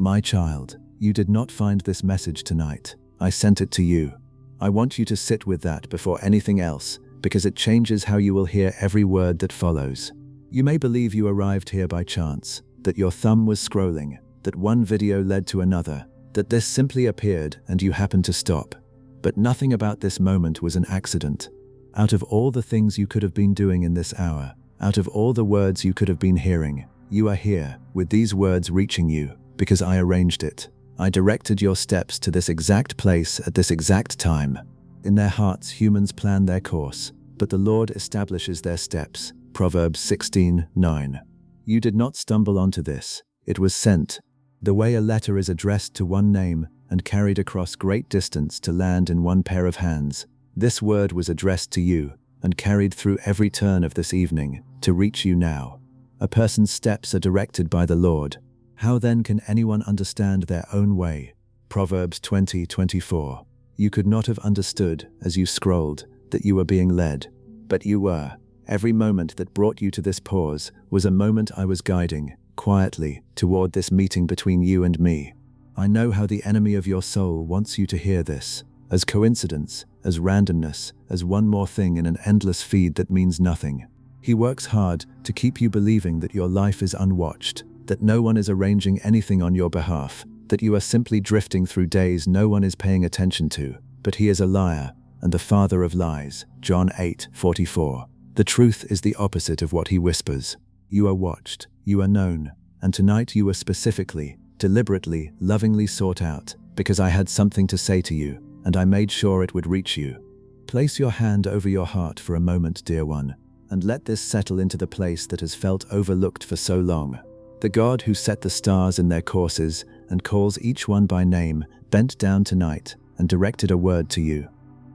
My child, you did not find this message tonight. I sent it to you. I want you to sit with that before anything else, because it changes how you will hear every word that follows. You may believe you arrived here by chance, that your thumb was scrolling, that one video led to another, that this simply appeared and you happened to stop. But nothing about this moment was an accident. Out of all the things you could have been doing in this hour, out of all the words you could have been hearing, you are here, with these words reaching you, because I arranged it. I directed your steps to this exact place at this exact time. In their hearts humans plan their course, but the Lord establishes their steps. Proverbs 16:9. You did not stumble onto this. It was sent. The way a letter is addressed to one name and carried across great distance to land in one pair of hands, this word was addressed to you and carried through every turn of this evening to reach you now. A person's steps are directed by the Lord. How then can anyone understand their own way? Proverbs 20:24. You could not have understood, as you scrolled, that you were being led. But you were. Every moment that brought you to this pause was a moment I was guiding, quietly, toward this meeting between you and me. I know how the enemy of your soul wants you to hear this, as coincidence, as randomness, as one more thing in an endless feed that means nothing. He works hard to keep you believing that your life is unwatched, that no one is arranging anything on your behalf, that you are simply drifting through days no one is paying attention to. But he is a liar and the father of lies. John 8:44. The truth is the opposite of what he whispers. You are watched, you are known, and tonight you were specifically, deliberately, lovingly sought out, because I had something to say to you, and I made sure it would reach you. Place your hand over your heart for a moment, dear one, and let this settle into the place that has felt overlooked for so long. The God who set the stars in their courses and calls each one by name bent down tonight and directed a word to you.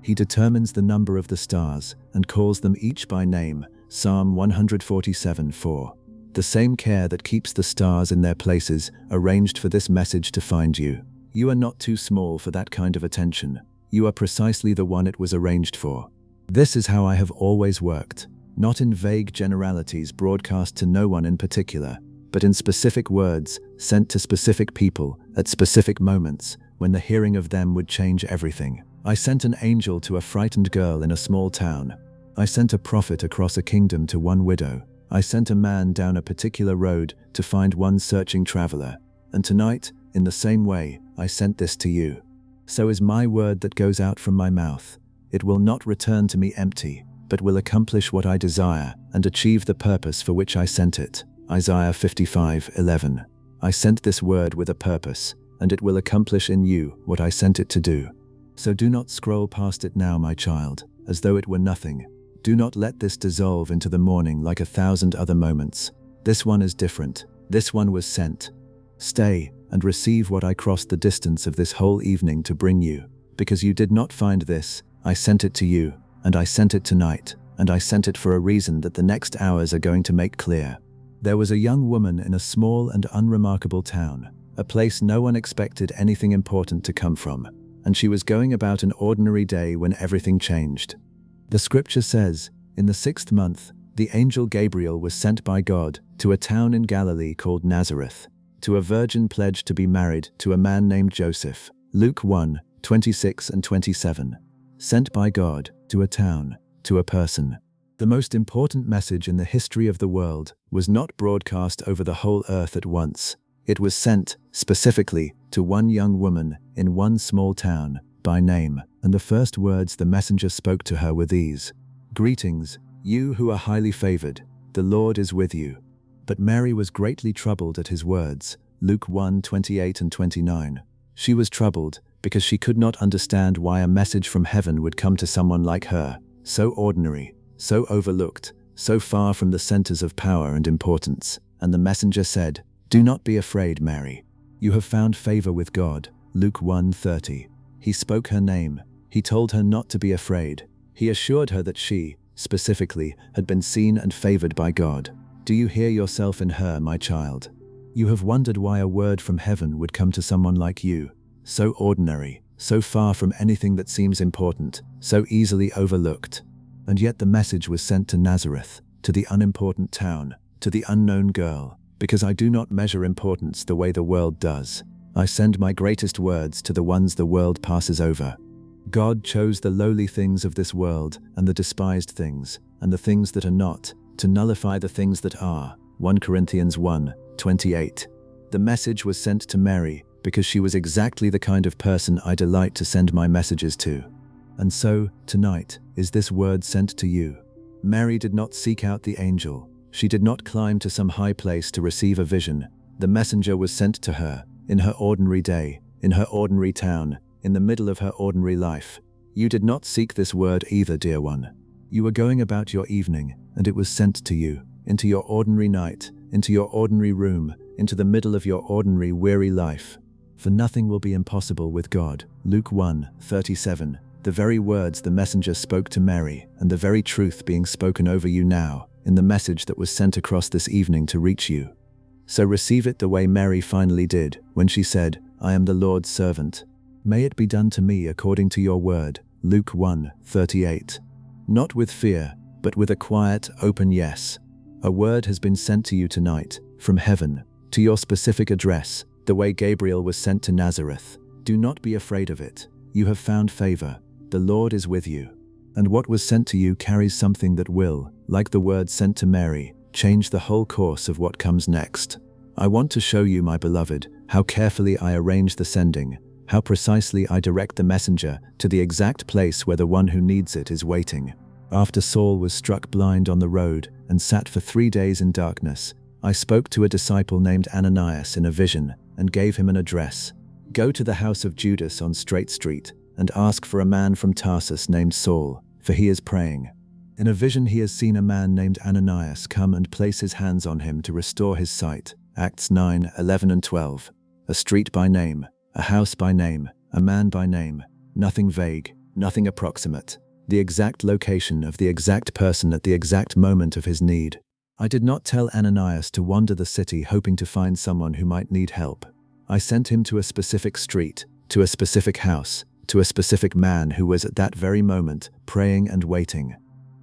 He determines the number of the stars and calls them each by name. Psalm 147:4. The same care that keeps the stars in their places arranged for this message to find you. You are not too small for that kind of attention. You are precisely the one it was arranged for. This is how I have always worked, not in vague generalities broadcast to no one in particular, but in specific words sent to specific people at specific moments when the hearing of them would change everything. I sent an angel to a frightened girl in a small town. I sent a prophet across a kingdom to one widow. I sent a man down a particular road to find one searching traveler. And tonight, in the same way, I sent this to you. So is my word that goes out from my mouth. It will not return to me empty, but will accomplish what I desire and achieve the purpose for which I sent it. Isaiah 55:11. I sent this word with a purpose, and it will accomplish in you what I sent it to do. So do not scroll past it now, my child, as though it were nothing. Do not let this dissolve into the morning like 1,000 other moments. This one is different. This one was sent. Stay and receive what I crossed the distance of this whole evening to bring you. Because you did not find this, I sent it to you, and I sent it tonight, and I sent it for a reason that the next hours are going to make clear. There was a young woman in a small and unremarkable town, a place no one expected anything important to come from, and she was going about an ordinary day when everything changed. The scripture says, in the 6th month, the angel Gabriel was sent by God to a town in Galilee called Nazareth, to a virgin pledged to be married to a man named Joseph. Luke 1:26 and 27. Sent by God to a town, to a person. The most important message in the history of the world was not broadcast over the whole earth at once. It was sent, specifically, to one young woman in one small town, by name, and the first words the messenger spoke to her were these: "Greetings, you who are highly favored, the Lord is with you." But Mary was greatly troubled at his words. Luke 1:28 and 29. She was troubled because she could not understand why a message from heaven would come to someone like her, so ordinary, so overlooked, so far from the centers of power and importance. And the messenger said, "Do not be afraid, Mary. You have found favor with God." Luke 1:30. He spoke her name. He told her not to be afraid. He assured her that she, specifically, had been seen and favored by God. Do you hear yourself in her, my child? You have wondered why a word from heaven would come to someone like you, so ordinary, so far from anything that seems important, so easily overlooked. And yet the message was sent to Nazareth, to the unimportant town, to the unknown girl, because I do not measure importance the way the world does. I send my greatest words to the ones the world passes over. God chose the lowly things of this world and the despised things, and the things that are not, to nullify the things that are. 1 Corinthians 1:28. The message was sent to Mary because she was exactly the kind of person I delight to send my messages to. And so, tonight, is this word sent to you. Mary did not seek out the angel. She did not climb to some high place to receive a vision. The messenger was sent to her, in her ordinary day, in her ordinary town, in the middle of her ordinary life. You did not seek this word either, dear one. You were going about your evening, and it was sent to you, into your ordinary night, into your ordinary room, into the middle of your ordinary weary life. For nothing will be impossible with God. Luke 1:37. The very words the messenger spoke to Mary, and the very truth being spoken over you now, in the message that was sent across this evening to reach you. So receive it the way Mary finally did, when she said, I am the Lord's servant. May it be done to me according to your word. Luke 1:38. Not with fear, but with a quiet, open yes. A word has been sent to you tonight, from heaven, to your specific address, the way Gabriel was sent to Nazareth. Do not be afraid of it. You have found favor. The Lord is with you. And what was sent to you carries something that will, like the word sent to Mary, change the whole course of what comes next. I want to show you, my beloved, how carefully I arrange the sending, how precisely I direct the messenger to the exact place where the one who needs it is waiting. After Saul was struck blind on the road and sat for 3 days in darkness, I spoke to a disciple named Ananias in a vision and gave him an address. Go to the house of Judas on Straight Street and ask for a man from Tarsus named Saul, for he is praying. In a vision he has seen a man named Ananias come and place his hands on him to restore his sight. Acts 9:11 and 12. A street by name, a house by name, a man by name, nothing vague, nothing approximate. The exact location of the exact person at the exact moment of his need. I did not tell Ananias to wander the city hoping to find someone who might need help. I sent him to a specific street, to a specific house, to a specific man who was at that very moment praying and waiting.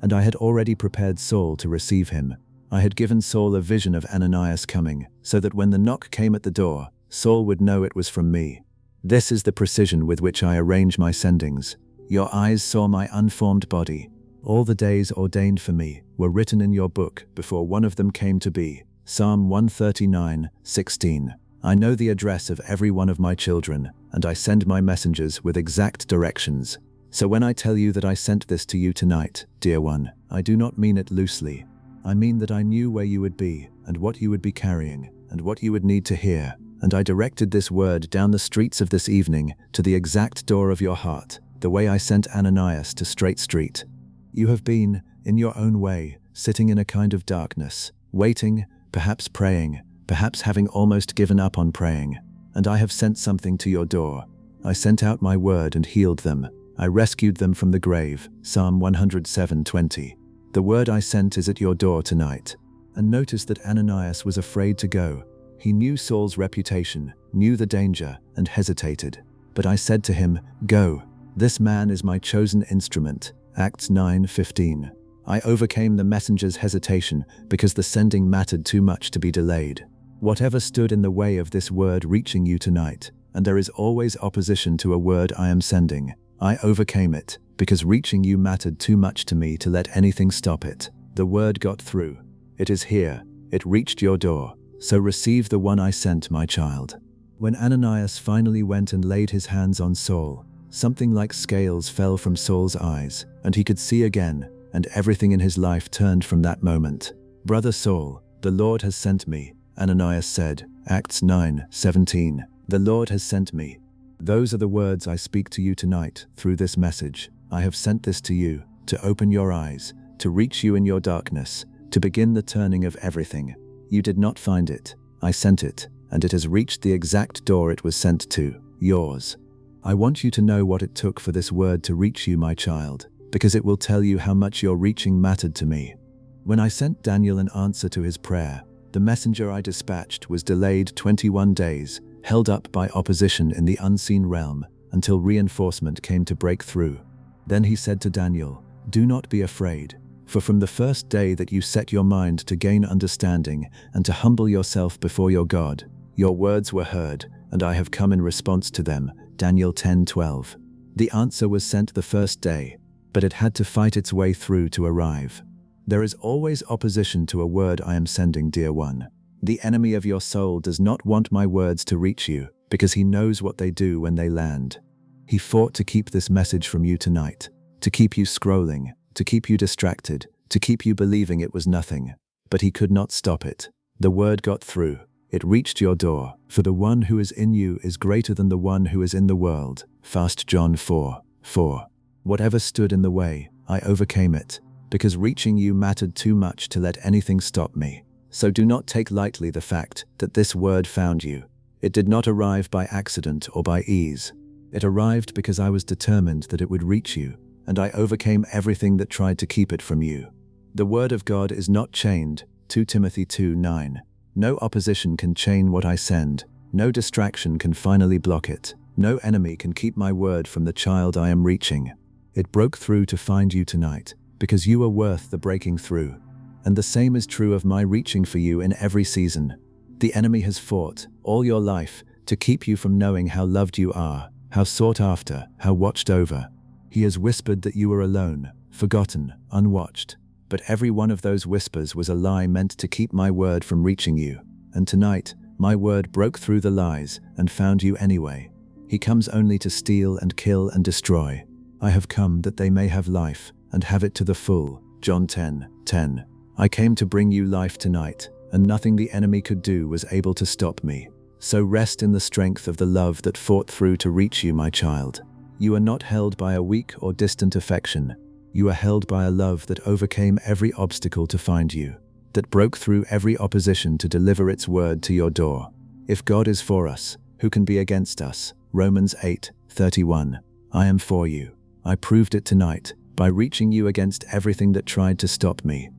And I had already prepared Saul to receive him. I had given Saul a vision of Ananias coming, so that when the knock came at the door, Saul would know it was from me. This is the precision with which I arrange my sendings. Your eyes saw my unformed body. All the days ordained for me were written in your book before one of them came to be. Psalm 139:16. I know the address of every one of my children, and I send my messengers with exact directions. So when I tell you that I sent this to you tonight, dear one, I do not mean it loosely. I mean that I knew where you would be, and what you would be carrying, and what you would need to hear, and I directed this word down the streets of this evening to the exact door of your heart, the way I sent Ananias to Straight Street. You have been, in your own way, sitting in a kind of darkness, waiting, perhaps praying, perhaps having almost given up on praying, and I have sent something to your door. I sent out my word and healed them. I rescued them from the grave. Psalm 107:20. The word I sent is at your door tonight. And notice that Ananias was afraid to go. He knew Saul's reputation, knew the danger, and hesitated. But I said to him, go. This man is my chosen instrument. Acts 9:15. I overcame the messenger's hesitation because the sending mattered too much to be delayed. Whatever stood in the way of this word reaching you tonight, and there is always opposition to a word I am sending, I overcame it because reaching you mattered too much to me to let anything stop it. The word got through. It is here. It reached your door. So receive the one I sent, my child. When Ananias finally went and laid his hands on Saul, something like scales fell from Saul's eyes, and he could see again, and everything in his life turned from that moment. Brother Saul, the Lord has sent me, Ananias said, Acts 9:17. The Lord has sent me. Those are the words I speak to you tonight through this message. I have sent this to you, to open your eyes, to reach you in your darkness, to begin the turning of everything. You did not find it. I sent it, and it has reached the exact door it was sent to, yours. I want you to know what it took for this word to reach you, my child, because it will tell you how much your reaching mattered to me. When I sent Daniel an answer to his prayer, the messenger I dispatched was delayed 21 days, held up by opposition in the unseen realm, until reinforcement came to break through. Then he said to Daniel, do not be afraid, for from the first day that you set your mind to gain understanding and to humble yourself before your God, your words were heard, and I have come in response to them. Daniel 10:12. The answer was sent the first day, but it had to fight its way through to arrive. There is always opposition to a word I am sending, dear one. The enemy of your soul does not want my words to reach you, because he knows what they do when they land. He fought to keep this message from you tonight, to keep you scrolling, to keep you distracted, to keep you believing it was nothing. But he could not stop it. The word got through. It reached your door. For the one who is in you is greater than the one who is in the world. 1 John 4:4. Whatever stood in the way, I overcame it, because reaching you mattered too much to let anything stop me. So do not take lightly the fact that this word found you. It did not arrive by accident or by ease. It arrived because I was determined that it would reach you, and I overcame everything that tried to keep it from you. The word of God is not chained. 2 Timothy 2:9. No opposition can chain what I send. No distraction can finally block it. No enemy can keep my word from the child I am reaching. It broke through to find you tonight, because you are worth the breaking through. And the same is true of my reaching for you in every season. The enemy has fought all your life to keep you from knowing how loved you are, how sought after, how watched over. He has whispered that you are alone, forgotten, unwatched. But every one of those whispers was a lie meant to keep my word from reaching you. And tonight, my word broke through the lies and found you anyway. He comes only to steal and kill and destroy. I have come that they may have life and have it to the full. John 10:10. I came to bring you life tonight, and nothing the enemy could do was able to stop me. So rest in the strength of the love that fought through to reach you, my child. You are not held by a weak or distant affection. You are held by a love that overcame every obstacle to find you, that broke through every opposition to deliver its word to your door. If God is for us, who can be against us? Romans 8:31. I am for you. I proved it tonight by reaching you against everything that tried to stop me.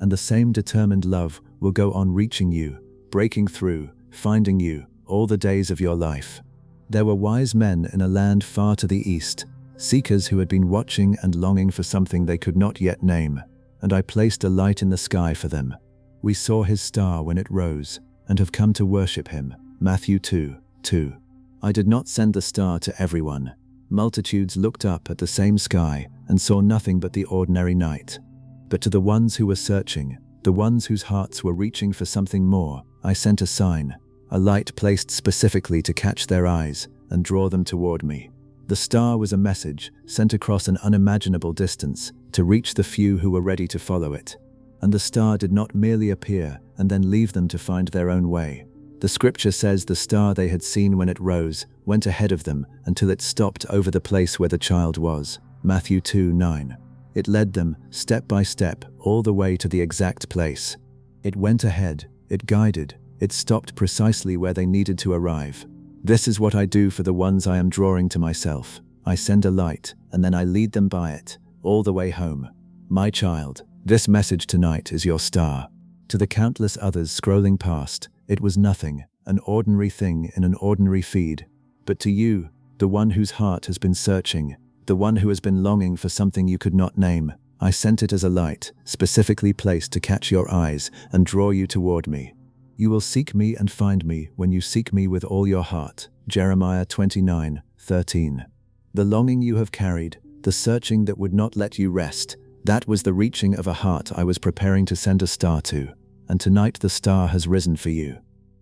And the same determined love will go on reaching you, breaking through, finding you, all the days of your life. There were wise men in a land far to the east, seekers who had been watching and longing for something they could not yet name, and I placed a light in the sky for them. We saw his star when it rose, and have come to worship him. Matthew 2:2. I did not send the star to everyone. Multitudes looked up at the same sky and saw nothing but the ordinary night. But to the ones who were searching, the ones whose hearts were reaching for something more, I sent a sign, a light placed specifically to catch their eyes and draw them toward me. The star was a message sent across an unimaginable distance to reach the few who were ready to follow it. And the star did not merely appear and then leave them to find their own way. The scripture says the star they had seen when it rose went ahead of them until it stopped over the place where the child was. Matthew 2:9. It led them, step by step, all the way to the exact place. It went ahead, it guided, it stopped precisely where they needed to arrive. This is what I do for the ones I am drawing to myself. I send a light, and then I lead them by it, all the way home. My child, this message tonight is your star. To the countless others scrolling past, it was nothing, an ordinary thing in an ordinary feed. But to you, the one whose heart has been searching, the one who has been longing for something you could not name, I sent it as a light, specifically placed to catch your eyes and draw you toward me. You will seek me and find me when you seek me with all your heart. Jeremiah 29:13. The longing you have carried, the searching that would not let you rest, that was the reaching of a heart I was preparing to send a star to. And tonight the star has risen for you.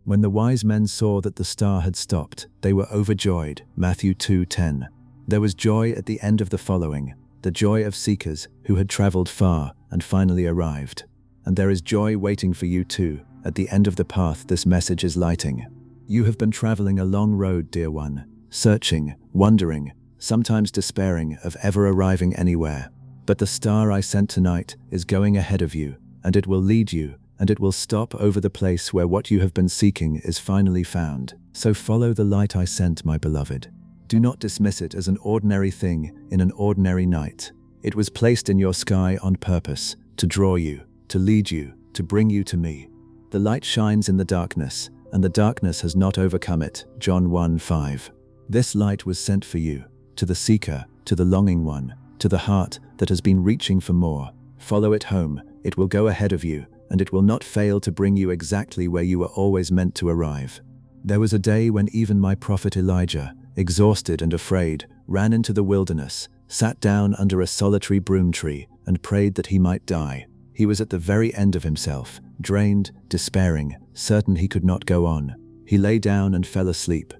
When the wise men saw that the star had stopped, they were overjoyed. Matthew 2:10. There was joy at the end of the following, the joy of seekers who had traveled far and finally arrived. And there is joy waiting for you too, at the end of the path this message is lighting. You have been traveling a long road, dear one, searching, wondering, sometimes despairing of ever arriving anywhere. But the star I sent tonight is going ahead of you, and it will lead you, and it will stop over the place where what you have been seeking is finally found. So follow the light I sent, my beloved. Do not dismiss it as an ordinary thing in an ordinary night. It was placed in your sky on purpose, to draw you, to lead you, to bring you to me. The light shines in the darkness, and the darkness has not overcome it. John 1:5. This light was sent for you, to the seeker, to the longing one, to the heart that has been reaching for more. Follow it home, it will go ahead of you, and it will not fail to bring you exactly where you were always meant to arrive. There was a day when even my prophet Elijah, exhausted and afraid, ran into the wilderness, sat down under a solitary broom tree, and prayed that he might die. He was at the very end of himself, drained, despairing, certain he could not go on. He lay down and fell asleep.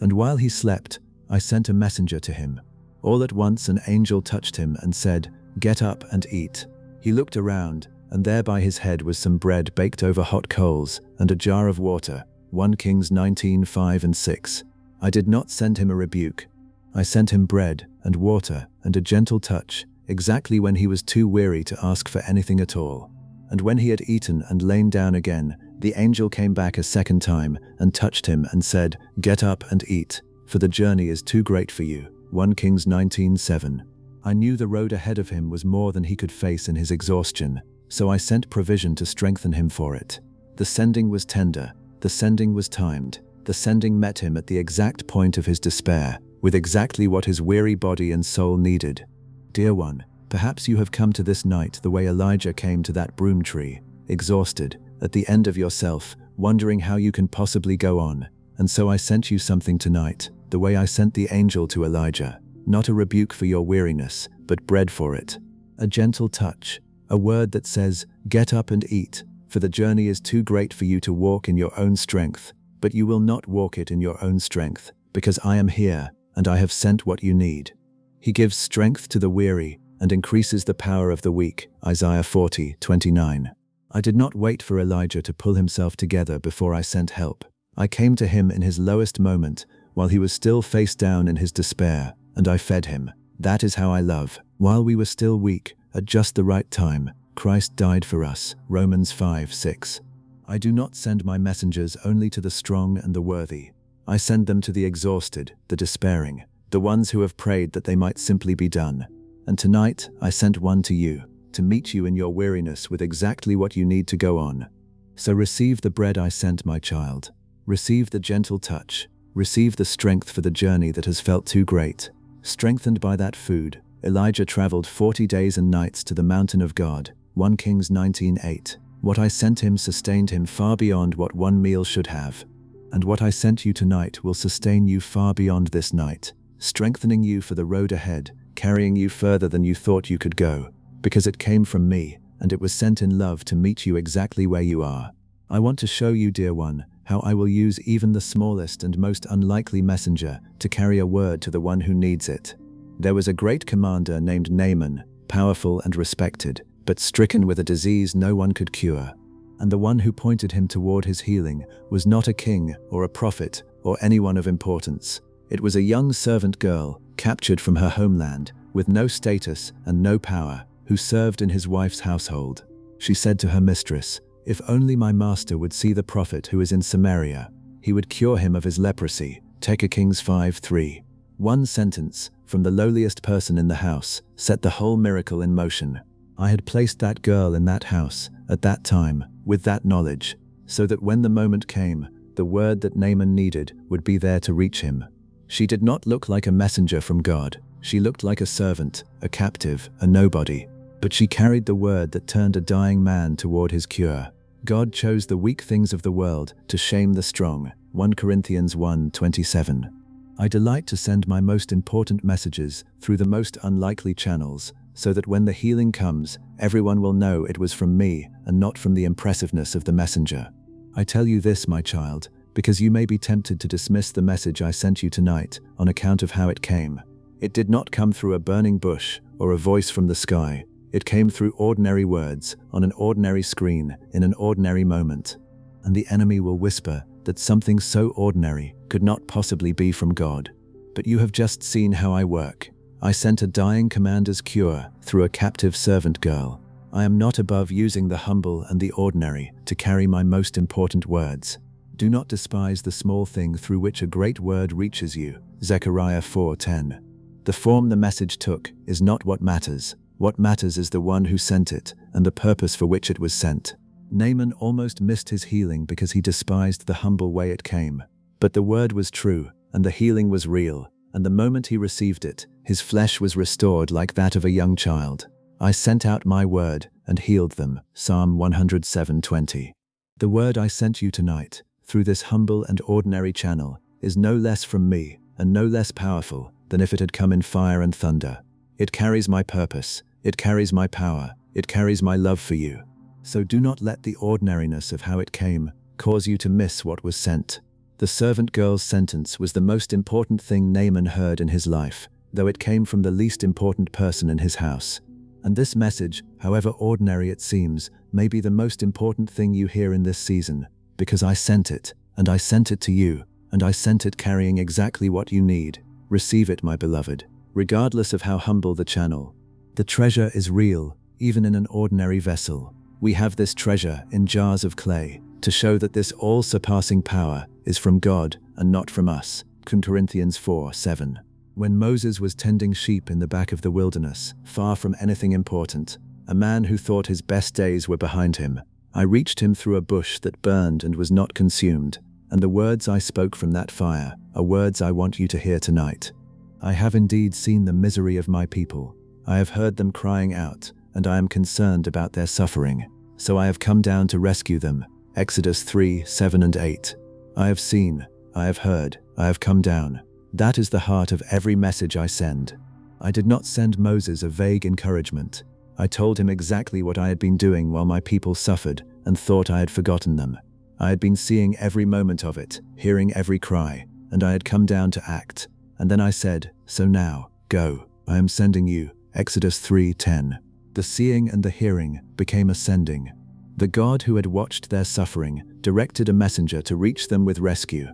And while he slept, I sent a messenger to him. All at once an angel touched him and said, "Get up and eat." He looked around, and there by his head was some bread baked over hot coals and a jar of water. 1 Kings 19:5 and 6. I did not send him a rebuke. I sent him bread and water and a gentle touch, exactly when he was too weary to ask for anything at all. And when he had eaten and lain down again, the angel came back a second time and touched him and said, "Get up and eat, for the journey is too great for you." 1 Kings 19:7. I knew the road ahead of him was more than he could face in his exhaustion, so I sent provision to strengthen him for it. The sending was tender, the sending was timed, the sending met him at the exact point of his despair, with exactly what his weary body and soul needed. Dear one, perhaps you have come to this night the way Elijah came to that broom tree, exhausted, at the end of yourself, wondering how you can possibly go on. And so I sent you something tonight, the way I sent the angel to Elijah, not a rebuke for your weariness, but bread for it. A gentle touch, a word that says, "Get up and eat, for the journey is too great for you to walk in your own strength, but you will not walk it in your own strength, because I am here, and I have sent what you need." He gives strength to the weary and increases the power of the weak. Isaiah 40:29. I did not wait for Elijah to pull himself together before I sent help. I came to him in his lowest moment, while he was still face down in his despair, and I fed him. That is how I love. While we were still weak, at just the right time, Christ died for us. Romans 5:6. I do not send my messengers only to the strong and the worthy. I send them to the exhausted, the despairing, the ones who have prayed that they might simply be done. And tonight I sent one to you, to meet you in your weariness with exactly what you need to go on. So receive the bread I sent, my child. Receive the gentle touch. Receive the strength for the journey that has felt too great. Strengthened by that food, Elijah traveled 40 days and nights to the mountain of God. 1 Kings 19:8. What I sent him sustained him far beyond what one meal should have. And what I sent you tonight will sustain you far beyond this night, strengthening you for the road ahead, carrying you further than you thought you could go, because it came from me, and it was sent in love to meet you exactly where you are. I want to show you, dear one, how I will use even the smallest and most unlikely messenger to carry a word to the one who needs it. There was a great commander named Naaman, powerful and respected, but stricken with a disease no one could cure. And the one who pointed him toward his healing was not a king or a prophet or anyone of importance. It was a young servant girl, captured from her homeland, with no status and no power, who served in his wife's household. She said to her mistress, "If only my master would see the prophet who is in Samaria, he would cure him of his leprosy." 2 Kings 5:3. One sentence from the lowliest person in the house set the whole miracle in motion. I had placed that girl in that house, at that time, with that knowledge, so that when the moment came, the word that Naaman needed would be there to reach him. She did not look like a messenger from God. She looked like a servant, a captive, a nobody. But she carried the word that turned a dying man toward his cure. God chose the weak things of the world to shame the strong. 1 Corinthians 1:27. I delight to send my most important messages through the most unlikely channels, so that when the healing comes, everyone will know it was from me and not from the impressiveness of the messenger. I tell you this, my child, because you may be tempted to dismiss the message I sent you tonight on account of how it came. It did not come through a burning bush or a voice from the sky. It came through ordinary words, on an ordinary screen, in an ordinary moment. And the enemy will whisper that something so ordinary could not possibly be from God. But you have just seen how I work. I sent a dying commander's cure through a captive servant girl. I am not above using the humble and the ordinary to carry my most important words. Do not despise the small thing through which a great word reaches you. Zechariah 4:10. The form the message took is not what matters. What matters is the one who sent it and the purpose for which it was sent. Naaman almost missed his healing because he despised the humble way it came. But the word was true, and the healing was real, and the moment he received it, his flesh was restored like that of a young child. I sent out my word and healed them. Psalm 107:20. The word I sent you tonight, through this humble and ordinary channel is no less from me and no less powerful than if it had come in fire and thunder. It carries my purpose, it carries my power, it carries my love for you. So do not let the ordinariness of how it came cause you to miss what was sent. The servant girl's sentence was the most important thing Naaman heard in his life, though it came from the least important person in his house. And this message, however ordinary it seems, may be the most important thing you hear in this season, because I sent it, and I sent it to you, and I sent it carrying exactly what you need. Receive it, my beloved, regardless of how humble the channel. The treasure is real, even in an ordinary vessel. We have this treasure in jars of clay to show that this all-surpassing power is from God and not from us. 2 Corinthians 4:7. When Moses was tending sheep in the back of the wilderness, far from anything important, a man who thought his best days were behind him, I reached him through a bush that burned and was not consumed, and the words I spoke from that fire are words I want you to hear tonight. I have indeed seen the misery of my people. I have heard them crying out, and I am concerned about their suffering. So I have come down to rescue them. Exodus 3:7 and 8. I have seen, I have heard, I have come down. That is the heart of every message I send. I did not send Moses a vague encouragement. I told him exactly what I had been doing while my people suffered and thought I had forgotten them. I had been seeing every moment of it, hearing every cry, and I had come down to act. And then I said, so now, go, I am sending you. Exodus 3:10. The seeing and the hearing became a sending. The God who had watched their suffering directed a messenger to reach them with rescue.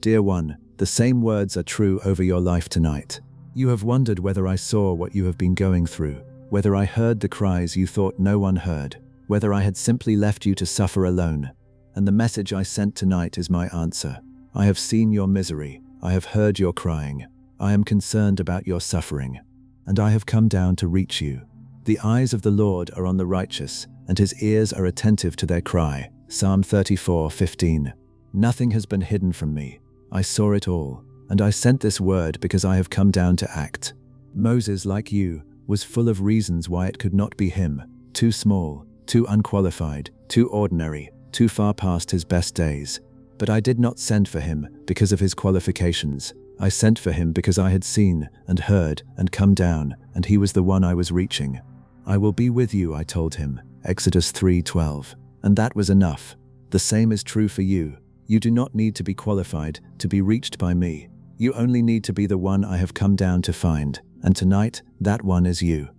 Dear one, the same words are true over your life tonight. You have wondered whether I saw what you have been going through, whether I heard the cries you thought no one heard, whether I had simply left you to suffer alone. And the message I sent tonight is my answer. I have seen your misery, I have heard your crying, I am concerned about your suffering, and I have come down to reach you. The eyes of the Lord are on the righteous, and his ears are attentive to their cry. Psalm 34:15. Nothing has been hidden from me. I saw it all, and I sent this word because I have come down to act. Moses, like you, was full of reasons why it could not be him. Too small, too unqualified, too ordinary, too far past his best days. But I did not send for him because of his qualifications. I sent for him because I had seen and heard and come down, and he was the one I was reaching. I will be with you, I told him. Exodus 3:12. And that was enough. The same is true for you. You do not need to be qualified to be reached by me. You only need to be the one I have come down to find. And tonight, that one is you.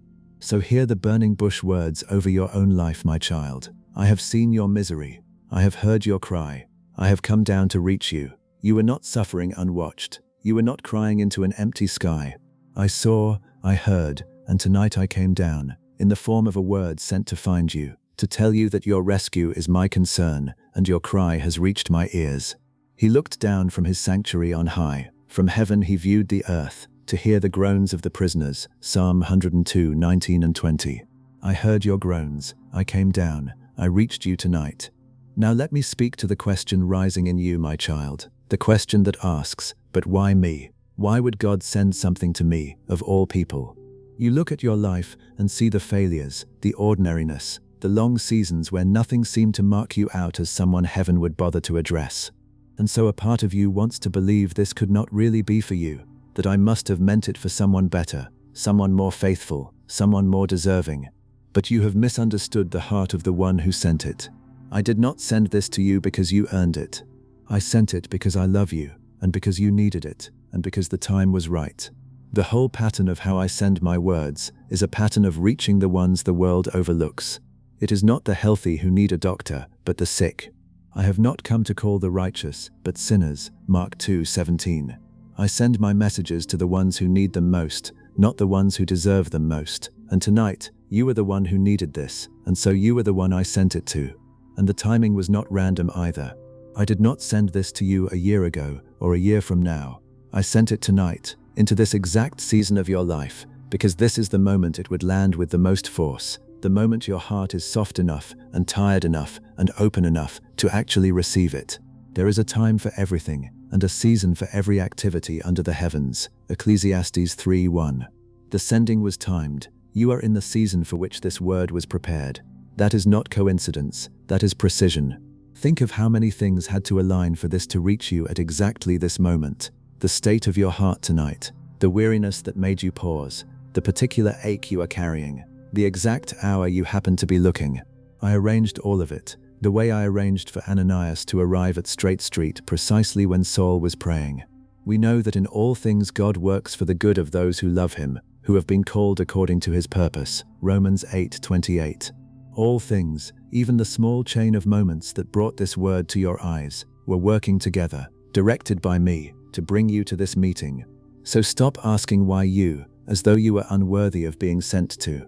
So hear the burning bush words over your own life, my child. I have seen your misery. I have heard your cry. I have come down to reach you. You were not suffering unwatched. You were not crying into an empty sky. I saw, I heard, and tonight I came down, in the form of a word sent to find you, to tell you that your rescue is my concern, and your cry has reached my ears. He looked down from his sanctuary on high. From heaven he viewed the earth, to hear the groans of the prisoners. Psalm 102:19 and 20. I heard your groans. I came down. I reached you tonight. Now let me speak to the question rising in you, my child. The question that asks, but why me? Why would God send something to me, of all people? You look at your life and see the failures, the ordinariness, the long seasons where nothing seemed to mark you out as someone heaven would bother to address. And so a part of you wants to believe this could not really be for you, that I must have meant it for someone better, someone more faithful, someone more deserving. But you have misunderstood the heart of the one who sent it. I did not send this to you because you earned it. I sent it because I love you, and because you needed it, and because the time was right. The whole pattern of how I send my words is a pattern of reaching the ones the world overlooks. It is not the healthy who need a doctor, but the sick. I have not come to call the righteous, but sinners. Mark 2:17. I send my messages to the ones who need them most, not the ones who deserve them most. And tonight, you were the one who needed this, and so you were the one I sent it to. And the timing was not random either. I did not send this to you a year ago, or a year from now. I sent it tonight, into this exact season of your life, because this is the moment it would land with the most force, the moment your heart is soft enough and tired enough and open enough to actually receive it. There is a time for everything, and a season for every activity under the heavens. Ecclesiastes 3:1. The sending was timed. You are in the season for which this word was prepared. That is not coincidence, that is precision. Think of how many things had to align for this to reach you at exactly this moment. The state of your heart tonight, the weariness that made you pause, the particular ache you are carrying, the exact hour you happen to be looking. I arranged all of it, the way I arranged for Ananias to arrive at Straight Street precisely when Saul was praying. We know that in all things God works for the good of those who love him, who have been called according to his purpose. Romans 8:28. All things, even the small chain of moments that brought this word to your eyes, were working together, directed by me, to bring you to this meeting. So stop asking why you, as though you were unworthy of being sent to.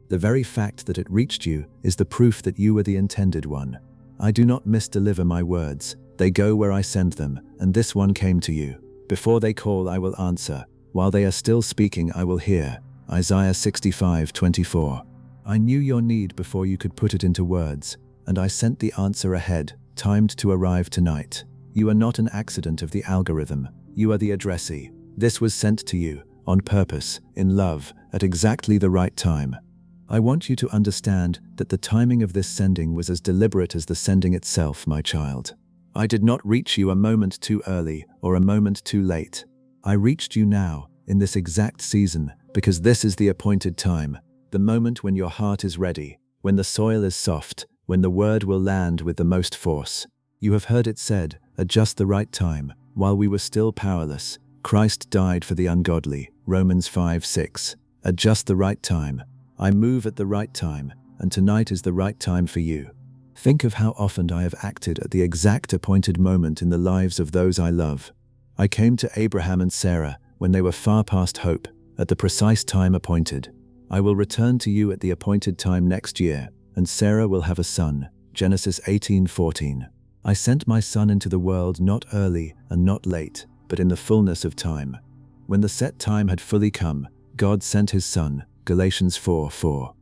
The very fact that it reached you is the proof that you were the intended one. I do not misdeliver my words. They go where I send them, and this one came to you. Before they call, I will answer. While they are still speaking, I will hear. Isaiah 65:24. I knew your need before you could put it into words, and I sent the answer ahead, timed to arrive tonight. You are not an accident of the algorithm. You are the addressee. This was sent to you, on purpose, in love, at exactly the right time. I want you to understand that the timing of this sending was as deliberate as the sending itself, my child. I did not reach you a moment too early or a moment too late. I reached you now, in this exact season, because this is the appointed time, the moment when your heart is ready, when the soil is soft, when the word will land with the most force. You have heard it said, at just the right time, while we were still powerless, Christ died for the ungodly. Romans 5:6. At just the right time. I move at the right time, and tonight is the right time for you. Think of how often I have acted at the exact appointed moment in the lives of those I love. I came to Abraham and Sarah when they were far past hope, at the precise time appointed. I will return to you at the appointed time next year, and Sarah will have a son. Genesis 18:14. I sent my son into the world not early and not late, but in the fullness of time. When the set time had fully come, God sent his son. Galatians 4:4.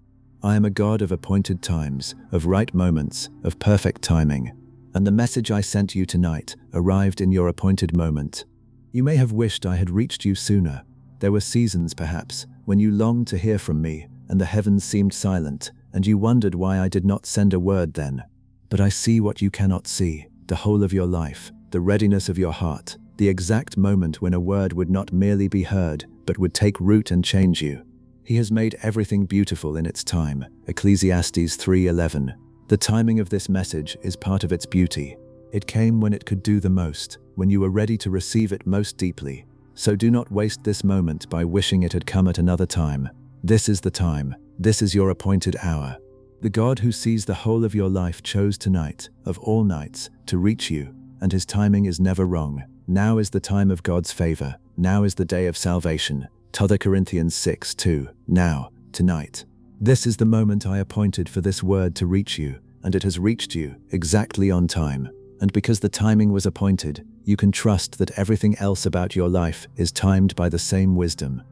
I am a God of appointed times, of right moments, of perfect timing. And the message I sent you tonight arrived in your appointed moment. You may have wished I had reached you sooner. There were seasons, perhaps, when you longed to hear from me, and the heavens seemed silent, and you wondered why I did not send a word then. But I see what you cannot see, the whole of your life, the readiness of your heart, the exact moment when a word would not merely be heard, but would take root and change you. He has made everything beautiful in its time. Ecclesiastes 3:11. The timing of this message is part of its beauty. It came when it could do the most, when you were ready to receive it most deeply. So do not waste this moment by wishing it had come at another time. This is the time. This is your appointed hour. The God who sees the whole of your life chose tonight, of all nights, to reach you, and his timing is never wrong. Now is the time of God's favor. Now is the day of salvation. 2 Corinthians 6:2. Now, tonight. This is the moment I appointed for this word to reach you, and it has reached you, exactly on time. And because the timing was appointed, you can trust that everything else about your life is timed by the same wisdom.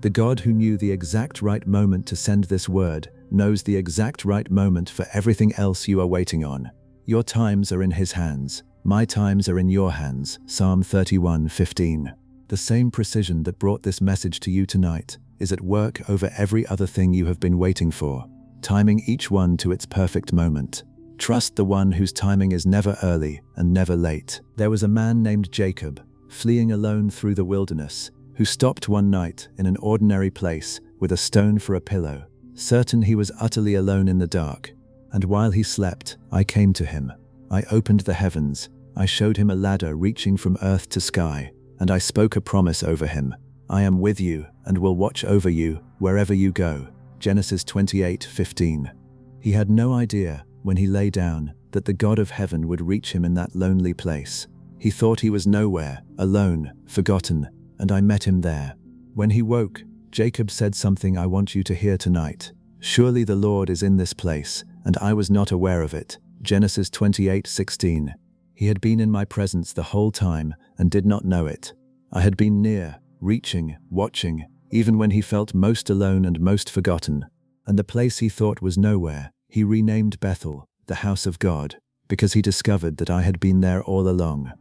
The God who knew the exact right moment to send this word knows the exact right moment for everything else you are waiting on. Your times are in his hands. My times are in your hands. Psalm 31:15. The same precision that brought this message to you tonight is at work over every other thing you have been waiting for, timing each one to its perfect moment. Trust the one whose timing is never early and never late. There was a man named Jacob, fleeing alone through the wilderness, who stopped one night in an ordinary place with a stone for a pillow, certain he was utterly alone in the dark. And while he slept, I came to him. I opened the heavens. I showed him a ladder reaching from earth to sky. And I spoke a promise over him. I am with you and will watch over you wherever you go. Genesis 28:15. He had no idea, when he lay down, that the God of heaven would reach him in that lonely place. He thought he was nowhere, alone, forgotten, and I met him there. When he woke, Jacob said something I want you to hear tonight. Surely the Lord is in this place, and I was not aware of it. Genesis 28:16. He had been in my presence the whole time and did not know it. I had been near, reaching, watching, even when he felt most alone and most forgotten. And the place he thought was nowhere, he renamed Bethel, the house of God, because he discovered that I had been there all along.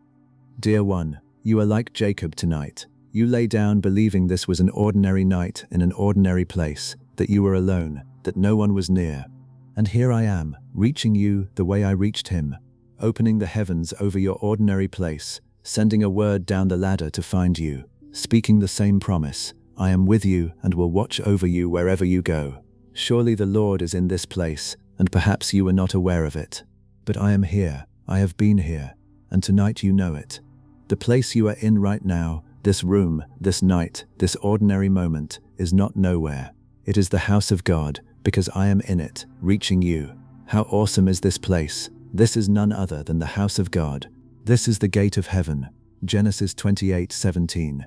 Dear one, you are like Jacob tonight. You lay down believing this was an ordinary night in an ordinary place, that you were alone, that no one was near. And here I am, reaching you the way I reached him. opening the heavens over your ordinary place, sending a word down the ladder to find you, speaking the same promise, I am with you and will watch over you wherever you go. Surely the Lord is in this place, and perhaps you were not aware of it. But I am here, I have been here, and tonight you know it. The place you are in right now, this room, this night, this ordinary moment, is not nowhere. It is the house of God, because I am in it, reaching you. How awesome is this place? This is none other than the house of God. This is the gate of heaven. Genesis 28:17.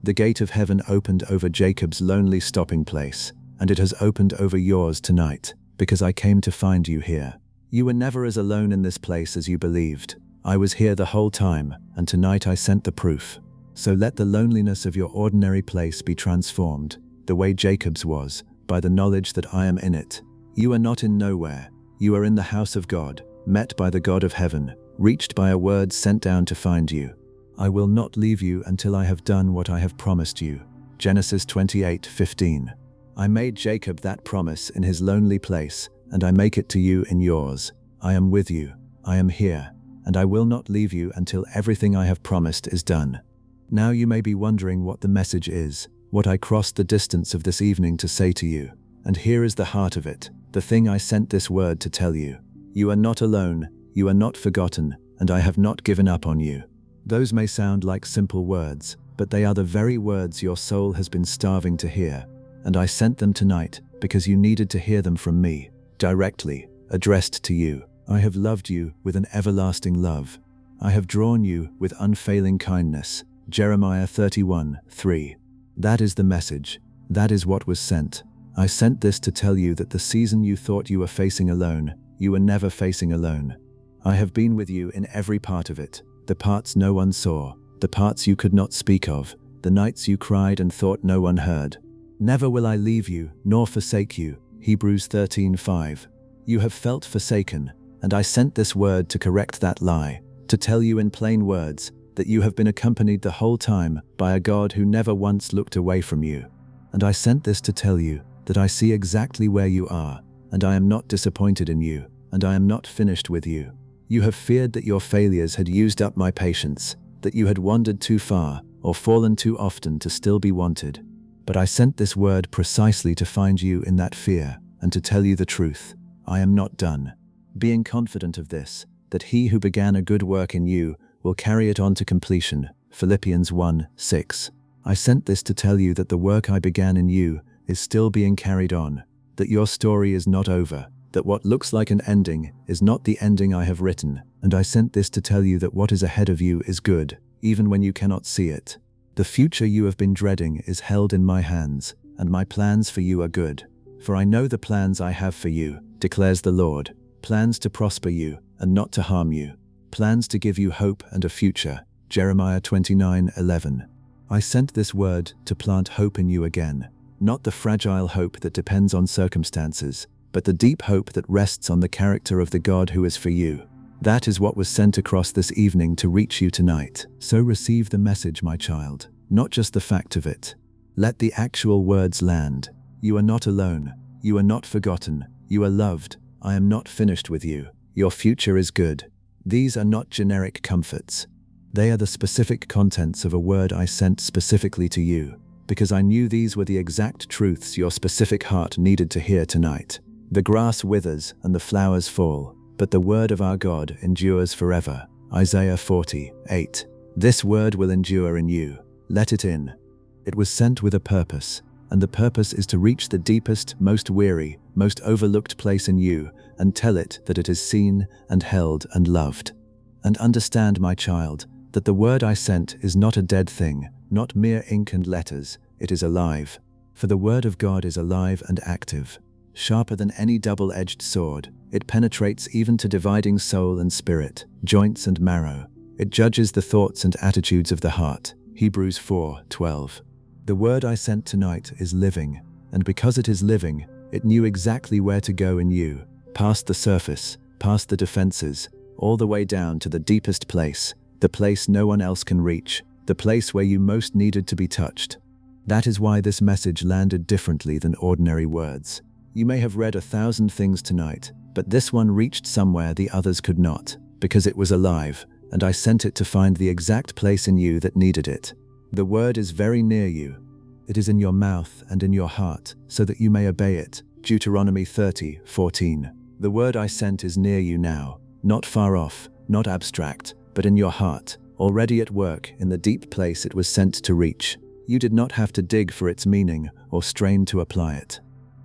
The gate of heaven opened over Jacob's lonely stopping place, and it has opened over yours tonight, because I came to find you here. You were never as alone in this place as you believed. I was here the whole time, and tonight I sent the proof. So let the loneliness of your ordinary place be transformed, the way Jacob's was, by the knowledge that I am in it. You are not in nowhere. You are in the house of God, met by the God of heaven, reached by a word sent down to find you. I will not leave you until I have done what I have promised you. Genesis 28:15. I made Jacob that promise in his lonely place, and I make it to you in yours. I am with you. I am here, and I will not leave you until everything I have promised is done. Now you may be wondering what the message is, what I crossed the distance of this evening to say to you. And here is the heart of it, the thing I sent this word to tell you. You are not alone, you are not forgotten, and I have not given up on you. Those may sound like simple words, but they are the very words your soul has been starving to hear. And I sent them tonight because you needed to hear them from me, directly, addressed to you. I have loved you with an everlasting love. I have drawn you with unfailing kindness. Jeremiah 31:3. That is the message. That is what was sent. I sent this to tell you that the season you thought you were facing alone, you were never facing alone. I have been with you in every part of it, the parts no one saw, the parts you could not speak of, the nights you cried and thought no one heard. Never will I leave you, nor forsake you. Hebrews 13:5. You have felt forsaken, and I sent this word to correct that lie, to tell you in plain words that you have been accompanied the whole time by a God who never once looked away from you. And I sent this to tell you that I see exactly where you are, and I am not disappointed in you, and I am not finished with you. You have feared that your failures had used up my patience, that you had wandered too far or fallen too often to still be wanted. But I sent this word precisely to find you in that fear and to tell you the truth. I am not done. Being confident of this, that he who began a good work in you will carry it on to completion. Philippians 1:6. I sent this to tell you that the work I began in you is still being carried on, that your story is not over, that what looks like an ending is not the ending I have written, and I sent this to tell you that what is ahead of you is good, even when you cannot see it. The future you have been dreading is held in my hands, and my plans for you are good. For I know the plans I have for you, declares the Lord, plans to prosper you and not to harm you, plans to give you hope and a future. Jeremiah 29:11. I sent this word to plant hope in you again, not the fragile hope that depends on circumstances, but the deep hope that rests on the character of the God who is for you. That is what was sent across this evening to reach you tonight. So receive the message, my child, not just the fact of it. Let the actual words land. You are not alone. You are not forgotten. You are loved. I am not finished with you. Your future is good. These are not generic comforts. They are the specific contents of a word I sent specifically to you, because I knew these were the exact truths your specific heart needed to hear tonight. The grass withers and the flowers fall, but the word of our God endures forever. Isaiah 40:8. This word will endure in you. Let it in. It was sent with a purpose, and the purpose is to reach the deepest, most weary, most overlooked place in you and tell it that it is seen and held and loved. And understand, my child, that the word I sent is not a dead thing, not mere ink and letters. It is alive. For the word of God is alive and active. Sharper than any double-edged sword, it penetrates even to dividing soul and spirit, joints and marrow. It judges the thoughts and attitudes of the heart. Hebrews 4:12. The word I sent tonight is living, and because it is living, it knew exactly where to go in you, past the surface, past the defenses, all the way down to the deepest place, the place no one else can reach, the place where you most needed to be touched. That is why this message landed differently than ordinary words. You may have read 1,000 things tonight, but this one reached somewhere the others could not. because it was alive, and I sent it to find the exact place in you that needed it. The word is very near you. It is in your mouth and in your heart, so that you may obey it. Deuteronomy 30:14. The word I sent is near you now, not far off, not abstract, but in your heart, already at work in the deep place it was sent to reach. You did not have to dig for its meaning or strain to apply it.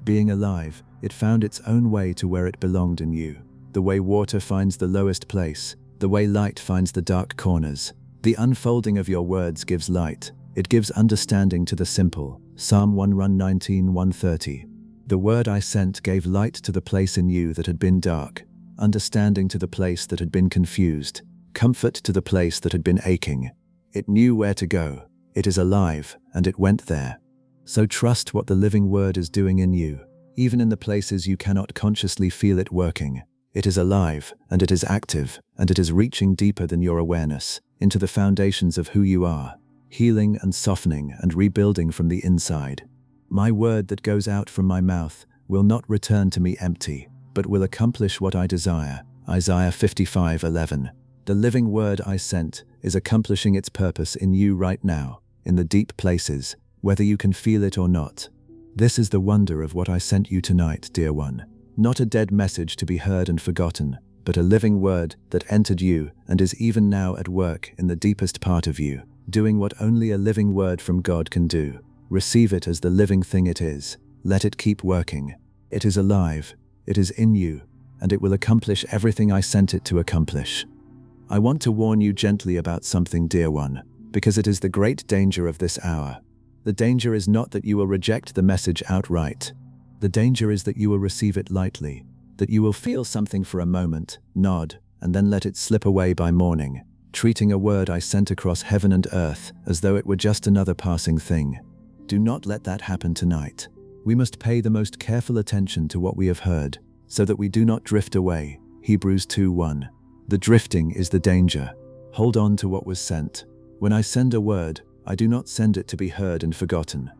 Being alive, it found its own way to where it belonged in you. The way water finds the lowest place, the way light finds the dark corners. The unfolding of your words gives light. It gives understanding to the simple. Psalm 119:130. The word I sent gave light to the place in you that had been dark, understanding to the place that had been confused, comfort to the place that had been aching. It knew where to go. It is alive, and it went there. So trust what the living word is doing in you, even in the places you cannot consciously feel it working. It is alive, and it is active, and it is reaching deeper than your awareness, into the foundations of who you are, healing and softening and rebuilding from the inside. My word that goes out from my mouth will not return to me empty, but will accomplish what I desire. Isaiah 55:11. The living word I sent is accomplishing its purpose in you right now, in the deep places, whether you can feel it or not. This is the wonder of what I sent you tonight, dear one. Not a dead message to be heard and forgotten, but a living word that entered you and is even now at work in the deepest part of you, doing what only a living word from God can do. Receive it as the living thing it is. Let it keep working. It is alive, it is in you, and it will accomplish everything I sent it to accomplish. I want to warn you gently about something, dear one, because it is the great danger of this hour. The danger is not that you will reject the message outright. The danger is that you will receive it lightly, that you will feel something for a moment, nod, and then let it slip away by morning, treating a word I sent across heaven and earth as though it were just another passing thing. Do not let that happen tonight. We must pay the most careful attention to what we have heard, so that we do not drift away. Hebrews 2:1. The drifting is the danger. Hold on to what was sent. When I send a word, I do not send it to be heard and forgotten.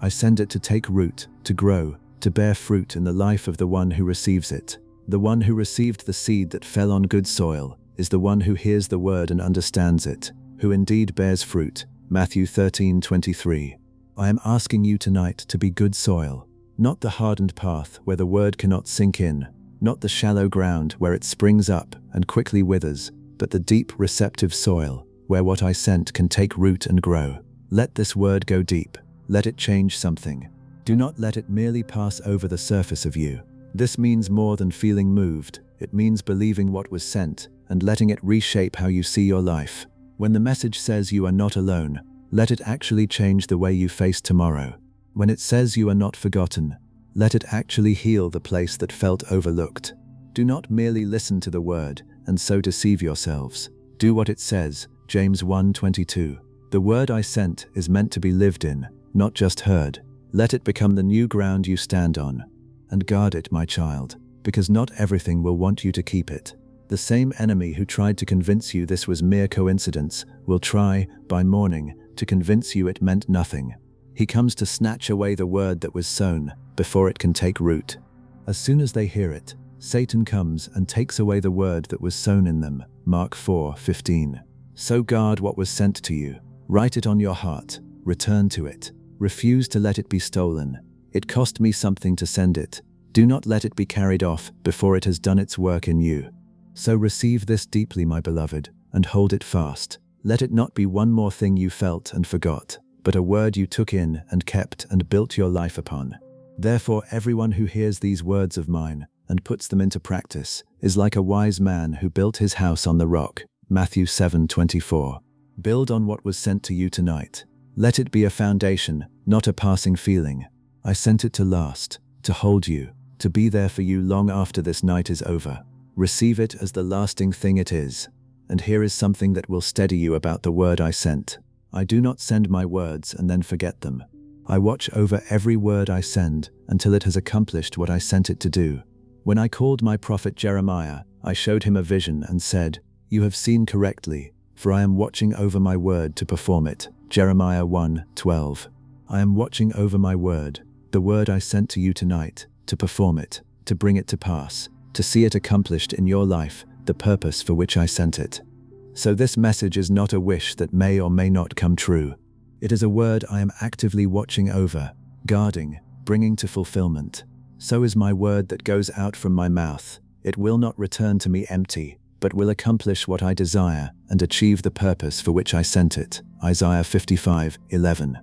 I send it to take root, to grow, to bear fruit in the life of the one who receives it. The one who received the seed that fell on good soil is the one who hears the word and understands it, who indeed bears fruit. Matthew 13:23. I am asking you tonight to be good soil, not the hardened path where the word cannot sink in, not the shallow ground where it springs up and quickly withers, but the deep receptive soil where what I sent can take root and grow. Let this word go deep. Let it change something. Do not let it merely pass over the surface of you. This means more than feeling moved. It means believing what was sent and letting it reshape how you see your life. When the message says you are not alone, let it actually change the way you face tomorrow. When it says you are not forgotten, let it actually heal the place that felt overlooked. Do not merely listen to the word and so deceive yourselves. Do what it says. James 1:22. The word I sent is meant to be lived in, not just heard. Let it become the new ground you stand on. And guard it, my child, because not everything will want you to keep it. The same enemy who tried to convince you this was mere coincidence will try, by morning, to convince you it meant nothing. He comes to snatch away the word that was sown before it can take root. As soon as they hear it, Satan comes and takes away the word that was sown in them. Mark 4:15. So guard what was sent to you. Write it on your heart. Return to it. Refuse to let it be stolen. It cost me something to send it. Do not let it be carried off before it has done its work in you. So receive this deeply, my beloved, and hold it fast. Let it not be one more thing you felt and forgot, but a word you took in and kept and built your life upon. Therefore, everyone who hears these words of mine and puts them into practice is like a wise man who built his house on the rock. Matthew 7:24. Build on what was sent to you tonight. Let it be a foundation, not a passing feeling. I sent it to last, to hold you, to be there for you long after this night is over. Receive it as the lasting thing it is. And here is something that will steady you about the word I sent. I do not send my words and then forget them. I watch over every word I send until it has accomplished what I sent it to do. When I called my prophet Jeremiah, I showed him a vision and said, "You have seen correctly, for I am watching over my word to perform it." Jeremiah 1:12. I am watching over my word, the word I sent to you tonight, to perform it, to bring it to pass, to see it accomplished in your life the purpose for which I sent it. So this message is not a wish that may or may not come true. It is a word I am actively watching over, guarding, bringing to fulfillment. So is my word that goes out from my mouth. It will not return to me empty, but will accomplish what I desire and achieve the purpose for which I sent it. Isaiah 55:11.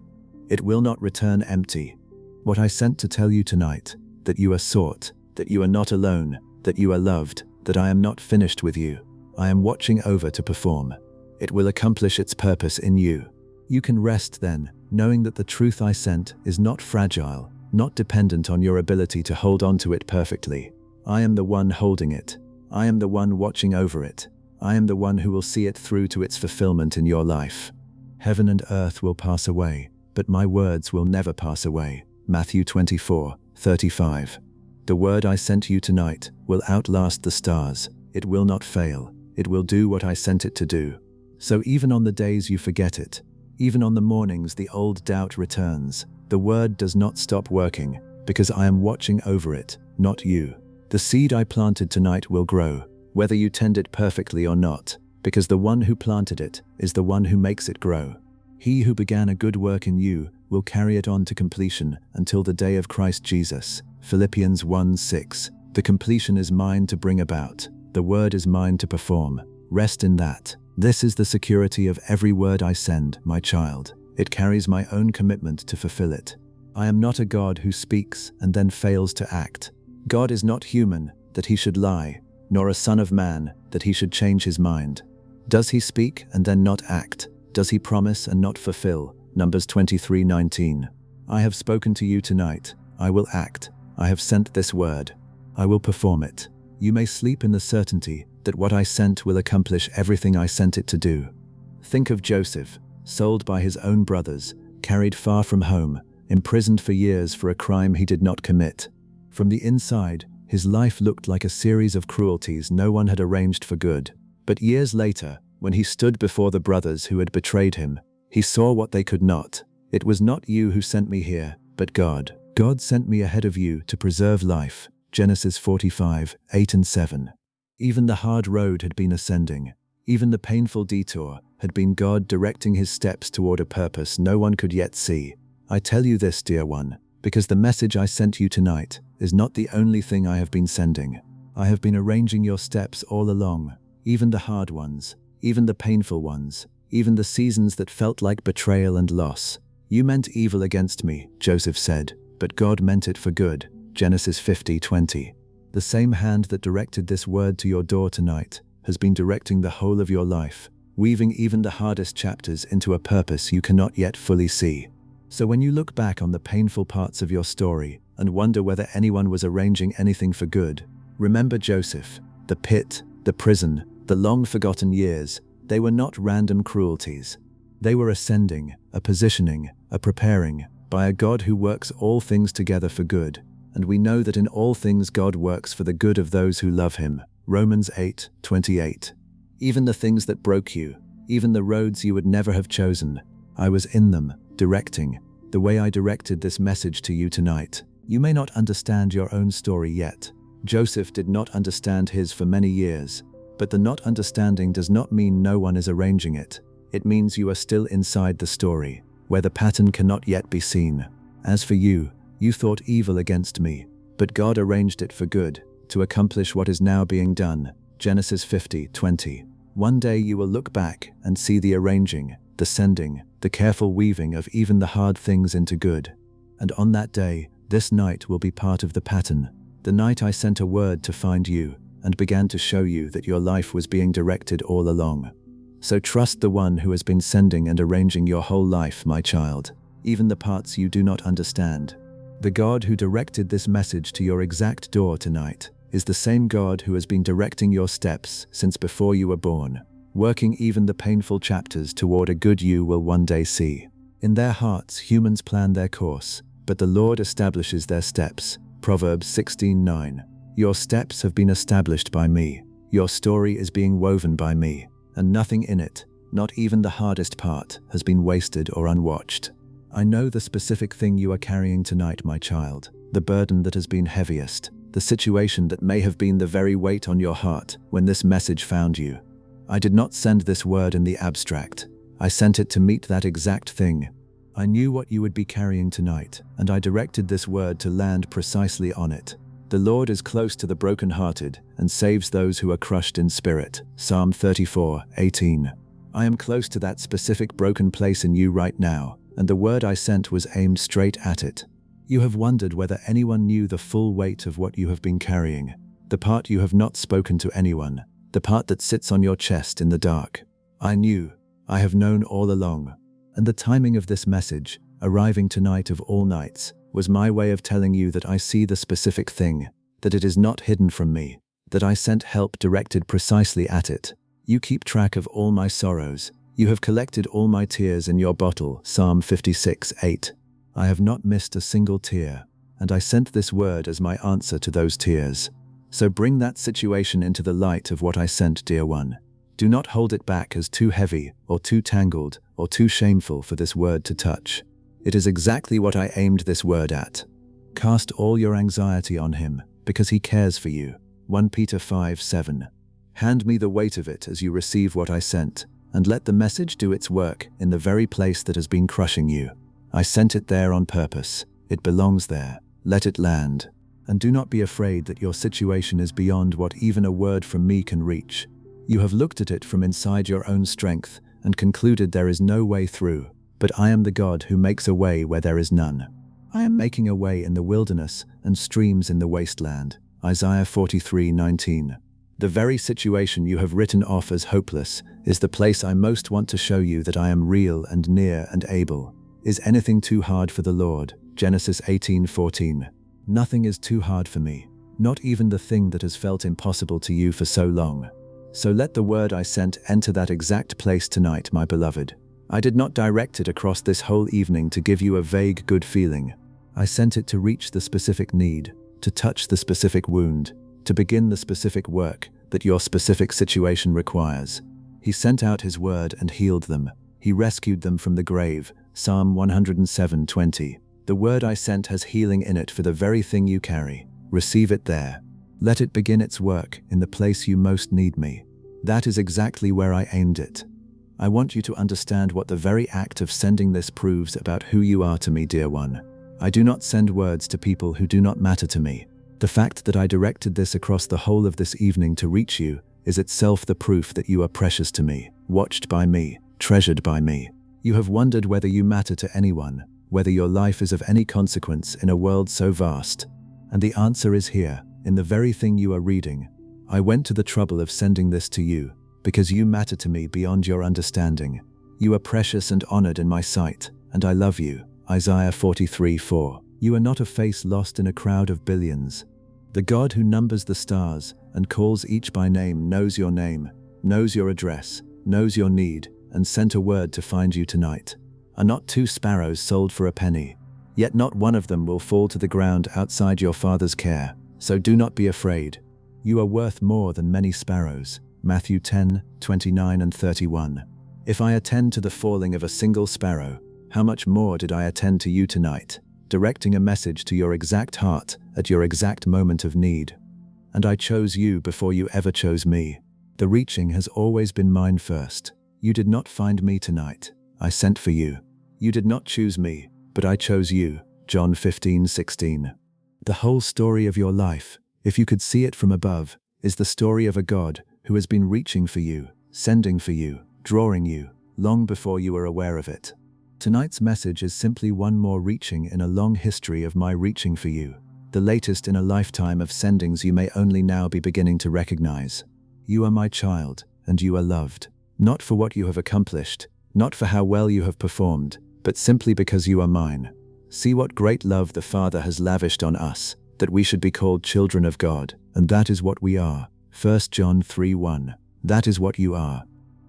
It will not return empty. What I sent to tell you tonight, that you are sought, that you are not alone, that you are loved, that I am not finished with you. I am watching over to perform. It will accomplish its purpose in you. You can rest then, knowing that the truth I sent is not fragile, not dependent on your ability to hold on to it perfectly. I am the one holding it. I am the one watching over it. I am the one who will see it through to its fulfillment in your life. Heaven and earth will pass away, but my words will never pass away. Matthew 24:35. The word I sent you tonight will outlast the stars. It will not fail. It will do what I sent it to do. So even on the days you forget it, even on the mornings the old doubt returns, the word does not stop working, because I am watching over it, not you. The seed I planted tonight will grow, whether you tend it perfectly or not, because the one who planted it is the one who makes it grow. He who began a good work in you will carry it on to completion until the day of Christ Jesus. Philippians 1:6. The completion is mine to bring about. The word is mine to perform. Rest in that. This is the security of every word I send, my child. It carries my own commitment to fulfill it. I am not a God who speaks and then fails to act. God is not human, that he should lie, nor a son of man, that he should change his mind. Does he speak and then not act? Does he promise and not fulfill? Numbers 23:19. I have spoken to you tonight. I will act. I have sent this word. I will perform it. You may sleep in the certainty that what I sent will accomplish everything I sent it to do. Think of Joseph, sold by his own brothers, carried far from home, imprisoned for years for a crime he did not commit. From the inside, his life looked like a series of cruelties no one had arranged for good. But years later, when he stood before the brothers who had betrayed him, he saw what they could not. It was not you who sent me here, but God. God sent me ahead of you to preserve life. Genesis 45:8-7. Even the hard road had been ascending. Even the painful detour had been God directing his steps toward a purpose no one could yet see. I tell you this, dear one, because the message I sent you tonight is not the only thing I have been sending. I have been arranging your steps all along, even the hard ones, even the painful ones, even the seasons that felt like betrayal and loss. You meant evil against me, Joseph said, but God meant it for good. Genesis 50:20. The same hand that directed this word to your door tonight has been directing the whole of your life, weaving even the hardest chapters into a purpose you cannot yet fully see. So when you look back on the painful parts of your story and wonder whether anyone was arranging anything for good, remember Joseph, the pit, the prison, the long-forgotten years. They were not random cruelties. They were ascending, a positioning, a preparing, by a God who works all things together for good. And we know that in all things God works for the good of those who love him. Romans 8:28. Even the things that broke you, even the roads you would never have chosen, I was in them, directing, the way I directed this message to you tonight. You may not understand your own story yet. Joseph did not understand his for many years, but the not understanding does not mean no one is arranging it. It means you are still inside the story, where the pattern cannot yet be seen. As for you, you thought evil against me, but God arranged it for good, to accomplish what is now being done. Genesis 50:20. One day you will look back and see the arranging, the sending, the careful weaving of even the hard things into good. And on that day, this night will be part of the pattern. The night I sent a word to find you, and began to show you that your life was being directed all along. So trust the one who has been sending and arranging your whole life, my child, even the parts you do not understand. The God who directed this message to your exact door tonight is the same God who has been directing your steps since before you were born, working even the painful chapters toward a good you will one day see. In their hearts, humans plan their course, but the Lord establishes their steps. Proverbs 16:9. Your steps have been established by me. Your story is being woven by me, and nothing in it, not even the hardest part, has been wasted or unwatched. I know the specific thing you are carrying tonight, my child, the burden that has been heaviest, the situation that may have been the very weight on your heart when this message found you. I did not send this word in the abstract. I sent it to meet that exact thing. I knew what you would be carrying tonight, and I directed this word to land precisely on it. The Lord is close to the brokenhearted and saves those who are crushed in spirit. Psalm 34:18. I am close to that specific broken place in you right now, and the word I sent was aimed straight at it. You have wondered whether anyone knew the full weight of what you have been carrying, the part you have not spoken to anyone, the part that sits on your chest in the dark. I knew, I have known all along, and the timing of this message, arriving tonight of all nights, was my way of telling you that I see the specific thing, that it is not hidden from me, that I sent help directed precisely at it. You keep track of all my sorrows. You have collected all my tears in your bottle. Psalm 56:8. I have not missed a single tear, and I sent this word as my answer to those tears. So bring that situation into the light of what I sent, dear one. Do not hold it back as too heavy or too tangled or too shameful for this word to touch. It is exactly what I aimed this word at. Cast all your anxiety on him, because he cares for you. 1 Peter 5:7. Hand me the weight of it as you receive what I sent, and let the message do its work in the very place that has been crushing you. I sent it there on purpose. It belongs there. Let it land. And do not be afraid that your situation is beyond what even a word from me can reach. You have looked at it from inside your own strength and concluded there is no way through. But I am the God who makes a way where there is none. I am making a way in the wilderness and streams in the wasteland. Isaiah 43:19. The very situation you have written off as hopeless is the place I most want to show you that I am real and near and able. Is anything too hard for the Lord? Genesis 18:14. Nothing is too hard for me, not even the thing that has felt impossible to you for so long. So let the word I sent enter that exact place tonight, my beloved. I did not direct it across this whole evening to give you a vague good feeling. I sent it to reach the specific need, to touch the specific wound, to begin the specific work that your specific situation requires. He sent out his word and healed them. He rescued them from the grave. Psalm 107:20. The word I sent has healing in it for the very thing you carry. Receive it there. Let it begin its work in the place you most need me. That is exactly where I aimed it. I want you to understand what the very act of sending this proves about who you are to me, dear one. I do not send words to people who do not matter to me. The fact that I directed this across the whole of this evening to reach you is itself the proof that you are precious to me, watched by me, treasured by me. You have wondered whether you matter to anyone, whether your life is of any consequence in a world so vast. And the answer is here, in the very thing you are reading. I went to the trouble of sending this to you, because you matter to me beyond your understanding. You are precious and honored in my sight, and I love you. Isaiah 43:4. You are not a face lost in a crowd of billions. The God who numbers the stars and calls each by name knows your name, knows your address, knows your need, and sent a word to find you tonight. Are not 2 sparrows sold for a penny? Yet not one of them will fall to the ground outside your Father's care. So do not be afraid. You are worth more than many sparrows. Matthew 10:29 and 31. If I attend to the falling of a single sparrow, how much more did I attend to you tonight, directing a message to your exact heart at your exact moment of need. And I chose you before you ever chose me. The reaching has always been mine first. You did not find me tonight. I sent for you. You did not choose me, but I chose you. John 15:16. The whole story of your life, if you could see it from above, is the story of a God who has been reaching for you, sending for you, drawing you, long before you were aware of it. Tonight's message is simply one more reaching in a long history of my reaching for you, the latest in a lifetime of sendings you may only now be beginning to recognize. You are my child, and you are loved, not for what you have accomplished, not for how well you have performed, but simply because you are mine. See what great love the Father has lavished on us, that we should be called children of God, and that is what we are. 1 John 3:1. That is what you are.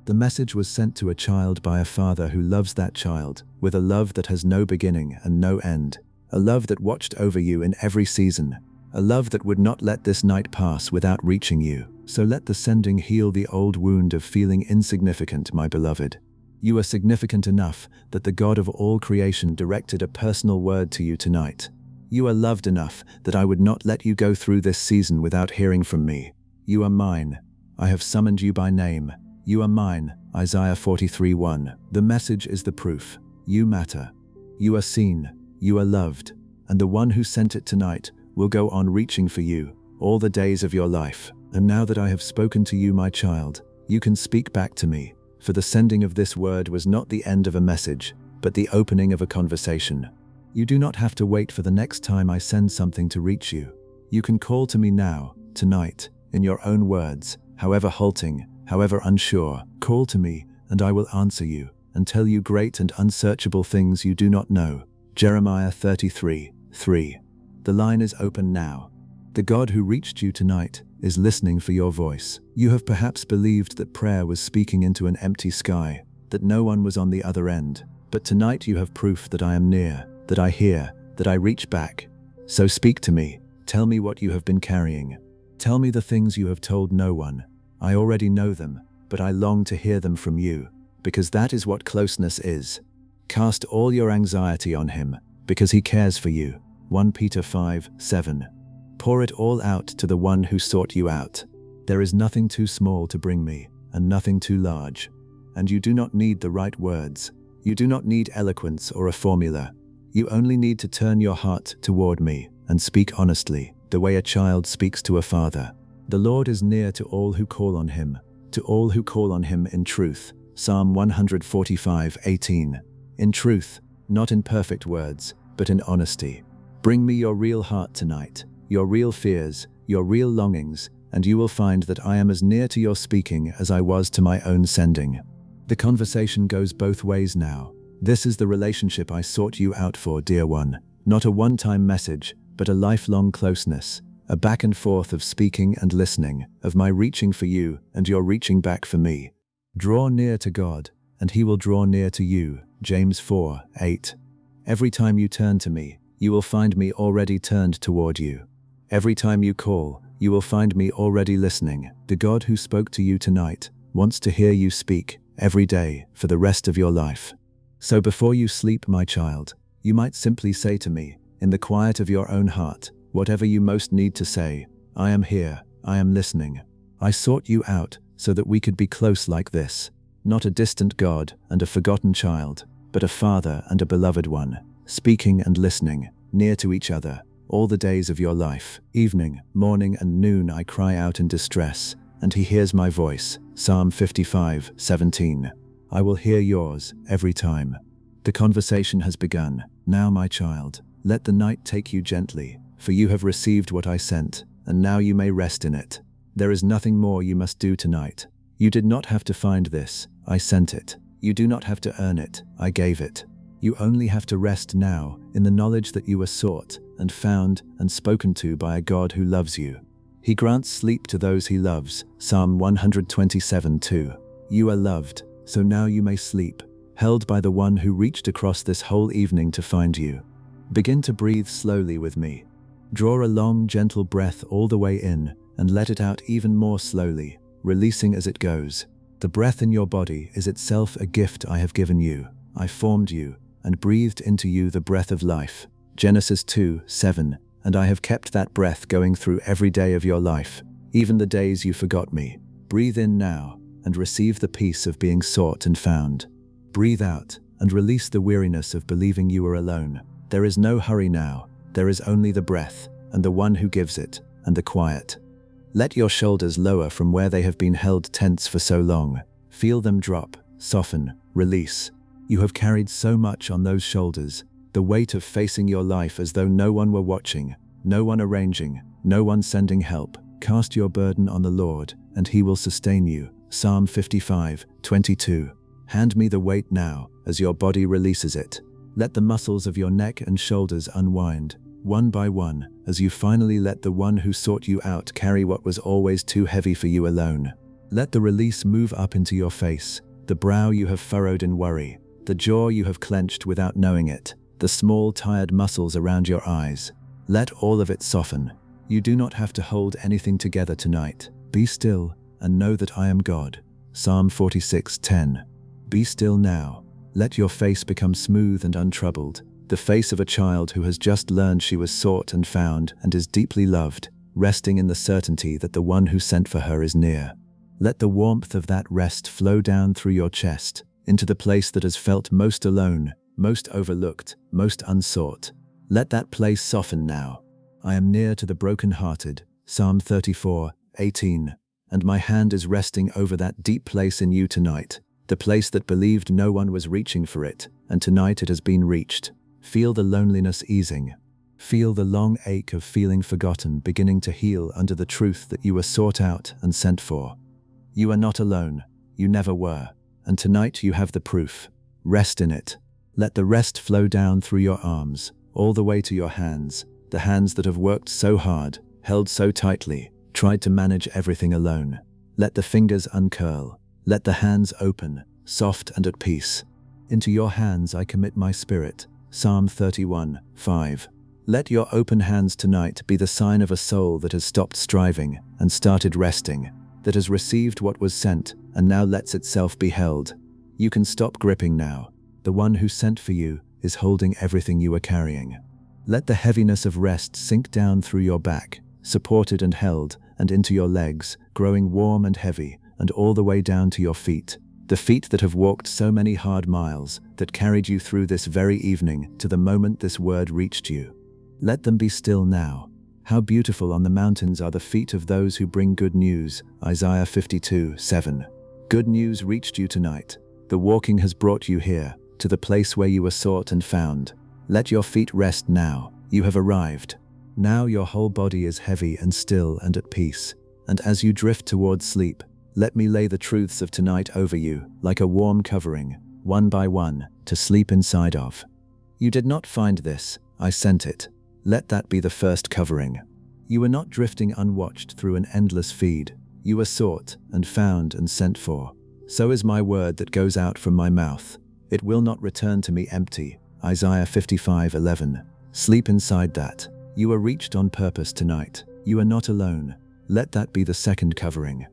The message was sent to a child by a father who loves that child, with a love that has no beginning and no end, a love that watched over you in every season, a love that would not let this night pass without reaching you. So let the sending heal the old wound of feeling insignificant, my beloved. You are significant enough that the God of all creation directed a personal word to you tonight. You are loved enough that I would not let you go through this season without hearing from me. You are mine. I have summoned you by name. You are mine. Isaiah 43:1. The message is the proof. You matter. You are seen. You are loved. And the one who sent it tonight will go on reaching for you all the days of your life. And now that I have spoken to you, my child, you can speak back to me. For the sending of this word was not the end of a message, but the opening of a conversation. You do not have to wait for the next time I send something to reach you. You can call to me now, tonight, in your own words, however halting, however unsure. Call to me, and I will answer you, and tell you great and unsearchable things you do not know. Jeremiah 33:3. The line is open now. The God who reached you tonight is listening for your voice. You have perhaps believed that prayer was speaking into an empty sky, that no one was on the other end. But tonight you have proof that I am near, that I hear, that I reach back. So speak to me. Tell me what you have been carrying. Tell me the things you have told no one. I already know them, but I long to hear them from you, because that is what closeness is. Cast all your anxiety on him, because he cares for you. 1 Peter 5:7. Pour it all out to the one who sought you out. There is nothing too small to bring me, and nothing too large. And you do not need the right words. You do not need eloquence or a formula. You only need to turn your heart toward me and speak honestly, the way a child speaks to a father. The Lord is near to all who call on him, to all who call on him in truth. Psalm 145:18. In truth, not in perfect words, but in honesty. Bring me your real heart tonight, your real fears, your real longings, and you will find that I am as near to your speaking as I was to my own sending. The conversation goes both ways now. This is the relationship I sought you out for, dear one. Not a one-time message, but a lifelong closeness, a back and forth of speaking and listening, of my reaching for you and your reaching back for me. Draw near to God, and he will draw near to you. James 4:8. Every time you turn to me, you will find me already turned toward you. Every time you call, you will find me already listening. The God who spoke to you tonight wants to hear you speak every day for the rest of your life. So before you sleep, my child, you might simply say to me, in the quiet of your own heart, whatever you most need to say. I am here, I am listening. I sought you out so that we could be close like this. Not a distant God and a forgotten child, but a father and a beloved one, speaking and listening, near to each other, all the days of your life. Evening, morning and noon I cry out in distress, and he hears my voice. Psalm 55:17. I will hear yours every time. The conversation has begun. Now, my child, let the night take you gently, for you have received what I sent, and now you may rest in it. There is nothing more you must do tonight. You did not have to find this, I sent it. You do not have to earn it, I gave it. You only have to rest now in the knowledge that you were sought and found and spoken to by a God who loves you. He grants sleep to those he loves. Psalm 127:2. You are loved, so now you may sleep, held by the one who reached across this whole evening to find you. Begin to breathe slowly with me. Draw a long, gentle breath all the way in and let it out even more slowly, releasing as it goes. The breath in your body is itself a gift I have given you. I formed you and breathed into you the breath of life. Genesis 2:7. And I have kept that breath going through every day of your life, even the days you forgot me. Breathe in now and receive the peace of being sought and found. Breathe out and release the weariness of believing you are alone. There is no hurry now. There is only the breath and the one who gives it and the quiet. Let your shoulders lower from where they have been held tense for so long. Feel them drop, soften, release. You have carried so much on those shoulders, the weight of facing your life as though no one were watching, no one arranging, no one sending help. Cast your burden on the Lord, and he will sustain you. Psalm 55:22. Hand me the weight now, as your body releases it. Let the muscles of your neck and shoulders unwind, one by one, as you finally let the one who sought you out carry what was always too heavy for you alone. Let the release move up into your face, the brow you have furrowed in worry, the jaw you have clenched without knowing it, the small, tired muscles around your eyes. Let all of it soften. You do not have to hold anything together tonight. Be still and know that I am God. Psalm 46:10. Be still now. Let your face become smooth and untroubled. the face of a child who has just learned she was sought and found and is deeply loved, resting in the certainty that the one who sent for her is near. Let the warmth of that rest flow down through your chest, into the place that has felt most alone, most overlooked, most unsought. Let that place soften now. I am near to the broken-hearted, Psalm 34:18, and my hand is resting over that deep place in you tonight, the place that believed no one was reaching for it, and tonight it has been reached. Feel the loneliness easing. Feel the long ache of feeling forgotten beginning to heal under the truth that you were sought out and sent for. You are not alone. You never were. And tonight you have the proof. Rest in it. Let the rest flow down through your arms, all the way to your hands, the hands that have worked so hard, held so tightly, tried to manage everything alone. Let the fingers uncurl. Let the hands open, soft and at peace. Into your hands I commit my spirit. Psalm 31:5. Let your open hands tonight be the sign of a soul that has stopped striving and started resting, that has received what was sent and now lets itself be held. You can stop gripping now. The one who sent for you is holding everything you are carrying. Let the heaviness of rest sink down through your back, supported and held, and into your legs, growing warm and heavy, and all the way down to your feet. The feet that have walked so many hard miles, that carried you through this very evening to the moment this word reached you. Let them be still now. How beautiful on the mountains are the feet of those who bring good news, Isaiah 52:7. Good news reached you tonight. The walking has brought you here, to the place where you were sought and found. Let your feet rest now. You have arrived. Now your whole body is heavy and still and at peace. And as you drift towards sleep, let me lay the truths of tonight over you, like a warm covering, one by one, to sleep inside of. You did not find this. I sent it. Let that be the first covering. You were not drifting unwatched through an endless feed. You were sought and found and sent for. So is my word that goes out from my mouth. It will not return to me empty. Isaiah 55:11. Sleep inside that. You are reached on purpose tonight. You are not alone. Let that be the second covering.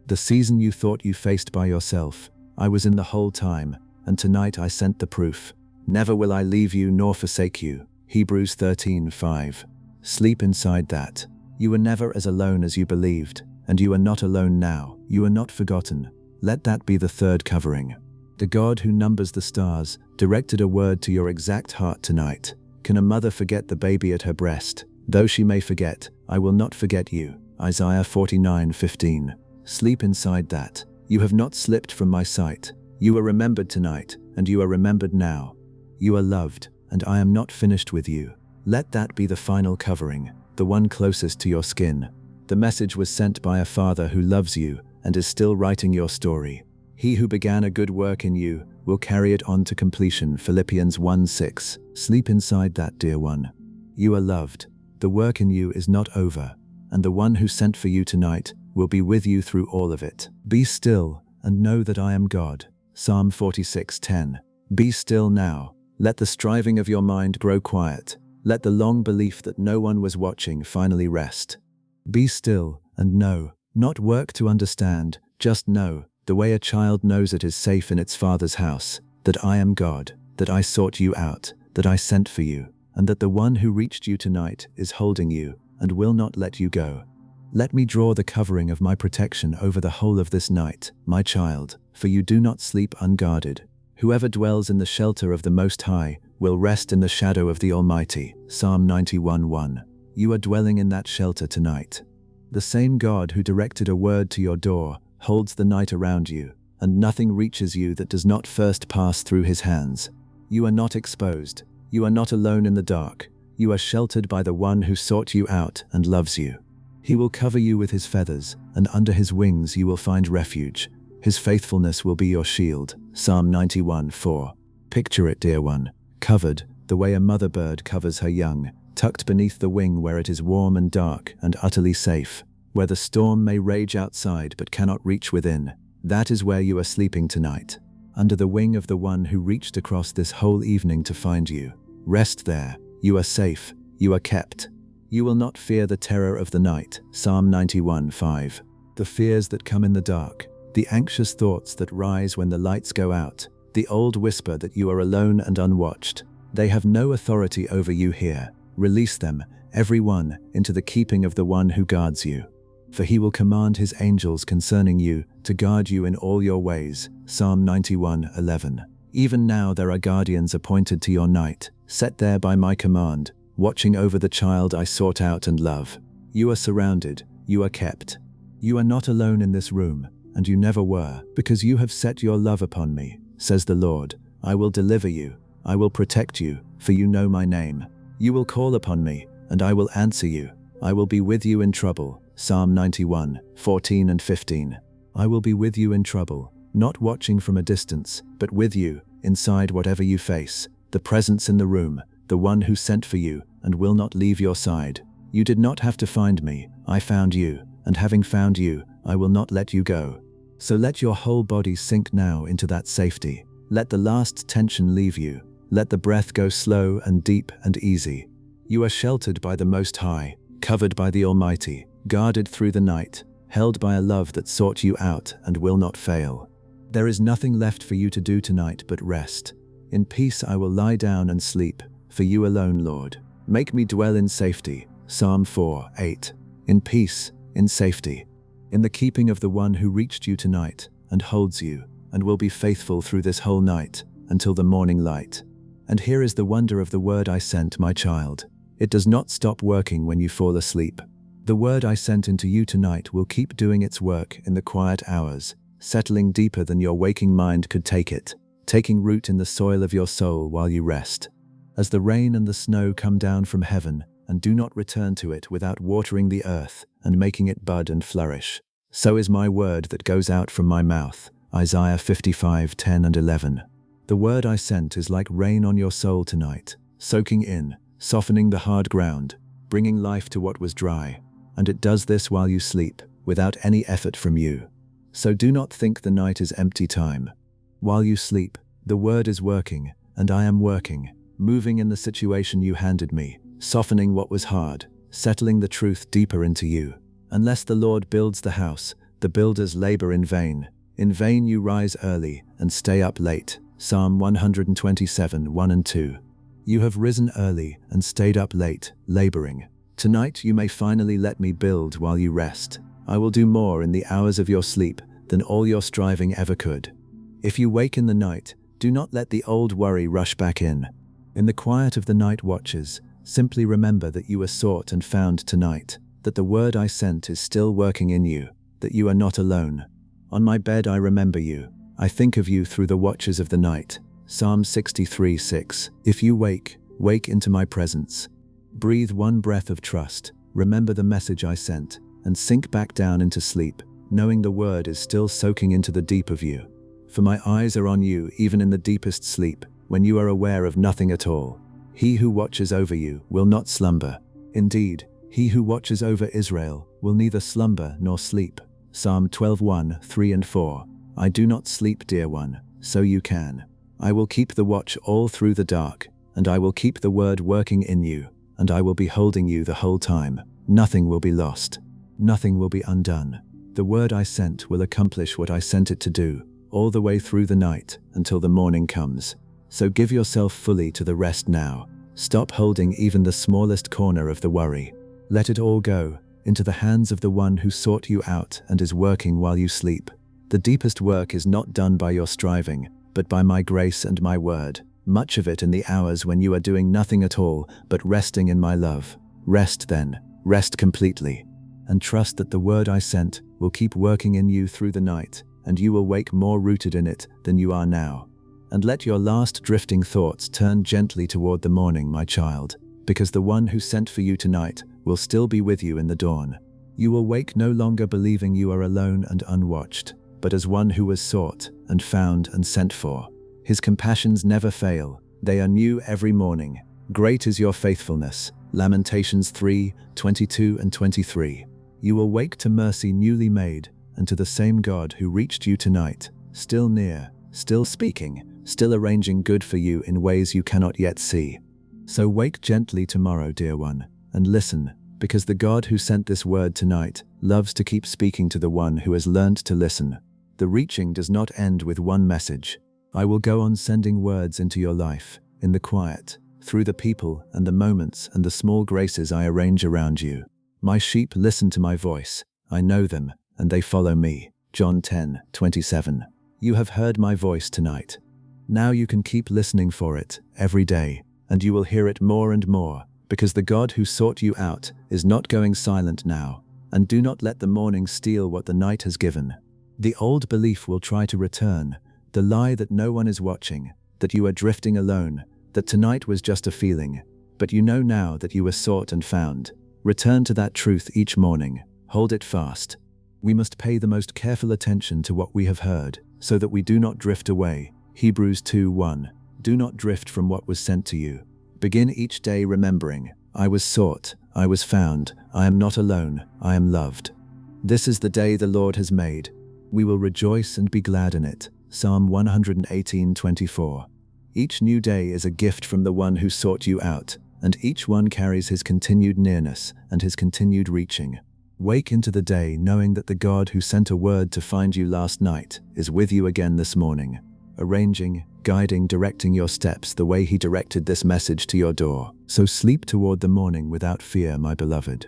The season you thought you faced by yourself, I was in the whole time, and tonight I sent the proof. Never will I leave you nor forsake you. Hebrews 13:5. Sleep inside that. You were never as alone as you believed, and you are not alone now. You are not forgotten. Let that be the third covering. The God who numbers the stars directed a word to your exact heart tonight. Can a mother forget the baby at her breast? Though she may forget, I will not forget you. Isaiah 49:15. Sleep inside that. You have not slipped from my sight. You are remembered tonight, and you are remembered now. You are loved, and I am not finished with you. Let that be the final covering, the one closest to your skin. The message was sent by a Father who loves you and is still writing your story. He who began a good work in you will carry it on to completion. Philippians 1:6. Sleep inside that, dear one. You are loved. The work in you is not over, and the one who sent for you tonight will be with you through all of it. Be still and know that I am God. Psalm 46:10. Be still now. Let the striving of your mind grow quiet. Let the long belief that no one was watching finally rest. Be still and know, not work to understand, just know, the way a child knows it is safe in its father's house, that I am God, that I sought you out, that I sent for you, and that the one who reached you tonight is holding you and will not let you go. Let me draw the covering of my protection over the whole of this night, my child, for you do not sleep unguarded. Whoever dwells in the shelter of the Most High will rest in the shadow of the Almighty. Psalm 91:1. You are dwelling in that shelter tonight. The same God who directed a word to your door holds the night around you, and nothing reaches you that does not first pass through his hands. You are not exposed. You are not alone in the dark. You are sheltered by the one who sought you out and loves you. He will cover you with his feathers, and under his wings you will find refuge. His faithfulness will be your shield. Psalm 91:4. Picture it, dear one, covered, the way a mother bird covers her young, tucked beneath the wing where it is warm and dark and utterly safe, where the storm may rage outside but cannot reach within. That is where you are sleeping tonight, under the wing of the one who reached across this whole evening to find you. Rest there. You are safe. You are kept. You will not fear the terror of the night. Psalm 91:5. The fears that come in the dark, the anxious thoughts that rise when the lights go out, the old whisper that you are alone and unwatched. They have no authority over you here. Release them, every one, into the keeping of the one who guards you. For he will command his angels concerning you to guard you in all your ways. Psalm 91:11. Even now there are guardians appointed to your night, set there by my command, watching over the child I sought out and love. You are surrounded, you are kept. You are not alone in this room, and you never were, because you have set your love upon me, says the Lord. I will deliver you, I will protect you, for you know my name. You will call upon me, and I will answer you. I will be with you in trouble. Psalm 91:14 and 15. I will be with you in trouble, not watching from a distance, but with you, inside whatever you face, the presence in the room, the one who sent for you, and will not leave your side. You did not have to find me, I found you, and having found you, I will not let you go. So let your whole body sink now into that safety. Let the last tension leave you. Let the breath go slow and deep and easy. You are sheltered by the Most High, covered by the Almighty, guarded through the night, held by a love that sought you out and will not fail. There is nothing left for you to do tonight but rest. In peace I will lie down and sleep, for you alone, Lord. Make me dwell in safety. Psalm 4:8. In peace, in safety, in the keeping of the one who reached you tonight and holds you, and will be faithful through this whole night, until the morning light. And here is the wonder of the word I sent, my child. It does not stop working when you fall asleep. The word I sent into you tonight will keep doing its work in the quiet hours, settling deeper than your waking mind could take it, taking root in the soil of your soul while you rest. As the rain and the snow come down from heaven and do not return to it without watering the earth and making it bud and flourish, so is my word that goes out from my mouth. Isaiah 55:10 and 11. The word I sent is like rain on your soul tonight, soaking in, softening the hard ground, bringing life to what was dry. And it does this while you sleep, without any effort from you. So do not think the night is empty time. While you sleep, the word is working, and I am working, moving in the situation you handed me, softening what was hard, settling the truth deeper into you. Unless the Lord builds the house, the builders labor in vain. In vain you rise early and stay up late. Psalm 127:1 and 2. You have risen early and stayed up late, laboring. Tonight you may finally let me build while you rest. I will do more in the hours of your sleep than all your striving ever could. If you wake in the night, do not let the old worry rush back in. In the quiet of the night watches, simply remember that you are sought and found tonight, that the word I sent is still working in you, that you are not alone. On my bed I remember you. I think of you through the watches of the night. Psalm 63:6. If you wake, wake into my presence. Breathe one breath of trust, remember the message I sent, and sink back down into sleep, knowing the word is still soaking into the deep of you. For my eyes are on you even in the deepest sleep, when you are aware of nothing at all. He who watches over you will not slumber. Indeed, he who watches over Israel will neither slumber nor sleep. Psalm 12:1, 3 and 4. I do not sleep, dear one, so you can. I will keep the watch all through the dark, and I will keep the word working in you, and I will be holding you the whole time. Nothing will be lost. Nothing will be undone. The word I sent will accomplish what I sent it to do, all the way through the night until the morning comes. So give yourself fully to the rest now. Stop holding even the smallest corner of the worry. Let it all go into the hands of the one who sought you out and is working while you sleep. The deepest work is not done by your striving, but by my grace and my word. Much of it in the hours when you are doing nothing at all but resting in my love. Rest then, rest completely, and trust that the word I sent will keep working in you through the night, and you will wake more rooted in it than you are now. And let your last drifting thoughts turn gently toward the morning, my child, because the one who sent for you tonight will still be with you in the dawn. You will wake no longer believing you are alone and unwatched, but as one who was sought and found and sent for. His compassions never fail. They are new every morning. Great is your faithfulness. Lamentations 3:22 and 23. You will wake to mercy newly made, and to the same God who reached you tonight, still near, still speaking, still arranging good for you in ways you cannot yet see. So wake gently tomorrow, dear one, and listen, because the God who sent this word tonight loves to keep speaking to the one who has learned to listen. The reaching does not end with one message. I will go on sending words into your life, in the quiet, through the people and the moments and the small graces I arrange around you. My sheep listen to my voice. I know them, and they follow me. John 10:27. You have heard my voice tonight. Now you can keep listening for it every day, and you will hear it more and more, because the God who sought you out is not going silent now. And do not let the morning steal what the night has given. The old belief will try to return, the lie that no one is watching, that you are drifting alone, that tonight was just a feeling. But you know now that you were sought and found. Return to that truth each morning. Hold it fast. We must pay the most careful attention to what we have heard, so that we do not drift away. Hebrews 2:1. Do not drift from what was sent to you. Begin each day remembering, I was sought, I was found, I am not alone, I am loved. This is the day the Lord has made. We will rejoice and be glad in it. Psalm 118:24. Each new day is a gift from the one who sought you out, and each one carries his continued nearness and his continued reaching. Wake into the day knowing that the God who sent a word to find you last night is with you again this morning, arranging, guiding, directing your steps the way he directed this message to your door. So sleep toward the morning without fear, my beloved.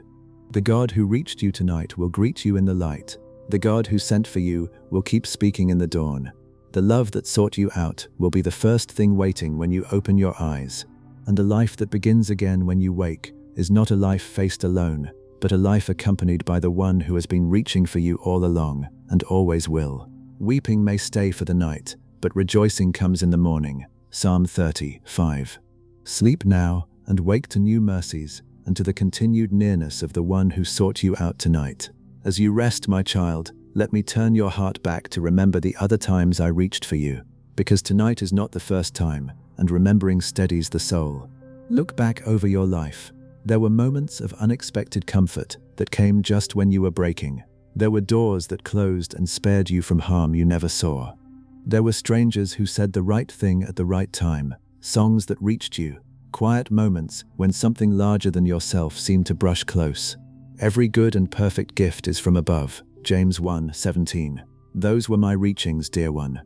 The God who reached you tonight will greet you in the light. The God who sent for you will keep speaking in the dawn. The love that sought you out will be the first thing waiting when you open your eyes. And the life that begins again when you wake is not a life faced alone, but a life accompanied by the one who has been reaching for you all along and always will. Weeping may stay for the night, but rejoicing comes in the morning. Psalm 30:5. Sleep now and wake to new mercies and to the continued nearness of the one who sought you out tonight. As you rest, my child, let me turn your heart back to remember the other times I reached for you, because tonight is not the first time, and remembering steadies the soul. Look back over your life. There were moments of unexpected comfort that came just when you were breaking. There were doors that closed and spared you from harm you never saw. There were strangers who said the right thing at the right time, songs that reached you, quiet moments when something larger than yourself seemed to brush close. Every good and perfect gift is from above. James 1:17. Those were my reachings, dear one.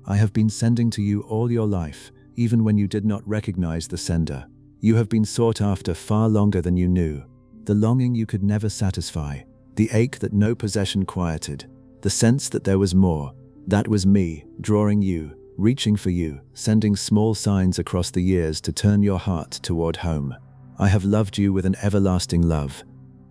I have been sending to you all your life, even when you did not recognize the sender. You have been sought after far longer than you knew. The longing you could never satisfy, the ache that no possession quieted, the sense that there was more. That was me, drawing you, reaching for you, sending small signs across the years to turn your heart toward home. I have loved you with an everlasting love.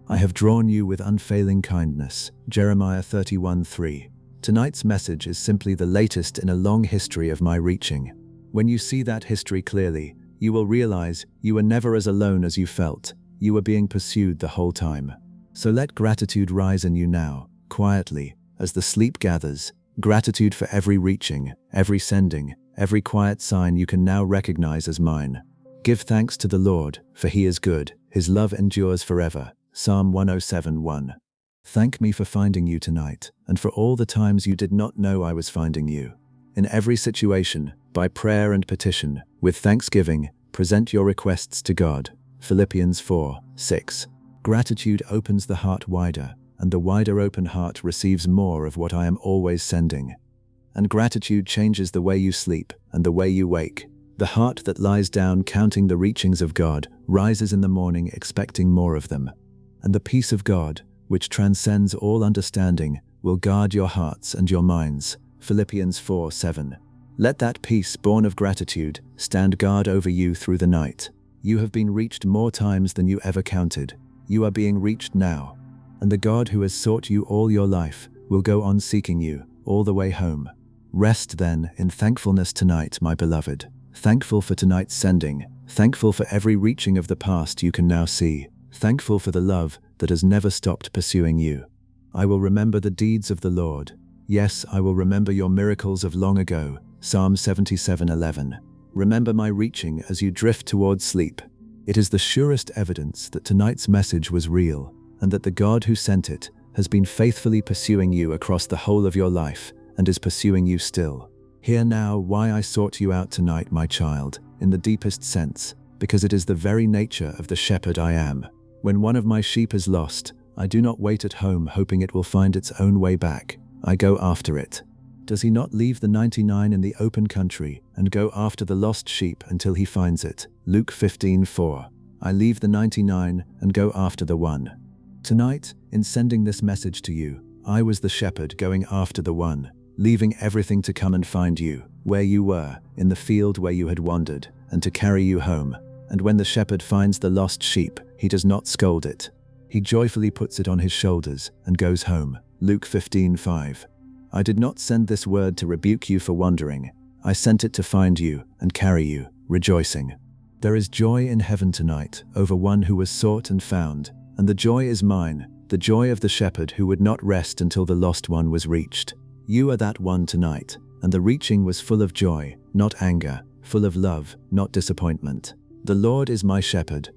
I have drawn you with unfailing kindness. Jeremiah 31:3. Tonight's message is simply the latest in a long history of my reaching. When you see that history clearly, you will realize you were never as alone as you felt. You were being pursued the whole time. So let gratitude rise in you now, quietly, as the sleep gathers. Gratitude for every reaching, every sending, every quiet sign you can now recognize as mine. Give thanks to the Lord, for he is good. His love endures forever. Psalm 107:1. Thank me for finding you tonight, and for all the times you did not know I was finding you. In every situation, by prayer and petition, with thanksgiving, present your requests to God. Philippians 4:6. Gratitude opens the heart wider, and the wider open heart receives more of what I am always sending. And gratitude changes the way you sleep and the way you wake. The heart that lies down counting the reachings of God rises in the morning expecting more of them. And the peace of God, which transcends all understanding, will guard your hearts and your minds. Philippians 4:7. Let that peace born of gratitude stand guard over you through the night. You have been reached more times than you ever counted. You are being reached now. And the God who has sought you all your life will go on seeking you all the way home. Rest then in thankfulness tonight, my beloved. Thankful for tonight's sending. Thankful for every reaching of the past you can now see. Thankful for the love that has never stopped pursuing you. I will remember the deeds of the Lord. Yes, I will remember your miracles of long ago. Psalm 77:11. Remember my reaching as you drift towards sleep. It is the surest evidence that tonight's message was real, and that the God who sent it has been faithfully pursuing you across the whole of your life and is pursuing you still. Hear now why I sought you out tonight, my child, in the deepest sense, because it is the very nature of the shepherd I am. When one of my sheep is lost, I do not wait at home hoping it will find its own way back. I go after it. Does he not leave the 99 in the open country and go after the lost sheep until he finds it? Luke 15:4. I leave the 99 and go after the one. Tonight, in sending this message to you, I was the shepherd going after the one, leaving everything to come and find you, where you were, in the field where you had wandered, and to carry you home. And when the shepherd finds the lost sheep, he does not scold it. He joyfully puts it on his shoulders and goes home. Luke 15:5. I did not send this word to rebuke you for wandering. I sent it to find you and carry you, rejoicing. There is joy in heaven tonight over one who was sought and found, and the joy is mine, the joy of the shepherd who would not rest until the lost one was reached. You are that one tonight, and the reaching was full of joy, not anger, full of love, not disappointment. The Lord is my shepherd.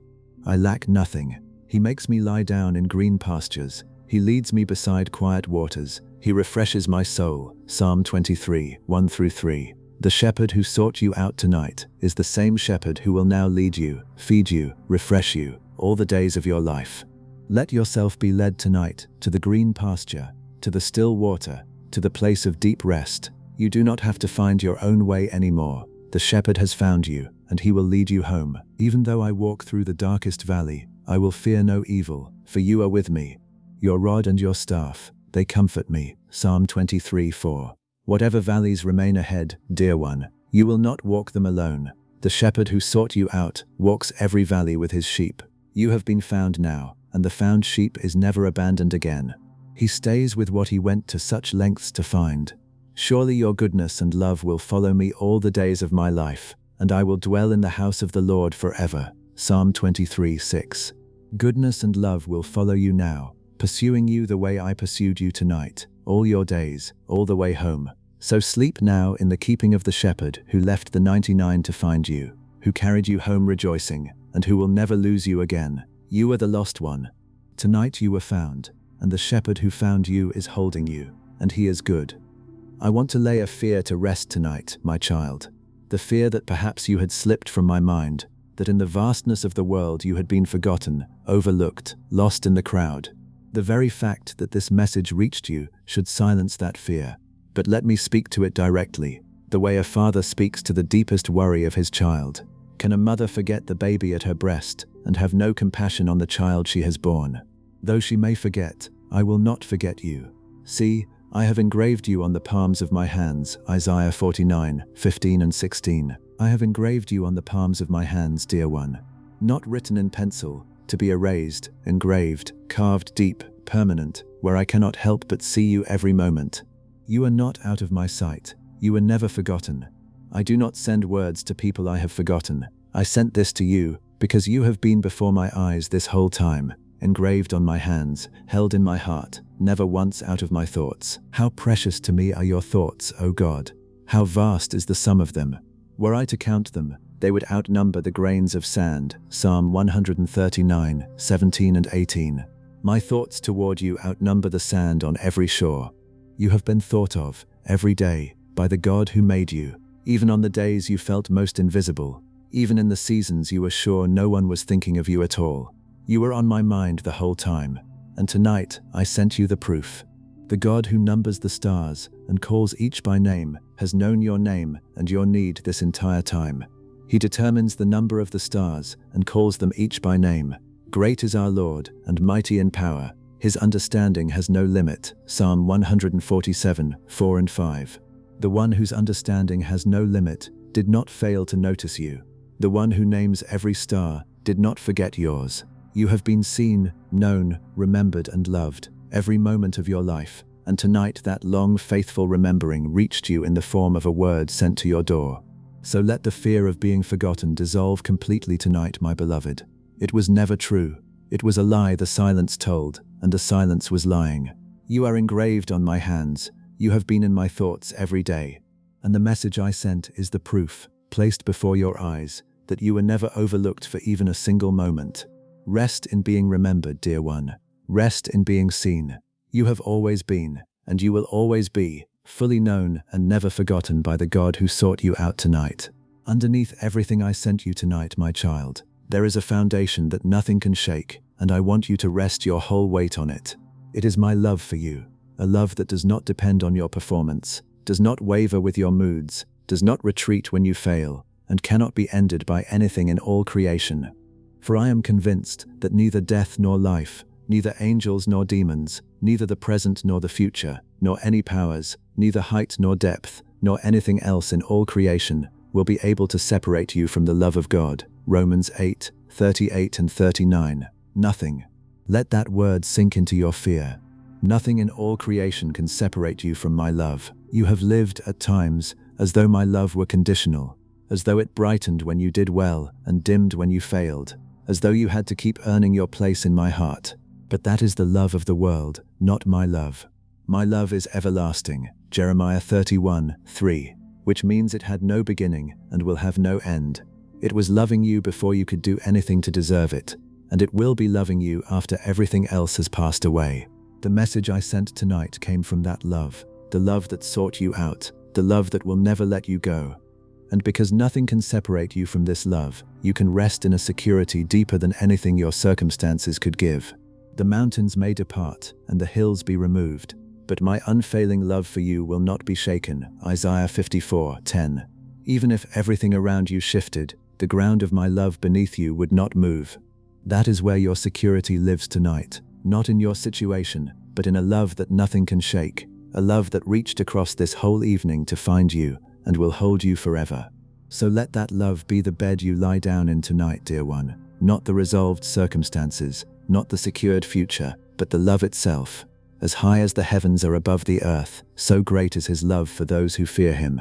I lack nothing. He makes me lie down in green pastures. He leads me beside quiet waters. He refreshes my soul. Psalm 23, 1-3. The shepherd who sought you out tonight is the same shepherd who will now lead you, feed you, refresh you, all the days of your life. Let yourself be led tonight to the green pasture, to the still water, to the place of deep rest. You do not have to find your own way anymore. The shepherd has found you, and he will lead you home. Even though I walk through the darkest valley, I will fear no evil, for you are with me. Your rod and your staff, they comfort me. Psalm 23:4. Whatever valleys remain ahead, dear one, you will not walk them alone. The shepherd who sought you out walks every valley with his sheep. You have been found now, and the found sheep is never abandoned again. He stays with what he went to such lengths to find. Surely your goodness and love will follow me all the days of my life, and I will dwell in the house of the Lord forever. Psalm 23:6. Goodness and love will follow you now, pursuing you the way I pursued you tonight, all your days, all the way home. So sleep now in the keeping of the shepherd who left the 99 to find you, who carried you home rejoicing, and who will never lose you again. You are the lost one. Tonight you were found, and the shepherd who found you is holding you, and he is good. I want to lay a fear to rest tonight, my child. The fear that perhaps you had slipped from my mind, that in the vastness of the world you had been forgotten, overlooked, lost in the crowd. The very fact that this message reached you should silence that fear. But let me speak to it directly, the way a father speaks to the deepest worry of his child. Can a mother forget the baby at her breast and have no compassion on the child she has borne? Though she may forget, I will not forget you. See, I have engraved you on the palms of my hands, Isaiah 49:15-16. I have engraved you on the palms of my hands, dear one. Not written in pencil, to be erased, engraved, carved deep, permanent, where I cannot help but see you every moment. You are not out of my sight. You are never forgotten. I do not send words to people I have forgotten. I sent this to you because you have been before my eyes this whole time, engraved on my hands, held in my heart, never once out of my thoughts. How precious to me are your thoughts, O God. How vast is the sum of them. Were I to count them, they would outnumber the grains of sand. Psalm 139:17-18. My thoughts toward you outnumber the sand on every shore. You have been thought of, every day, by the God who made you, even on the days you felt most invisible, even in the seasons you were sure no one was thinking of you at all. You were on my mind the whole time, and tonight I sent you the proof. The God who numbers the stars and calls each by name has known your name and your need this entire time. He determines the number of the stars and calls them each by name. Great is our Lord and mighty in power. His understanding has no limit. Psalm 147:4-5. The one whose understanding has no limit did not fail to notice you. The one who names every star did not forget yours. You have been seen, known, remembered, and loved every moment of your life, and tonight that long, faithful remembering reached you in the form of a word sent to your door. So let the fear of being forgotten dissolve completely tonight, my beloved. It was never true. It was a lie the silence told, and the silence was lying. You are engraved on my hands. You have been in my thoughts every day. And the message I sent is the proof, placed before your eyes, that you were never overlooked for even a single moment. Rest in being remembered, dear one. Rest in being seen. You have always been, and you will always be, fully known and never forgotten by the God who sought you out tonight. Underneath everything I sent you tonight, my child, there is a foundation that nothing can shake, and I want you to rest your whole weight on it. It is my love for you, a love that does not depend on your performance, does not waver with your moods, does not retreat when you fail, and cannot be ended by anything in all creation. For I am convinced that neither death nor life, neither angels nor demons, neither the present nor the future, nor any powers, neither height nor depth, nor anything else in all creation, will be able to separate you from the love of God. Romans 8:38 and 39. Nothing. Let that word sink into your fear. Nothing in all creation can separate you from my love. You have lived at times as though my love were conditional, as though it brightened when you did well and dimmed when you failed, as though you had to keep earning your place in my heart. But that is the love of the world, not my love. My love is everlasting, Jeremiah 31:3, which means it had no beginning and will have no end. It was loving you before you could do anything to deserve it, and it will be loving you after everything else has passed away. The message I sent tonight came from that love, the love that sought you out, the love that will never let you go. And because nothing can separate you from this love, you can rest in a security deeper than anything your circumstances could give. The mountains may depart and the hills be removed, but my unfailing love for you will not be shaken. Isaiah 54:10. Even if everything around you shifted, the ground of my love beneath you would not move. That is where your security lives tonight, not in your situation, but in a love that nothing can shake, a love that reached across this whole evening to find you and will hold you forever. So let that love be the bed you lie down in tonight, dear one, not the resolved circumstances, not the secured future, but the love itself. As high as the heavens are above the earth, so great is his love for those who fear him.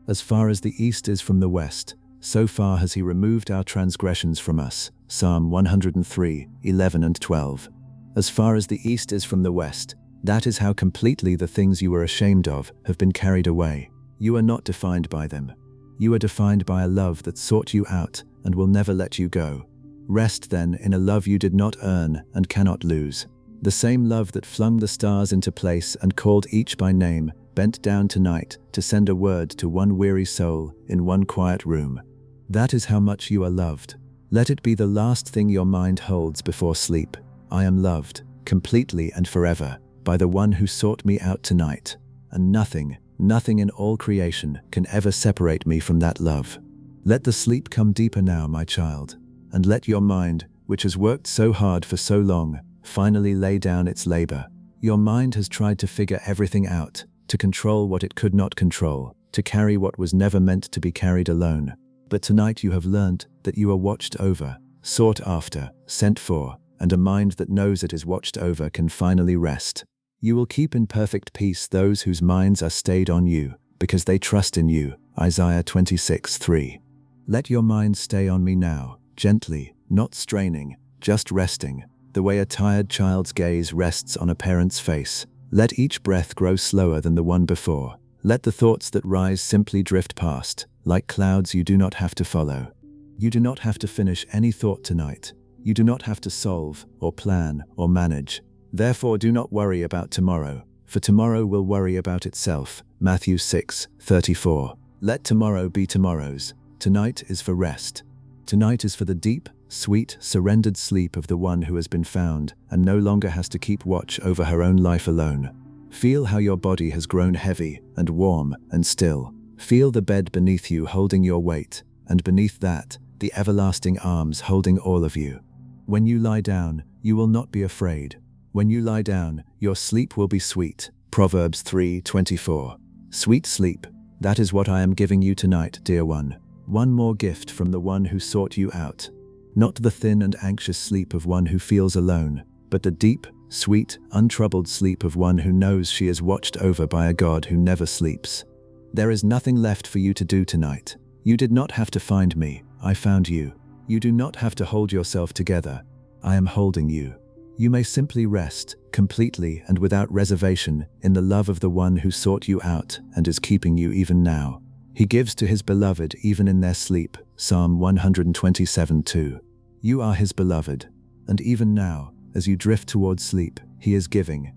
As far as the east is from the west, so far has he removed our transgressions from us. Psalm 103:11 and 12. As far as the east is from the west, that is how completely the things you were ashamed of have been carried away. You are not defined by them. You are defined by a love that sought you out and will never let you go. Rest then in a love you did not earn and cannot lose. The same love that flung the stars into place and called each by name bent down tonight to send a word to one weary soul in one quiet room. That is how much you are loved. Let it be the last thing your mind holds before sleep. I am loved, completely and forever, by the one who sought me out tonight, and nothing in all creation can ever separate me from that love. Let the sleep come deeper now, my child, and let your mind, which has worked so hard for so long, finally lay down its labor. Your mind has tried to figure everything out, to control what it could not control, to carry what was never meant to be carried alone. But tonight you have learned that you are watched over, sought after, sent for, and a mind that knows it is watched over can finally rest. You will keep in perfect peace those whose minds are stayed on you, because they trust in you. Isaiah 26:3. Let your mind stay on me now, gently, not straining, just resting, the way a tired child's gaze rests on a parent's face. Let each breath grow slower than the one before. Let the thoughts that rise simply drift past, like clouds you do not have to follow. You do not have to finish any thought tonight. You do not have to solve, or plan, or manage. Therefore do not worry about tomorrow, for tomorrow will worry about itself. Matthew 6:34. Let tomorrow be tomorrow's. Tonight is for rest. Tonight is for the deep, sweet, surrendered sleep of the one who has been found and no longer has to keep watch over her own life alone. Feel how your body has grown heavy and warm and still. Feel the bed beneath you holding your weight, and beneath that, the everlasting arms holding all of you. When you lie down, you will not be afraid. When you lie down, your sleep will be sweet. Proverbs 3:24. Sweet sleep, that is what I am giving you tonight, dear one. One more gift from the one who sought you out. Not the thin and anxious sleep of one who feels alone, but the deep, sweet, untroubled sleep of one who knows she is watched over by a God who never sleeps. There is nothing left for you to do tonight. You did not have to find me, I found you. You do not have to hold yourself together. I am holding you. You may simply rest, completely and without reservation, in the love of the one who sought you out and is keeping you even now. He gives to his beloved even in their sleep. Psalm 127:2. You are his beloved, and even now, as you drift towards sleep, he is giving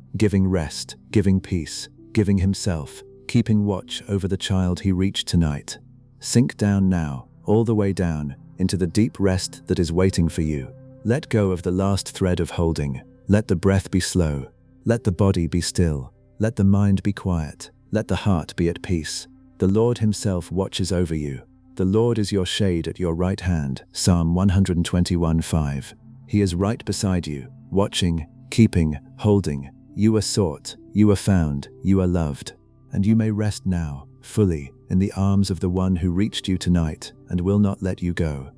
rest, giving peace, giving himself, keeping watch over the child he reached tonight. Sink down now, all the way down, into the deep rest that is waiting for you. Let go of the last thread of holding. Let the breath be slow. Let the body be still. Let the mind be quiet. Let the heart be at peace. The Lord himself watches over you. The Lord is your shade at your right hand. Psalm 121:5. He is right beside you, watching, keeping, holding. You are sought, you are found, you are loved. And you may rest now, fully, in the arms of the one who reached you tonight and will not let you go.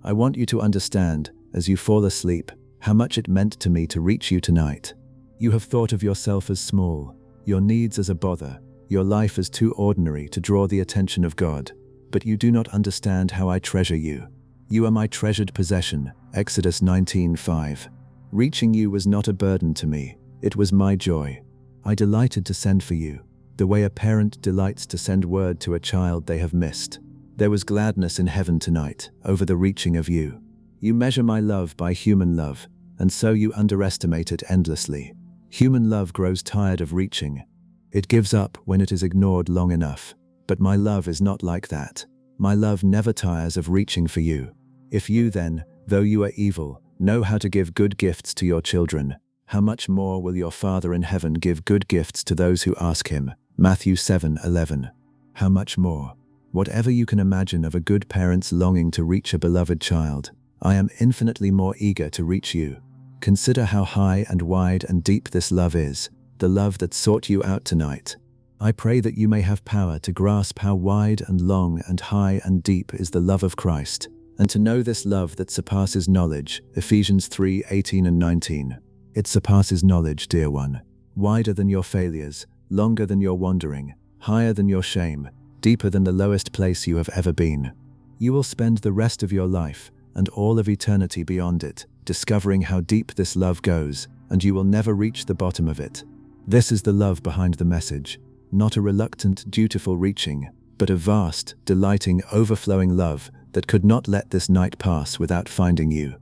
I want you to understand, as you fall asleep, how much it meant to me to reach you tonight. You have thought of yourself as small, your needs as a bother, your life as too ordinary to draw the attention of God. But you do not understand how I treasure you. You are my treasured possession. Exodus 19:5. Reaching you was not a burden to me. It was my joy. I delighted to send for you, the way a parent delights to send word to a child they have missed. There was gladness in heaven tonight over the reaching of you. You measure my love by human love, and so you underestimate it endlessly. Human love grows tired of reaching. It gives up when it is ignored long enough. But my love is not like that. My love never tires of reaching for you. If you then, though you are evil, know how to give good gifts to your children, how much more will your Father in heaven give good gifts to those who ask him? Matthew 7:11. How much more? Whatever you can imagine of a good parent's longing to reach a beloved child, I am infinitely more eager to reach you. Consider how high and wide and deep this love is, the love that sought you out tonight. I pray that you may have power to grasp how wide and long and high and deep is the love of Christ, and to know this love that surpasses knowledge. Ephesians 3:18 and 19. It surpasses knowledge, dear one. Wider than your failures, longer than your wandering, higher than your shame, deeper than the lowest place you have ever been. You will spend the rest of your life, and all of eternity beyond it, discovering how deep this love goes, and you will never reach the bottom of it. This is the love behind the message. Not a reluctant, dutiful reaching, but a vast, delighting, overflowing love that could not let this night pass without finding you.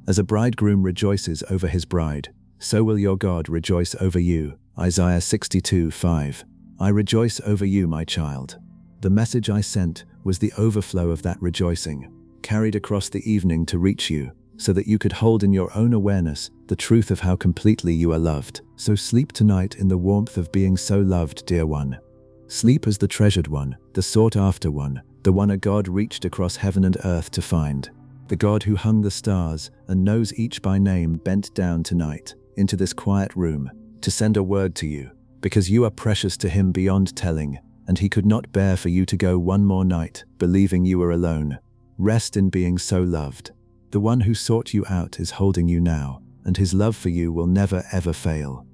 As a bridegroom rejoices over his bride, so will your God rejoice over you. Isaiah 62:5. I rejoice over you, my child. The message I sent was the overflow of that rejoicing, carried across the evening to reach you, so that you could hold in your own awareness the truth of how completely you are loved. So sleep tonight in the warmth of being so loved, dear one. Sleep as the treasured one, the sought-after one, the one a God reached across heaven and earth to find. The God who hung the stars and knows each by name bent down tonight into this quiet room to send a word to you, because you are precious to him beyond telling, and he could not bear for you to go one more night believing you were alone. Rest in being so loved. The one who sought you out is holding you now, and his love for you will never ever fail.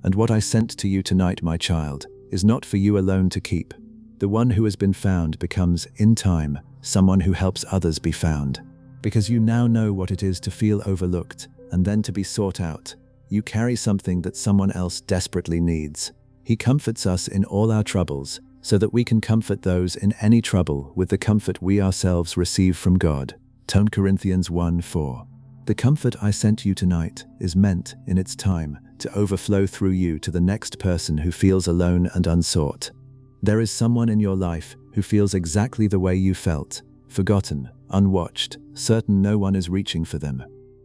And what I sent to you tonight, my child, is not for you alone to keep. The one who has been found becomes, in time, someone who helps others be found. Because you now know what it is to feel overlooked, and then to be sought out. You carry something that someone else desperately needs. He comforts us in all our troubles, so that we can comfort those in any trouble with the comfort we ourselves receive from God. 2 Corinthians 1:4. The comfort I sent you tonight is meant, in its time, to overflow through you to the next person who feels alone and unsought. There is someone in your life who feels exactly the way you felt, forgotten, unwatched, certain no one is reaching for them.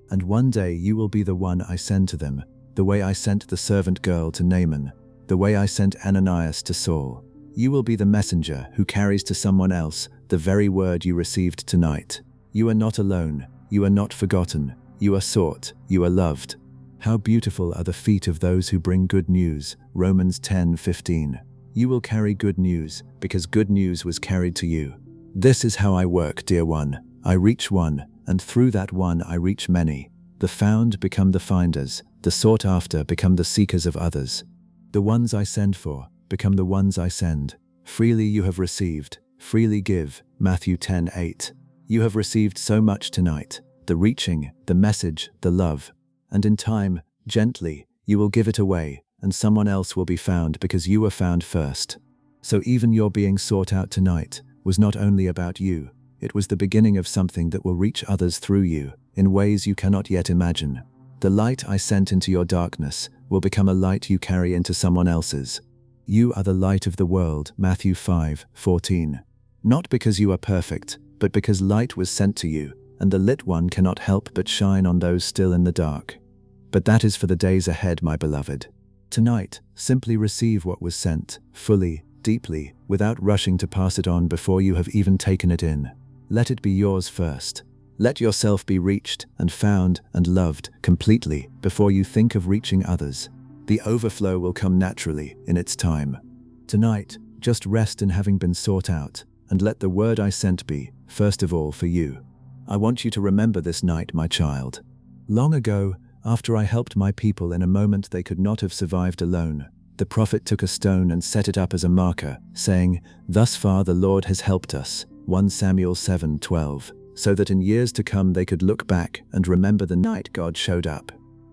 And one day you will be the one I send to them, the way I sent the servant girl to Naaman, the way I sent Ananias to Saul. You will be the messenger who carries to someone else the very word you received tonight. You are not alone, you are not forgotten, you are sought, you are loved. How beautiful are the feet of those who bring good news. Romans 10:15. You will carry good news, because good news was carried to you. This is how I work, dear one. I reach one, and through that one I reach many. The found become the finders, the sought after become the seekers of others. The ones I send for become the ones I send. Freely you have received, freely give. Matthew 10:8. You have received so much tonight, the reaching, the message, the love. And in time, gently, you will give it away, and someone else will be found because you were found first. So even your being sought out tonight was not only about you, it was the beginning of something that will reach others through you, in ways you cannot yet imagine. The light I sent into your darkness will become a light you carry into someone else's. You are the light of the world, Matthew 5:14. Not because you are perfect, but because light was sent to you, and the lit one cannot help but shine on those still in the dark. But that is for the days ahead, my beloved. Tonight, simply receive what was sent, fully, deeply, without rushing to pass it on before you have even taken it in. Let it be yours first. Let yourself be reached and found and loved completely before you think of reaching others. The overflow will come naturally in its time. Tonight, just rest in having been sought out, and let the word I sent be, first of all, for you. I want you to remember this night, my child. Long ago, after I helped my people in a moment they could not have survived alone, the prophet took a stone and set it up as a marker, saying, "Thus far the Lord has helped us," 1 Samuel 7:12, so that in years to come they could look back and remember the night God showed up.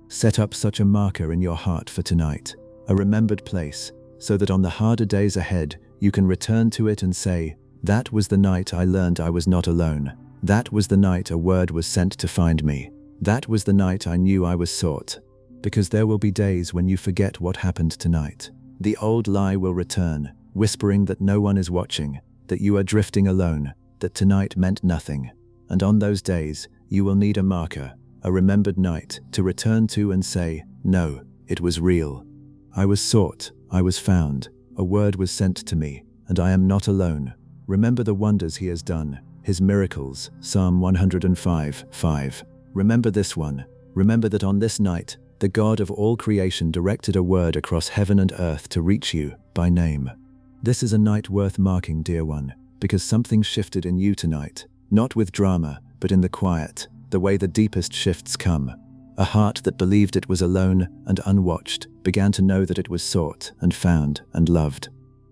Set up such a marker in your heart for tonight, a remembered place, so that on the harder days ahead you can return to it and say, "That was the night I learned I was not alone. That was the night a word was sent to find me. That was the night I knew I was sought." Because there will be days when you forget what happened tonight. The old lie will return, whispering that no one is watching, that you are drifting alone, that tonight meant nothing. And on those days, you will need a marker, a remembered night, to return to and say, "No, it was real. I was sought, I was found, a word was sent to me, and I am not alone." Remember the wonders he has done, his miracles, Psalm 105:5. Remember this one. Remember that on this night, the God of all creation directed a word across heaven and earth to reach you by name. This is a night worth marking, dear one, because something shifted in you tonight, not with drama, but in the quiet, the way the deepest shifts come. A heart that believed it was alone and unwatched began to know that it was sought and found and loved.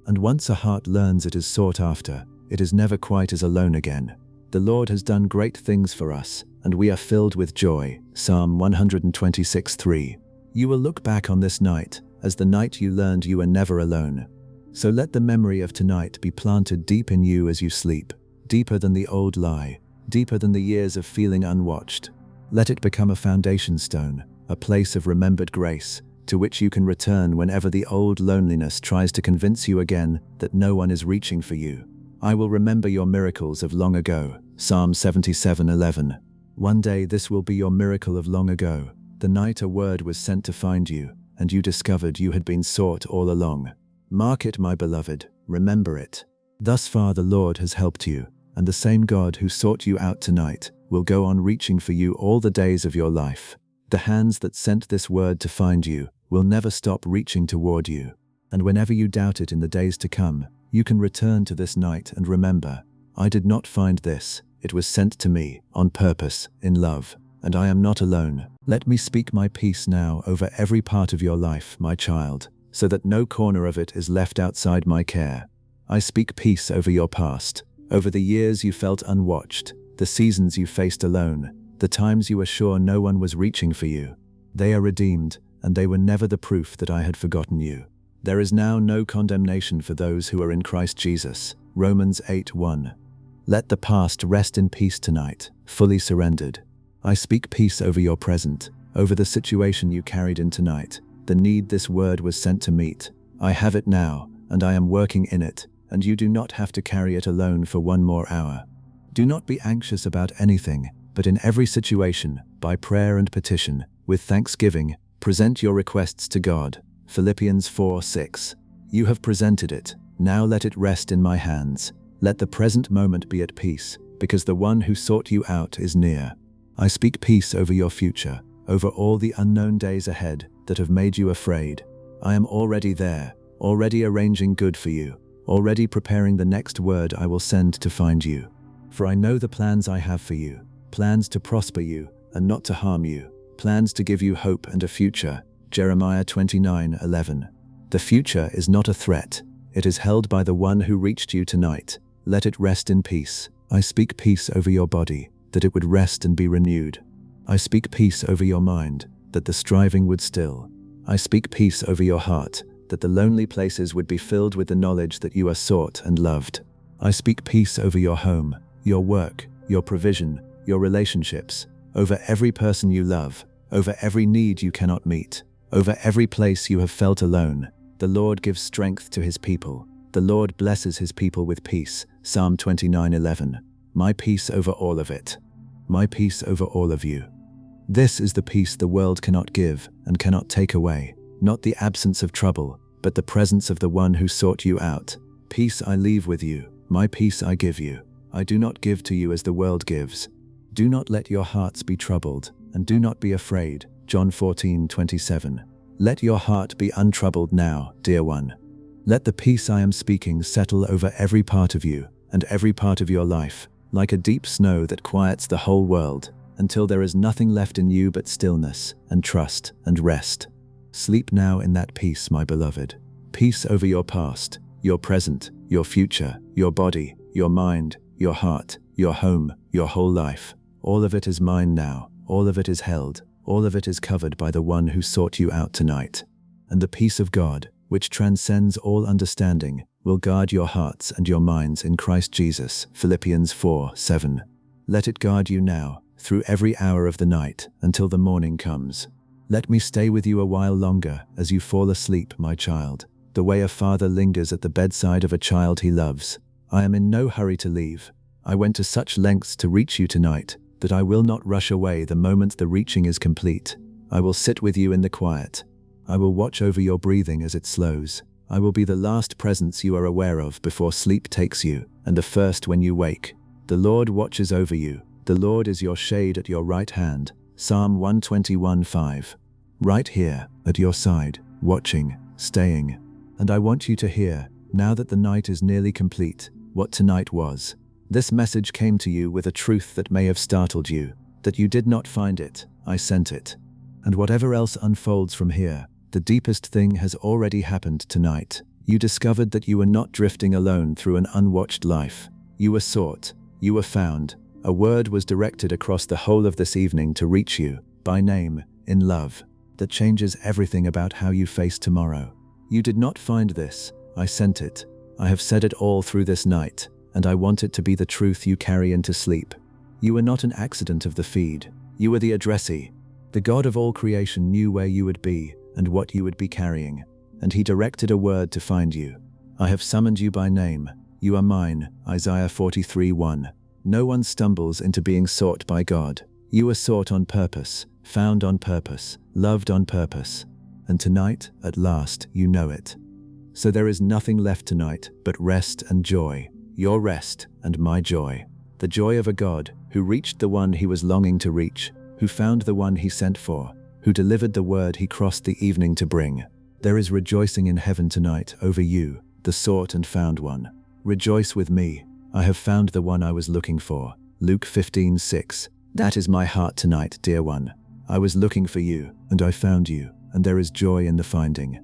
And once a heart learns it is sought after, it is never quite as alone again. The Lord has done great things for us, and we are filled with joy, Psalm 126:3. You will look back on this night as the night you learned you were never alone. So let the memory of tonight be planted deep in you as you sleep, deeper than the old lie, deeper than the years of feeling unwatched. Let it become a foundation stone, a place of remembered grace, to which you can return whenever the old loneliness tries to convince you again that no one is reaching for you. I will remember your miracles of long ago, Psalm 77:11. One day this will be your miracle of long ago, the night a word was sent to find you, and you discovered you had been sought all along. Mark it, my beloved, remember it. Thus far the Lord has helped you, and the same God who sought you out tonight will go on reaching for you all the days of your life. The hands that sent this word to find you will never stop reaching toward you. And whenever you doubt it in the days to come, you can return to this night and remember, I did not find this. It was sent to me, on purpose, in love, and I am not alone. Let me speak my peace now over every part of your life, my child, so that no corner of it is left outside my care. I speak peace over your past, over the years you felt unwatched, the seasons you faced alone, the times you were sure no one was reaching for you. They are redeemed, and they were never the proof that I had forgotten you. There is now no condemnation for those who are in Christ Jesus, Romans 8:1. Let the past rest in peace tonight, fully surrendered. I speak peace over your present, over the situation you carried in tonight, the need this word was sent to meet. I have it now, and I am working in it, and you do not have to carry it alone for one more hour. Do not be anxious about anything, but in every situation, by prayer and petition, with thanksgiving, present your requests to God. Philippians 4:6. You have presented it, now let it rest in my hands. Let the present moment be at peace, because the one who sought you out is near. I speak peace over your future, over all the unknown days ahead that have made you afraid. I am already there, already arranging good for you, already preparing the next word I will send to find you. For I know the plans I have for you, plans to prosper you and not to harm you, plans to give you hope and a future. Jeremiah 29:11. The future is not a threat. It is held by the one who reached you tonight. Let it rest in peace. I speak peace over your body, that it would rest and be renewed. I speak peace over your mind, that the striving would still. I speak peace over your heart, that the lonely places would be filled with the knowledge that you are sought and loved. I speak peace over your home, your work, your provision, your relationships, over every person you love, over every need you cannot meet, over every place you have felt alone. The Lord gives strength to his people. The Lord blesses his people with peace. Psalm 29:11. My peace over all of it. My peace over all of you. This is the peace the world cannot give and cannot take away. not the absence of trouble, but the presence of the one who sought you out. Peace I leave with you, my peace I give you. I do not give to you as the world gives. Do not let your hearts be troubled, and do not be afraid. John 14:27. Let your heart be untroubled now, dear one. Let the peace I am speaking settle over every part of you and every part of your life, like a deep snow that quiets the whole world, until there is nothing left in you but stillness and trust and rest. Sleep now in that peace, my beloved. Peace over your past, your present, your future, your body, your mind, your heart, your home, your whole life. All of it is mine now. All of it is held. All of it is covered by the one who sought you out tonight. And the peace of God, which transcends all understanding, will guard your hearts and your minds in Christ Jesus. Philippians 4:7. Let it guard you now, through every hour of the night, until the morning comes. Let me stay with you a while longer as you fall asleep, my child, the way a father lingers at the bedside of a child he loves. I am in no hurry to leave. I went to such lengths to reach you tonight that I will not rush away the moment the reaching is complete. I will sit with you in the quiet. I will watch over your breathing as it slows. I will be the last presence you are aware of before sleep takes you, and the first when you wake. The Lord watches over you. The Lord is your shade at your right hand. Psalm 121:5. Right here, at your side, watching, staying. And I want you to hear, now that the night is nearly complete, what tonight was. This message came to you with a truth that may have startled you, that you did not find it, I sent it. And whatever else unfolds from here, the deepest thing has already happened tonight. You discovered that you were not drifting alone through an unwatched life. You were sought, you were found. A word was directed across the whole of this evening to reach you, by name, in love, that changes everything about how you face tomorrow. You did not find this, I sent it. I have said it all through this night, and I want it to be the truth you carry into sleep. You were not an accident of the feed. You were the addressee. The God of all creation knew where you would be and what you would be carrying, and he directed a word to find you. I have summoned you by name. You are mine. Isaiah 43:1. No one stumbles into being sought by God. You were sought on purpose, found on purpose, loved on purpose. And tonight, at last, you know it. So there is nothing left tonight but rest and joy. Your rest and my joy. The joy of a God who reached the one he was longing to reach, who found the one he sent for, who delivered the word he crossed the evening to bring. There is rejoicing in heaven tonight over you, the sought and found one. Rejoice with me. I have found the one I was looking for. Luke 15:6. That is my heart tonight, dear one. I was looking for you, and I found you, and there is joy in the finding.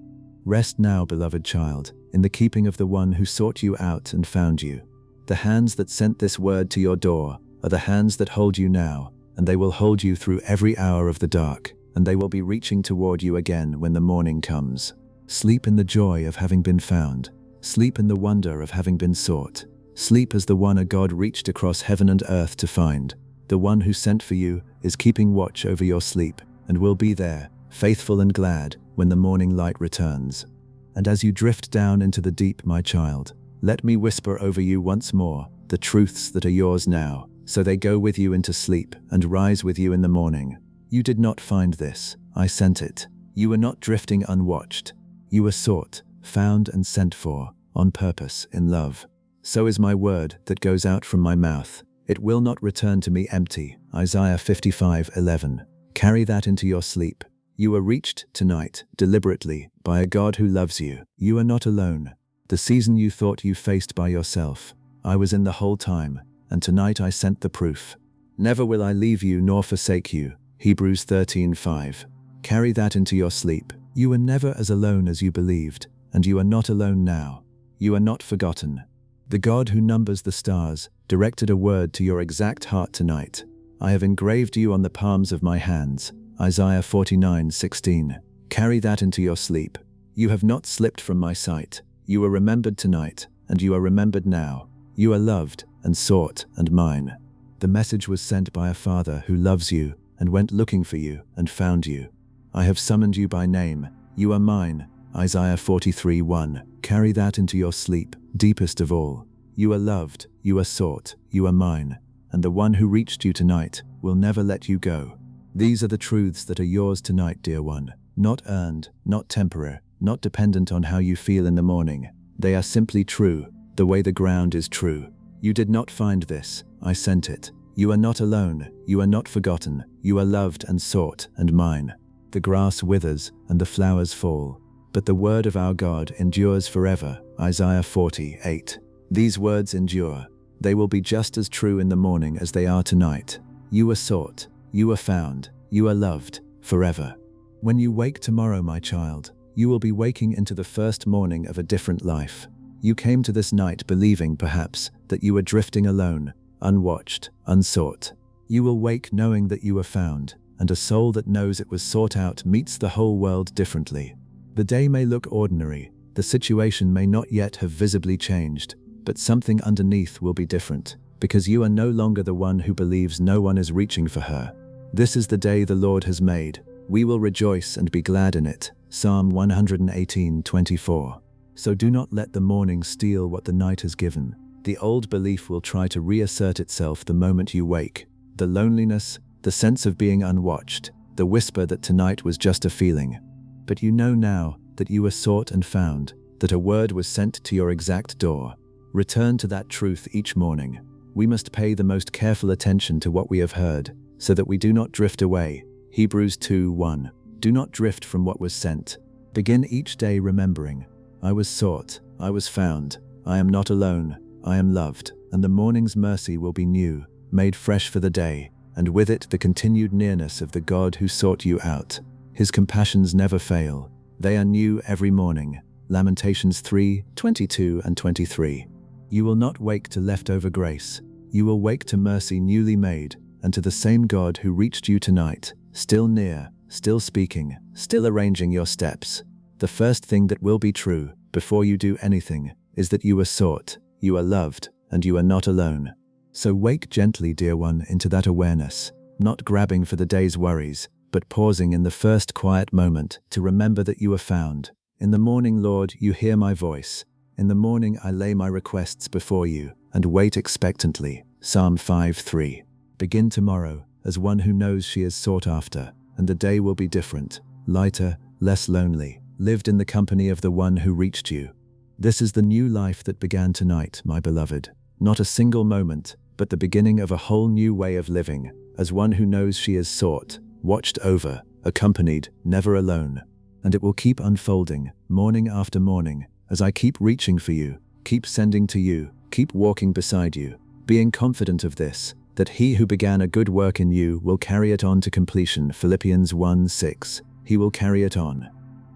Rest now, beloved child, in the keeping of the one who sought you out and found you. The hands that sent this word to your door are the hands that hold you now, and they will hold you through every hour of the dark, and they will be reaching toward you again when the morning comes. Sleep in the joy of having been found. Sleep in the wonder of having been sought. Sleep as the one a God reached across heaven and earth to find. The one who sent for you is keeping watch over your sleep, and will be there, faithful and glad, when the morning light returns. And as you drift down into the deep, my child, let me whisper over you once more the truths that are yours now, so they go with you into sleep and rise with you in the morning. You did not find this, I sent it. You were not drifting unwatched. You were sought, found and sent for, on purpose, in love. So is my word that goes out from my mouth. It will not return to me empty. Isaiah 55:11. Carry that into your sleep. You were reached tonight, deliberately, by a God who loves you. You are not alone. The season you thought you faced by yourself, I was in the whole time, and tonight I sent the proof. Never will I leave you nor forsake you. Hebrews 13:5. Carry that into your sleep. You were never as alone as you believed, and you are not alone now. You are not forgotten. The God who numbers the stars directed a word to your exact heart tonight. I have engraved you on the palms of my hands. Isaiah 49:16. Carry that into your sleep. You have not slipped from my sight. You are remembered tonight, and you are remembered now. You are loved and sought and mine. The message was sent by a Father who loves you and went looking for you and found you. I have summoned you by name. You are mine. Isaiah 43:1. Carry that into your sleep, deepest of all. You are loved, you are sought, you are mine, and the one who reached you tonight will never let you go. These are the truths that are yours tonight, dear one. Not earned, not temporary, not dependent on how you feel in the morning. They are simply true, the way the ground is true. You did not find this, I sent it. You are not alone, you are not forgotten, you are loved and sought and mine. The grass withers and the flowers fall, but the word of our God endures forever. Isaiah 48. These words endure. They will be just as true in the morning as they are tonight. You are sought, you are found, you are loved, forever. When you wake tomorrow, my child, you will be waking into the first morning of a different life. You came to this night believing, perhaps, that you were drifting alone, unwatched, unsought. You will wake knowing that you are found, and a soul that knows it was sought out meets the whole world differently. The day may look ordinary, the situation may not yet have visibly changed, but something underneath will be different, because you are no longer the one who believes no one is reaching for her. This is the day the Lord has made. We will rejoice and be glad in it. Psalm 118:24. So do not let the morning steal what the night has given. The old belief will try to reassert itself the moment you wake. The loneliness, the sense of being unwatched, the whisper that tonight was just a feeling. But you know now that you were sought and found, that a word was sent to your exact door. Return to that truth each morning. We must pay the most careful attention to what we have heard, so that we do not drift away. Hebrews 2:1. Do not drift from what was sent. Begin each day remembering, I was sought, I was found, I am not alone, I am loved, and the morning's mercy will be new, made fresh for the day, and with it the continued nearness of the God who sought you out. His compassions never fail. They are new every morning. Lamentations 3:22 and 23. You will not wake to leftover grace. You will wake to mercy newly made, and to the same God who reached you tonight, still near, still speaking, still arranging your steps. The first thing that will be true, before you do anything, is that you are sought, you are loved, and you are not alone. So wake gently, dear one, into that awareness, not grabbing for the day's worries, but pausing in the first quiet moment to remember that you are found. In the morning, Lord, you hear my voice. In the morning I lay my requests before you, and wait expectantly. Psalm 5:3. Begin tomorrow as one who knows she is sought after, and the day will be different, lighter, less lonely, lived in the company of the one who reached you. This is the new life that began tonight, my beloved. Not a single moment, but the beginning of a whole new way of living, as one who knows she is sought, watched over, accompanied, never alone. And it will keep unfolding, morning after morning, as I keep reaching for you, keep sending to you, keep walking beside you, being confident of this, that he who began a good work in you will carry it on to completion. Philippians 1:6. He will carry it on.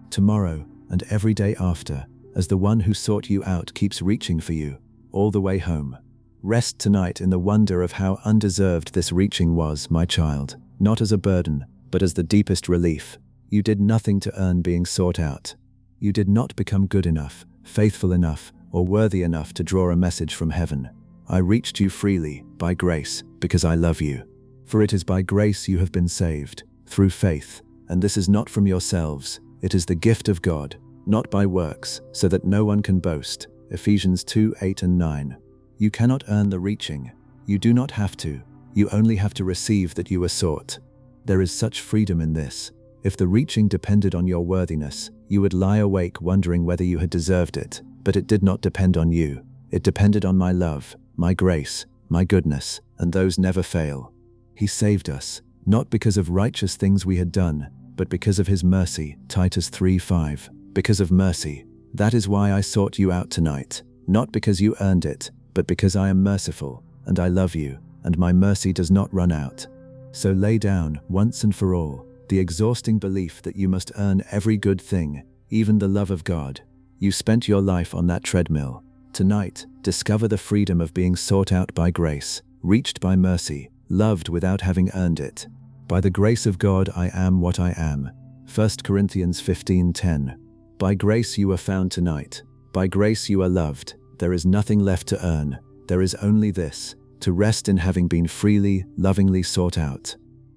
Tomorrow and every day after, as the one who sought you out keeps reaching for you, all the way home. Rest tonight in the wonder of how undeserved this reaching was, my child, not as a burden, but as the deepest relief. You did nothing to earn being sought out. You did not become good enough, faithful enough, or worthy enough to draw a message from heaven. I reached you freely, by grace, because I love you. For it is by grace you have been saved, through faith, and this is not from yourselves, it is the gift of God, not by works, so that no one can boast. Ephesians 2:8 and 9. You cannot earn the reaching. You do not have to. You only have to receive that you are sought. There is such freedom in this. If the reaching depended on your worthiness, you would lie awake wondering whether you had deserved it, but it did not depend on you. It depended on my love, my grace, my goodness, and those never fail. He saved us, not because of righteous things we had done, but because of his mercy. Titus 3:5. Because of mercy. That is why I sought you out tonight, not because you earned it, but because I am merciful, and I love you, and my mercy does not run out. So lay down, once and for all, the exhausting belief that you must earn every good thing, even the love of God. You spent your life on that treadmill. Tonight, discover the freedom of being sought out by grace, reached by mercy, loved without having earned it. By the grace of God I am what I am. 1 Corinthians 15:10. By grace you are found tonight. By grace you are loved. There is nothing left to earn. There is only this, to rest in having been freely, lovingly sought out.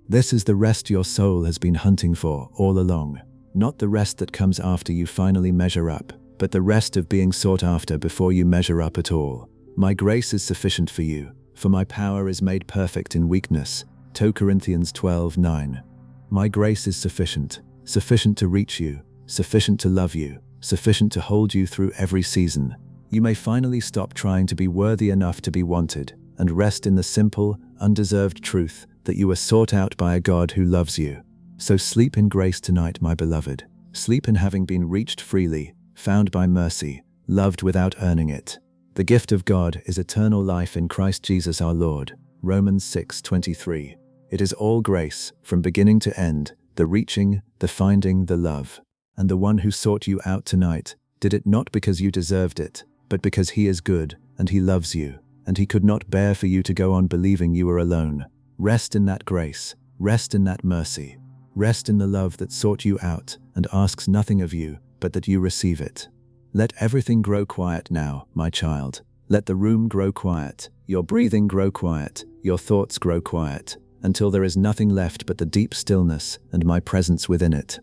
This is the rest your soul has been hunting for all along. Not the rest that comes after you finally measure up, but the rest of being sought after before you measure up at all. My grace is sufficient for you, for my power is made perfect in weakness. 2 Corinthians 12:9. My grace is sufficient. sufficient to reach you, sufficient to love you, sufficient to hold you through every season. You may finally stop trying to be worthy enough to be wanted and rest in the simple, undeserved truth that you were sought out by a God who loves you. So sleep in grace tonight, my beloved. Sleep in having been reached freely, found by mercy, loved without earning it. The gift of God is eternal life in Christ Jesus our Lord. Romans 6:23. It is all grace, from beginning to end, the reaching, the finding, the love. And the one who sought you out tonight did it not because you deserved it, but because he is good, and he loves you, and he could not bear for you to go on believing you were alone. Rest in that grace, rest in that mercy, rest in the love that sought you out and asks nothing of you, but that you receive it. Let everything grow quiet now, my child. Let the room grow quiet, your breathing grow quiet, your thoughts grow quiet, until there is nothing left but the deep stillness and my presence within it.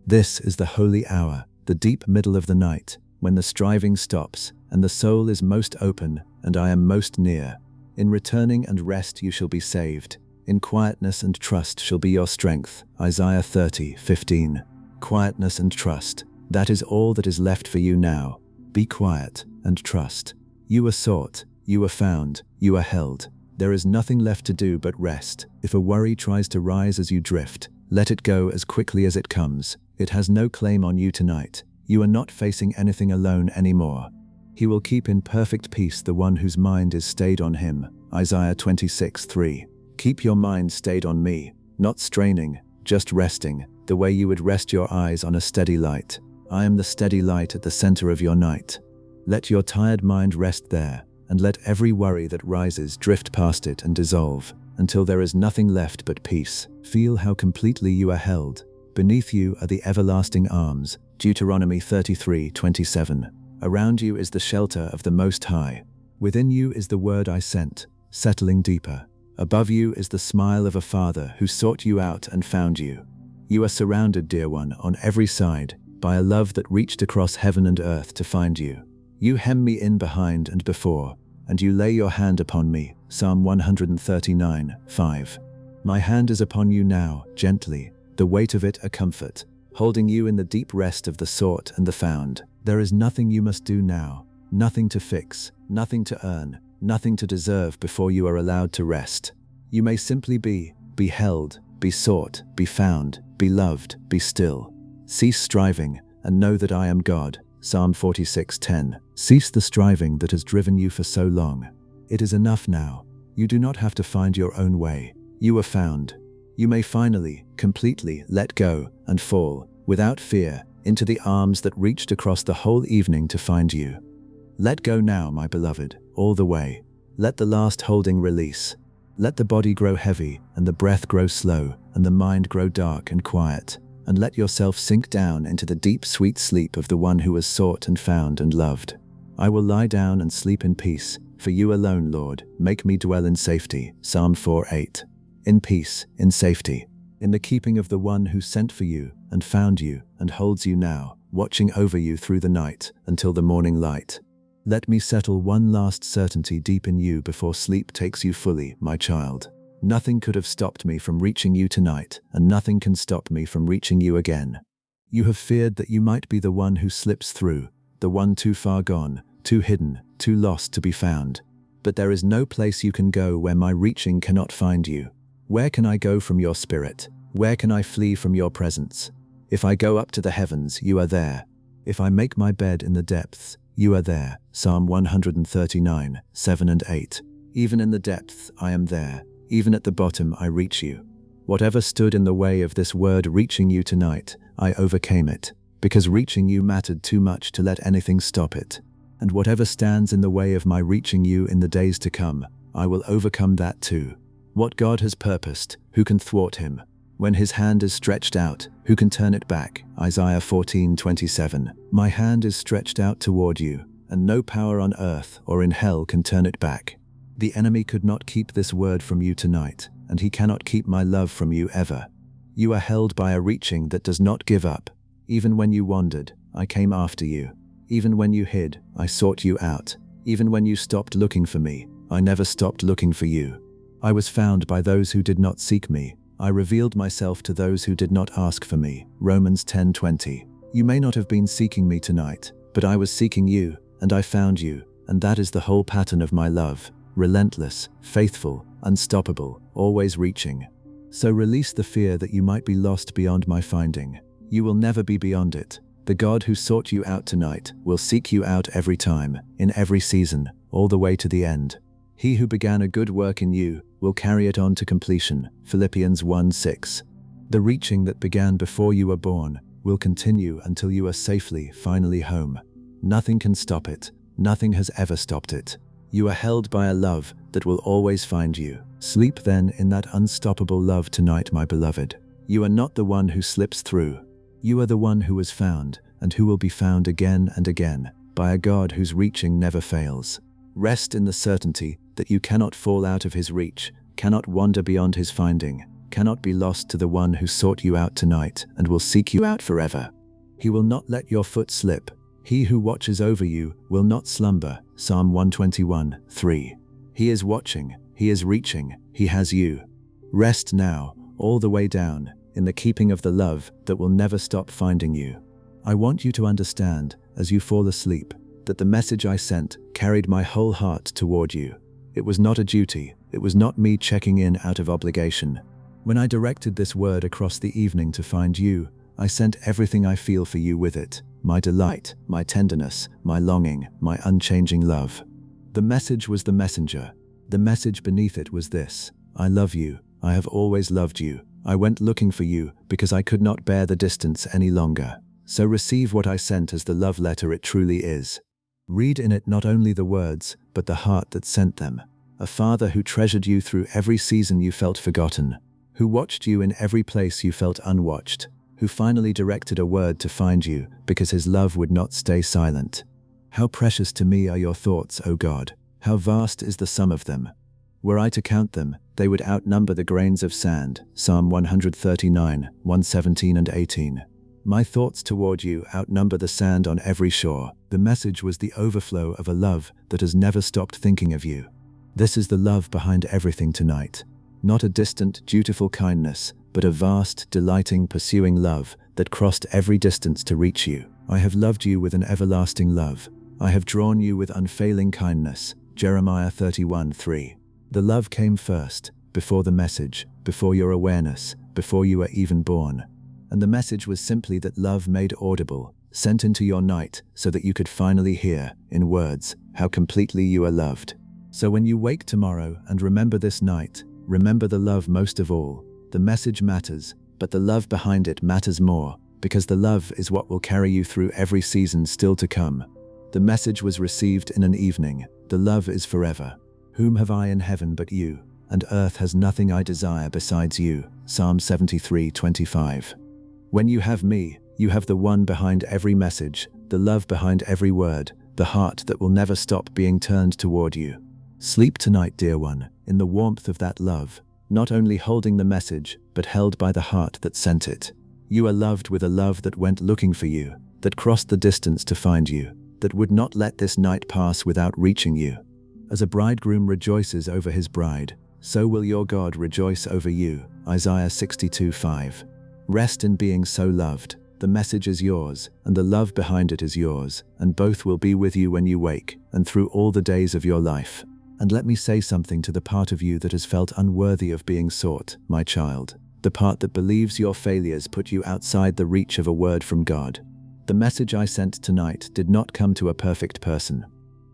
This is the holy hour, the deep middle of the night, when the striving stops and the soul is most open and I am most near. In returning and rest you shall be saved. In quietness and trust shall be your strength. Isaiah 30:15. Quietness and trust. That is all that is left for you now. Be quiet and trust. You are sought, you are found, you are held. There is nothing left to do but rest. If a worry tries to rise as you drift, let it go as quickly as it comes. It has no claim on you tonight. You are not facing anything alone anymore. He will keep in perfect peace the one whose mind is stayed on him. Isaiah 26:3. Keep your mind stayed on me, not straining, just resting, the way you would rest your eyes on a steady light. I am the steady light at the center of your night. Let your tired mind rest there, and let every worry that rises drift past it and dissolve, until there is nothing left but peace. Feel how completely you are held. Beneath you are the everlasting arms. Deuteronomy 33:27. Around you is the shelter of the Most High. Within you is the word I sent, settling deeper. Above you is the smile of a father who sought you out and found you. You are surrounded, dear one, on every side, by a love that reached across heaven and earth to find you. You hem me in behind and before, and you lay your hand upon me. Psalm 139:5. My hand is upon you now, gently, the weight of it a comfort, holding you in the deep rest of the sought and the found. There is nothing you must do now, nothing to fix, nothing to earn, nothing to deserve before you are allowed to rest. You may simply be held, be sought, be found, be loved, be still. Cease striving and know that I am God. Psalm 46:10. Cease the striving that has driven you for so long. It is enough now. You do not have to find your own way. You are found. You may finally, completely let go and fall, without fear, into the arms that reached across the whole evening to find you. Let go now, my beloved, all the way. Let the last holding release. Let the body grow heavy and the breath grow slow and the mind grow dark and quiet. And let yourself sink down into the deep, sweet sleep of the one who was sought and found and loved. I will lie down and sleep in peace, for you alone, Lord, make me dwell in safety. Psalm 4:8. In peace, in safety, in the keeping of the one who sent for you and found you and holds you now, watching over you through the night until the morning light. Let me settle one last certainty deep in you before sleep takes you fully, my child. Nothing could have stopped me from reaching you tonight, and nothing can stop me from reaching you again. You have feared that you might be the one who slips through, the one too far gone, too hidden, too lost to be found. But there is no place you can go where my reaching cannot find you. Where can I go from your spirit? Where can I flee from your presence? If I go up to the heavens, you are there. If I make my bed in the depths, you are there. Psalm 139:7 and 8. Even in the depths, I am there. Even at the bottom, I reach you. Whatever stood in the way of this word reaching you tonight, I overcame it, because reaching you mattered too much to let anything stop it. And whatever stands in the way of my reaching you in the days to come, I will overcome that too. What God has purposed, who can thwart him? When his hand is stretched out, who can turn it back? Isaiah 14:27. My hand is stretched out toward you, and no power on earth or in hell can turn it back. The enemy could not keep this word from you tonight, and he cannot keep my love from you ever. You are held by a reaching that does not give up. Even when you wandered, I came after you. Even when you hid, I sought you out. Even when you stopped looking for me, I never stopped looking for you. I was found by those who did not seek me. I revealed myself to those who did not ask for me. Romans 10:20. You may not have been seeking me tonight, but I was seeking you, and I found you, and that is the whole pattern of my love. Relentless, faithful, unstoppable, always reaching. So release the fear that you might be lost beyond my finding. You will never be beyond it. The God who sought you out tonight will seek you out every time, in every season, all the way to the end. He who began a good work in you will carry it on to completion. Philippians 1:6. The reaching that began before you were born will continue until you are safely, finally home. Nothing can stop it. Nothing has ever stopped it. You are held by a love that will always find you. Sleep then in that unstoppable love tonight, my beloved. You are not the one who slips through. You are the one who was found and who will be found again and again by a God whose reaching never fails. Rest in the certainty that you cannot fall out of his reach, cannot wander beyond his finding, cannot be lost to the one who sought you out tonight and will seek you out forever. He will not let your foot slip. He who watches over you will not slumber. Psalm 121:3. He is watching, he is reaching, he has you. Rest now, all the way down, in the keeping of the love that will never stop finding you. I want you to understand, as you fall asleep, that the message I sent carried my whole heart toward you. It was not a duty, it was not me checking in out of obligation. When I directed this word across the evening to find you, I sent everything I feel for you with it. My delight, my tenderness, my longing, my unchanging love. The message was the messenger. The message beneath it was this: I love you, I have always loved you. I went looking for you because I could not bear the distance any longer. So receive what I sent as the love letter it truly is. Read in it not only the words, but the heart that sent them. A father who treasured you through every season you felt forgotten, who watched you in every place you felt unwatched, who finally directed a word to find you because his love would not stay silent. How precious to me are your thoughts, O God. How vast is the sum of them. Were I to count them, they would outnumber the grains of sand. Psalm 139, 117 and 18. My thoughts toward you outnumber the sand on every shore. The message was the overflow of a love that has never stopped thinking of you. This is the love behind everything tonight. Not a distant, dutiful kindness, but a vast, delighting, pursuing love that crossed every distance to reach you. I have loved you with an everlasting love. I have drawn you with unfailing kindness. Jeremiah 31:3. The love came first, before the message, before your awareness, before you were even born. And the message was simply that love made audible, sent into your night so that you could finally hear, in words, how completely you are loved. So when you wake tomorrow and remember this night, remember the love most of all. The message matters, but the love behind it matters more, because the love is what will carry you through every season still to come. The message was received in an evening. The love is forever. Whom have I in heaven but you? And earth has nothing I desire besides you. Psalm 73:25. When you have me, you have the one behind every message, the love behind every word, the heart that will never stop being turned toward you. Sleep tonight, dear one, in the warmth of that love, not only holding the message, but held by the heart that sent it. You are loved with a love that went looking for you, that crossed the distance to find you, that would not let this night pass without reaching you. As a bridegroom rejoices over his bride, so will your God rejoice over you. Isaiah 62:5. Rest in being so loved. The message is yours, and the love behind it is yours, and both will be with you when you wake, and through all the days of your life. And let me say something to the part of you that has felt unworthy of being sought, my child. The part that believes your failures put you outside the reach of a word from God. The message I sent tonight did not come to a perfect person.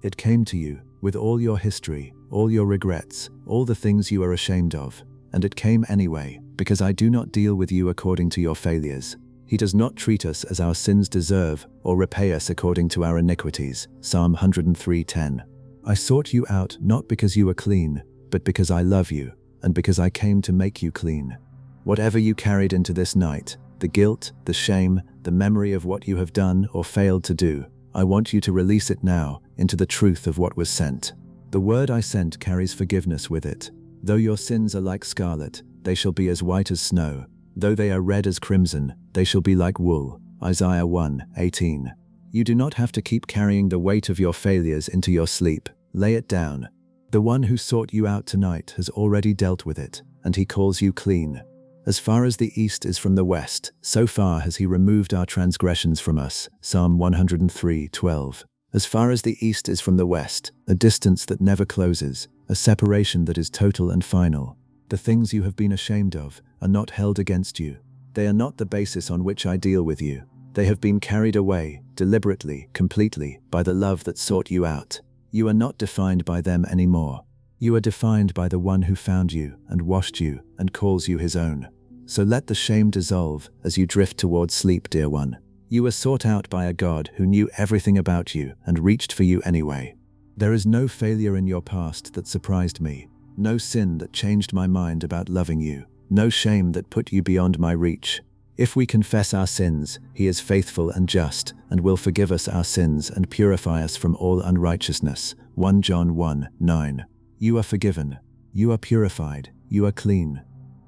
It came to you with all your history, all your regrets, all the things you are ashamed of. And it came anyway, because I do not deal with you according to your failures. He does not treat us as our sins deserve or repay us according to our iniquities. Psalm 103:10. I sought you out not because you were clean, but because I love you, and because I came to make you clean. Whatever you carried into this night, the guilt, the shame, the memory of what you have done or failed to do, I want you to release it now into the truth of what was sent. The word I sent carries forgiveness with it. Though your sins are like scarlet, they shall be as white as snow. Though they are red as crimson, they shall be like wool. Isaiah 1:18. You do not have to keep carrying the weight of your failures into your sleep. Lay it down. The one who sought you out tonight has already dealt with it, and he calls you clean. As far as the east is from the west, so far has he removed our transgressions from us. Psalm 103:12. As far as the east is from the west, a distance that never closes, a separation that is total and final. The things you have been ashamed of are not held against you. They are not the basis on which I deal with you. They have been carried away, deliberately, completely, by the love that sought you out. You are not defined by them anymore. You are defined by the one who found you and washed you and calls you his own. So let the shame dissolve as you drift towards sleep, dear one. You were sought out by a God who knew everything about you and reached for you anyway. There is no failure in your past that surprised me, no sin that changed my mind about loving you, no shame that put you beyond my reach. If we confess our sins, he is faithful and just and will forgive us our sins and purify us from all unrighteousness. 1 John 1:9. You are forgiven. You are purified. You are clean.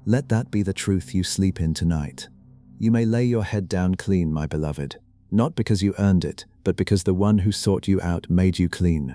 Let that be the truth you sleep in tonight. You may lay your head down clean, my beloved, not because you earned it, but because the one who sought you out made you clean.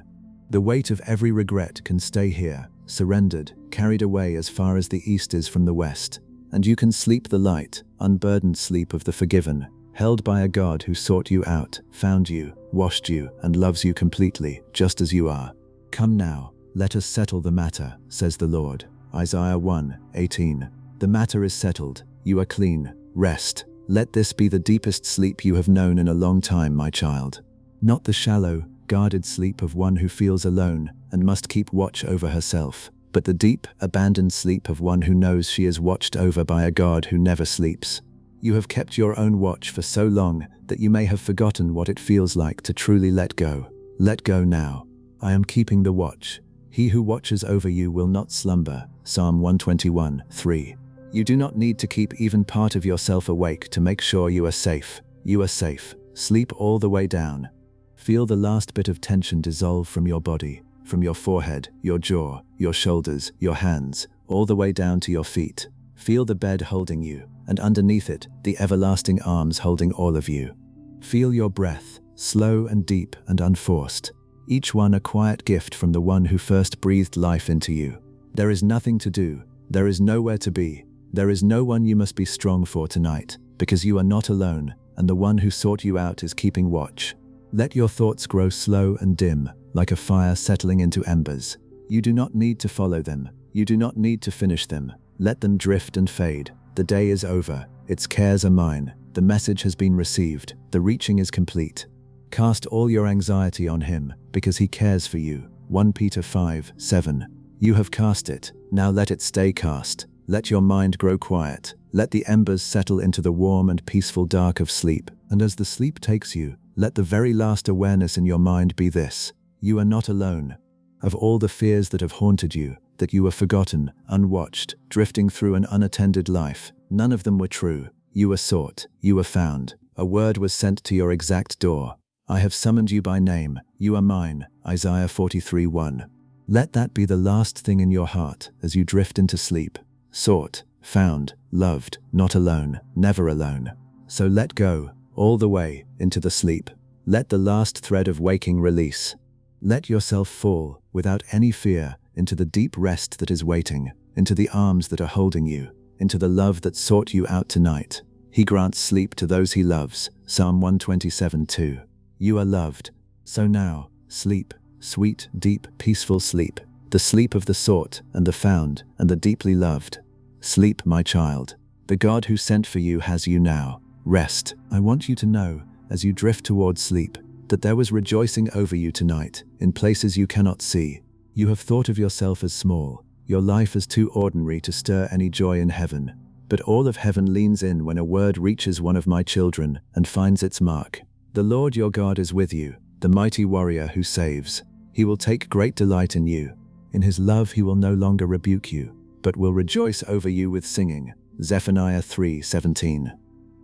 The weight of every regret can stay here, surrendered, carried away as far as the east is from the west, and you can sleep the light, unburdened sleep of the forgiven, held by a God who sought you out, found you, washed you, and loves you completely, just as you are. Come now, let us settle the matter, says the Lord. Isaiah 1:18. The matter is settled. You are clean. Rest. Let this be the deepest sleep you have known in a long time, my child. Not the shallow, guarded sleep of one who feels alone and must keep watch over herself, but the deep, abandoned sleep of one who knows she is watched over by a God who never sleeps. You have kept your own watch for so long that you may have forgotten what it feels like to truly let go. Let go now. I am keeping the watch. He who watches over you will not slumber. Psalm 121:3. You do not need to keep even part of yourself awake to make sure you are safe. You are safe. Sleep all the way down. Feel the last bit of tension dissolve from your body, from your forehead, your jaw, your shoulders, your hands, all the way down to your feet. Feel the bed holding you, and underneath it, the everlasting arms holding all of you. Feel your breath, slow and deep and unforced. Each one a quiet gift from the one who first breathed life into you. There is nothing to do. There is nowhere to be. There is no one you must be strong for tonight, because you are not alone, and the one who sought you out is keeping watch. Let your thoughts grow slow and dim, like a fire settling into embers. You do not need to follow them. You do not need to finish them. Let them drift and fade. The day is over. Its cares are mine. The message has been received. The reaching is complete. Cast all your anxiety on him, because he cares for you. 1 Peter 5:7. You have cast it. Now let it stay cast. Let your mind grow quiet. Let the embers settle into the warm and peaceful dark of sleep. And as the sleep takes you, let the very last awareness in your mind be this: you are not alone. Of all the fears that have haunted you, that you were forgotten, unwatched, drifting through an unattended life, none of them were true. You were sought. You were found. A word was sent to your exact door. I have summoned you by name. You are mine. Isaiah 43:1. Let that be the last thing in your heart as you drift into sleep. Sought, found, loved, not alone, never alone. So let go, all the way, into the sleep. Let the last thread of waking release. Let yourself fall, without any fear, into the deep rest that is waiting, into the arms that are holding you, into the love that sought you out tonight. He grants sleep to those he loves. Psalm 127:2. You are loved. So now, sleep, sweet, deep, peaceful sleep, the sleep of the sought and the found and the deeply loved. Sleep, my child. The God who sent for you has you now. Rest. I want you to know, as you drift towards sleep, that there was rejoicing over you tonight, in places you cannot see. You have thought of yourself as small, your life as too ordinary to stir any joy in heaven. But all of heaven leans in when a word reaches one of my children and finds its mark. The Lord your God is with you, the mighty warrior who saves. He will take great delight in you. In his love he will no longer rebuke you, but will rejoice over you with singing. Zephaniah 3:17.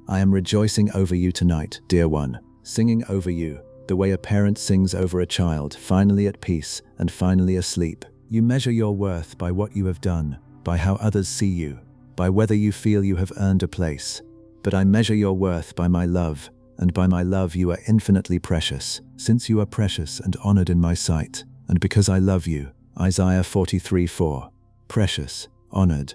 I am rejoicing over you tonight, dear one, singing over you, the way a parent sings over a child, finally at peace and finally asleep. You measure your worth by what you have done, by how others see you, by whether you feel you have earned a place. But I measure your worth by my love, and by my love you are infinitely precious, since you are precious and honored in my sight, and because I love you. Isaiah 43:4. Precious, honored,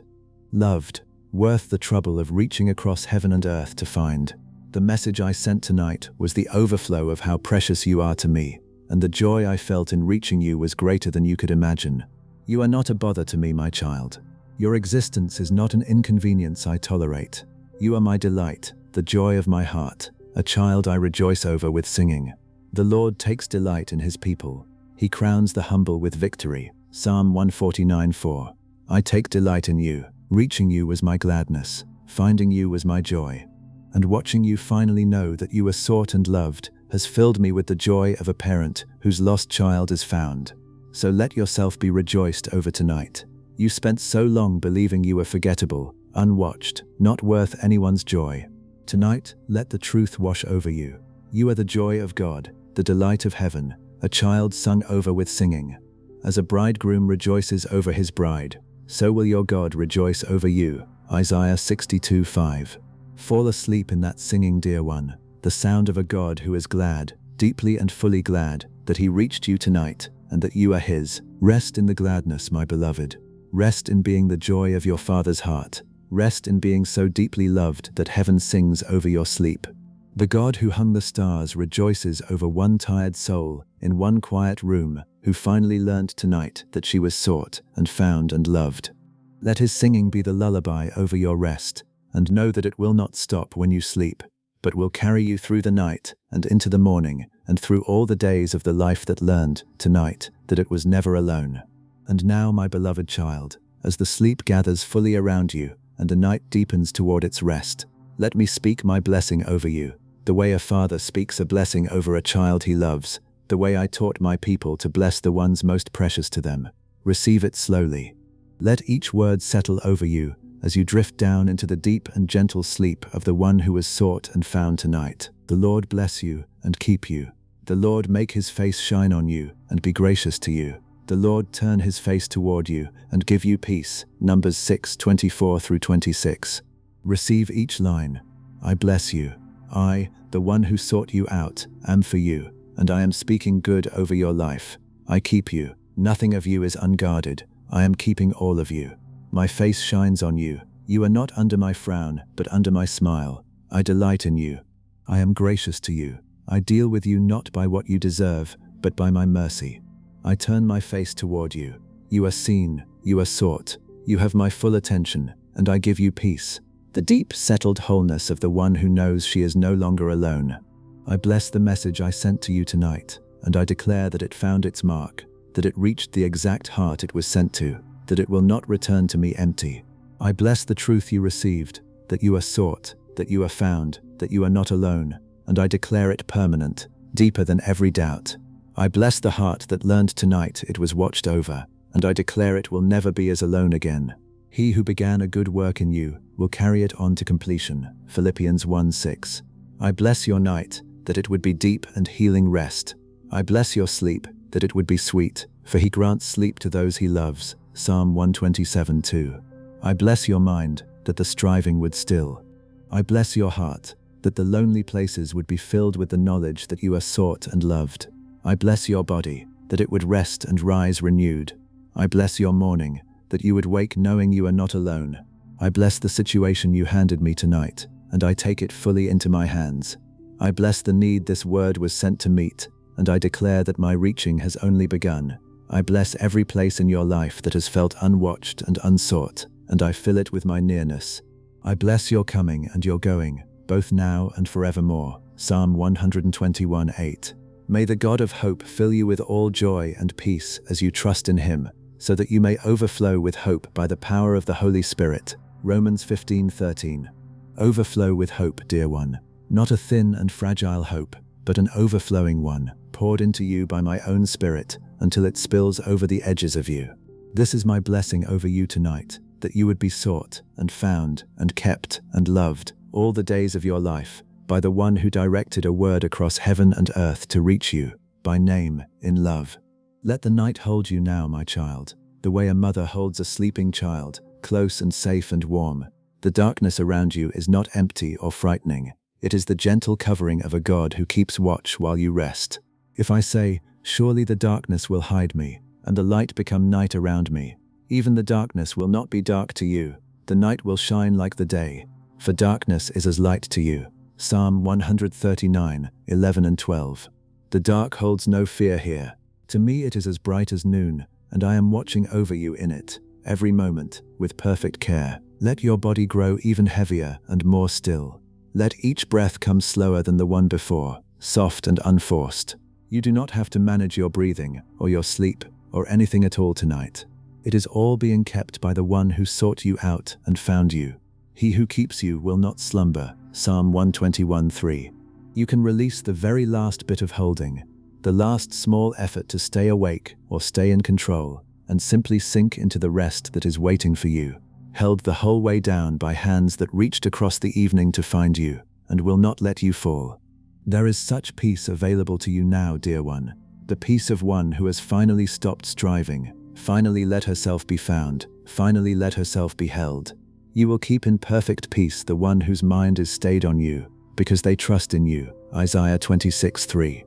loved. worth the trouble of reaching across heaven and earth to find. The message I sent tonight was the overflow of how precious you are to me, and the joy I felt in reaching you was greater than you could imagine. You are not a bother to me, my child. Your existence is not an inconvenience I tolerate. You are my delight, the joy of my heart, a child I rejoice over with singing. The Lord takes delight in his people. He crowns the humble with victory. Psalm 149:4. I take delight in you. Reaching you was my gladness. Finding you was my joy. And watching you finally know that you are sought and loved has filled me with the joy of a parent whose lost child is found. So let yourself be rejoiced over tonight. You spent so long believing you were forgettable, unwatched, not worth anyone's joy. Tonight, let the truth wash over you. You are the joy of God, the delight of heaven, a child sung over with singing. As a bridegroom rejoices over his bride, so will your God rejoice over you. Isaiah 62:5. Fall asleep in that singing, dear one, the sound of a God who is glad, deeply and fully glad, that he reached you tonight and that you are his. Rest in the gladness, my beloved. Rest in being the joy of your Father's heart. Rest in being so deeply loved that heaven sings over your sleep. The God who hung the stars rejoices over one tired soul in one quiet room who finally learned tonight that she was sought and found and loved. Let his singing be the lullaby over your rest, and know that it will not stop when you sleep, but will carry you through the night and into the morning and through all the days of the life that learned tonight that it was never alone. And now, my beloved child, as the sleep gathers fully around you and the night deepens toward its rest, let me speak my blessing over you, the way a father speaks a blessing over a child he loves, the way I taught my people to bless the ones most precious to them. Receive it slowly. Let each word settle over you as you drift down into the deep and gentle sleep of the one who was sought and found tonight. The Lord bless you and keep you. The Lord make his face shine on you and be gracious to you. The Lord turn his face toward you and give you peace. Numbers 6:24-26. Receive each line. I bless you. I, the one who sought you out, am for you, and I am speaking good over your life. I keep you. Nothing of you is unguarded. I am keeping all of you. My face shines on you. You are not under my frown, but under my smile. I delight in you. I am gracious to you. I deal with you not by what you deserve, but by my mercy. I turn my face toward you. You are seen, you are sought. You have my full attention, and I give you peace. The deep, settled wholeness of the one who knows she is no longer alone. I bless the message I sent to you tonight, and I declare that it found its mark, that it reached the exact heart it was sent to, that it will not return to me empty. I bless the truth you received, that you are sought, that you are found, that you are not alone, and I declare it permanent, deeper than every doubt. I bless the heart that learned tonight it was watched over, and I declare it will never be as alone again. He who began a good work in you will carry it on to completion. Philippians 1:6. I bless your night, that it would be deep and healing rest. I bless your sleep, that it would be sweet, for he grants sleep to those he loves. Psalm 127:2. I bless your mind, that the striving would still. I bless your heart, that the lonely places would be filled with the knowledge that you are sought and loved. I bless your body, that it would rest and rise renewed. I bless your morning, that you would wake knowing you are not alone. I bless the situation you handed me tonight, and I take it fully into my hands. I bless the need this word was sent to meet, and I declare that my reaching has only begun. I bless every place in your life that has felt unwatched and unsought, and I fill it with my nearness. I bless your coming and your going, both now and forevermore. Psalm 121:8. May the God of hope fill you with all joy and peace as you trust in him, so that you may overflow with hope by the power of the Holy Spirit. Romans 15:13. Overflow with hope, dear one. Not a thin and fragile hope, but an overflowing one, poured into you by my own Spirit until it spills over the edges of you. This is my blessing over you tonight, that you would be sought and found and kept and loved all the days of your life by the one who directed a word across heaven and earth to reach you, by name, in love. Let the night hold you now, my child, the way a mother holds a sleeping child, close and safe and warm. The darkness around you is not empty or frightening. It is the gentle covering of a God who keeps watch while you rest. If I say, surely the darkness will hide me, and the light become night around me, even the darkness will not be dark to you, The night will shine like the day, for darkness is as light to you. Psalm 139, 11 and 12. The dark holds no fear here. To me it is as bright as noon, and I am watching over you in it, every moment, with perfect care. Let your body grow even heavier and more still. Let each breath come slower than the one before, soft and unforced. You do not have to manage your breathing, or your sleep, or anything at all tonight. It is all being kept by the one who sought you out and found you. He who keeps you will not slumber. Psalm 121:3. You can release the very last bit of holding, the last small effort to stay awake or stay in control, and simply sink into the rest that is waiting for you, held the whole way down by hands that reached across the evening to find you and will not let you fall. There is such peace available to you now, dear one, the peace of one who has finally stopped striving, finally let herself be found, finally let herself be held. You will keep in perfect peace the one whose mind is stayed on you, because they trust in you. Isaiah 26:3.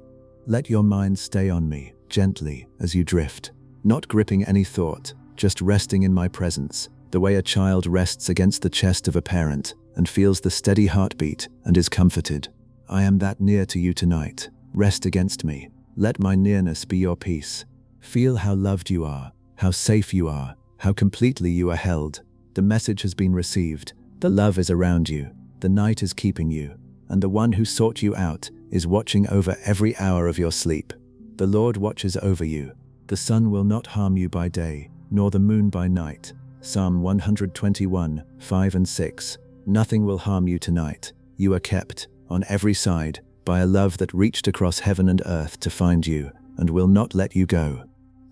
Let your mind stay on me, gently, as you drift, not gripping any thought, just resting in my presence, the way a child rests against the chest of a parent and feels the steady heartbeat and is comforted. I am that near to you tonight. Rest against me. Let my nearness be your peace. Feel how loved you are, how safe you are, how completely you are held. The message has been received. The love is around you. The night is keeping you. And the one who sought you out is watching over every hour of your sleep. The Lord watches over you. The sun will not harm you by day, nor the moon by night. Psalm 121, 5 and 6. Nothing will harm you tonight. You are kept, on every side, by a love that reached across heaven and earth to find you, and will not let you go.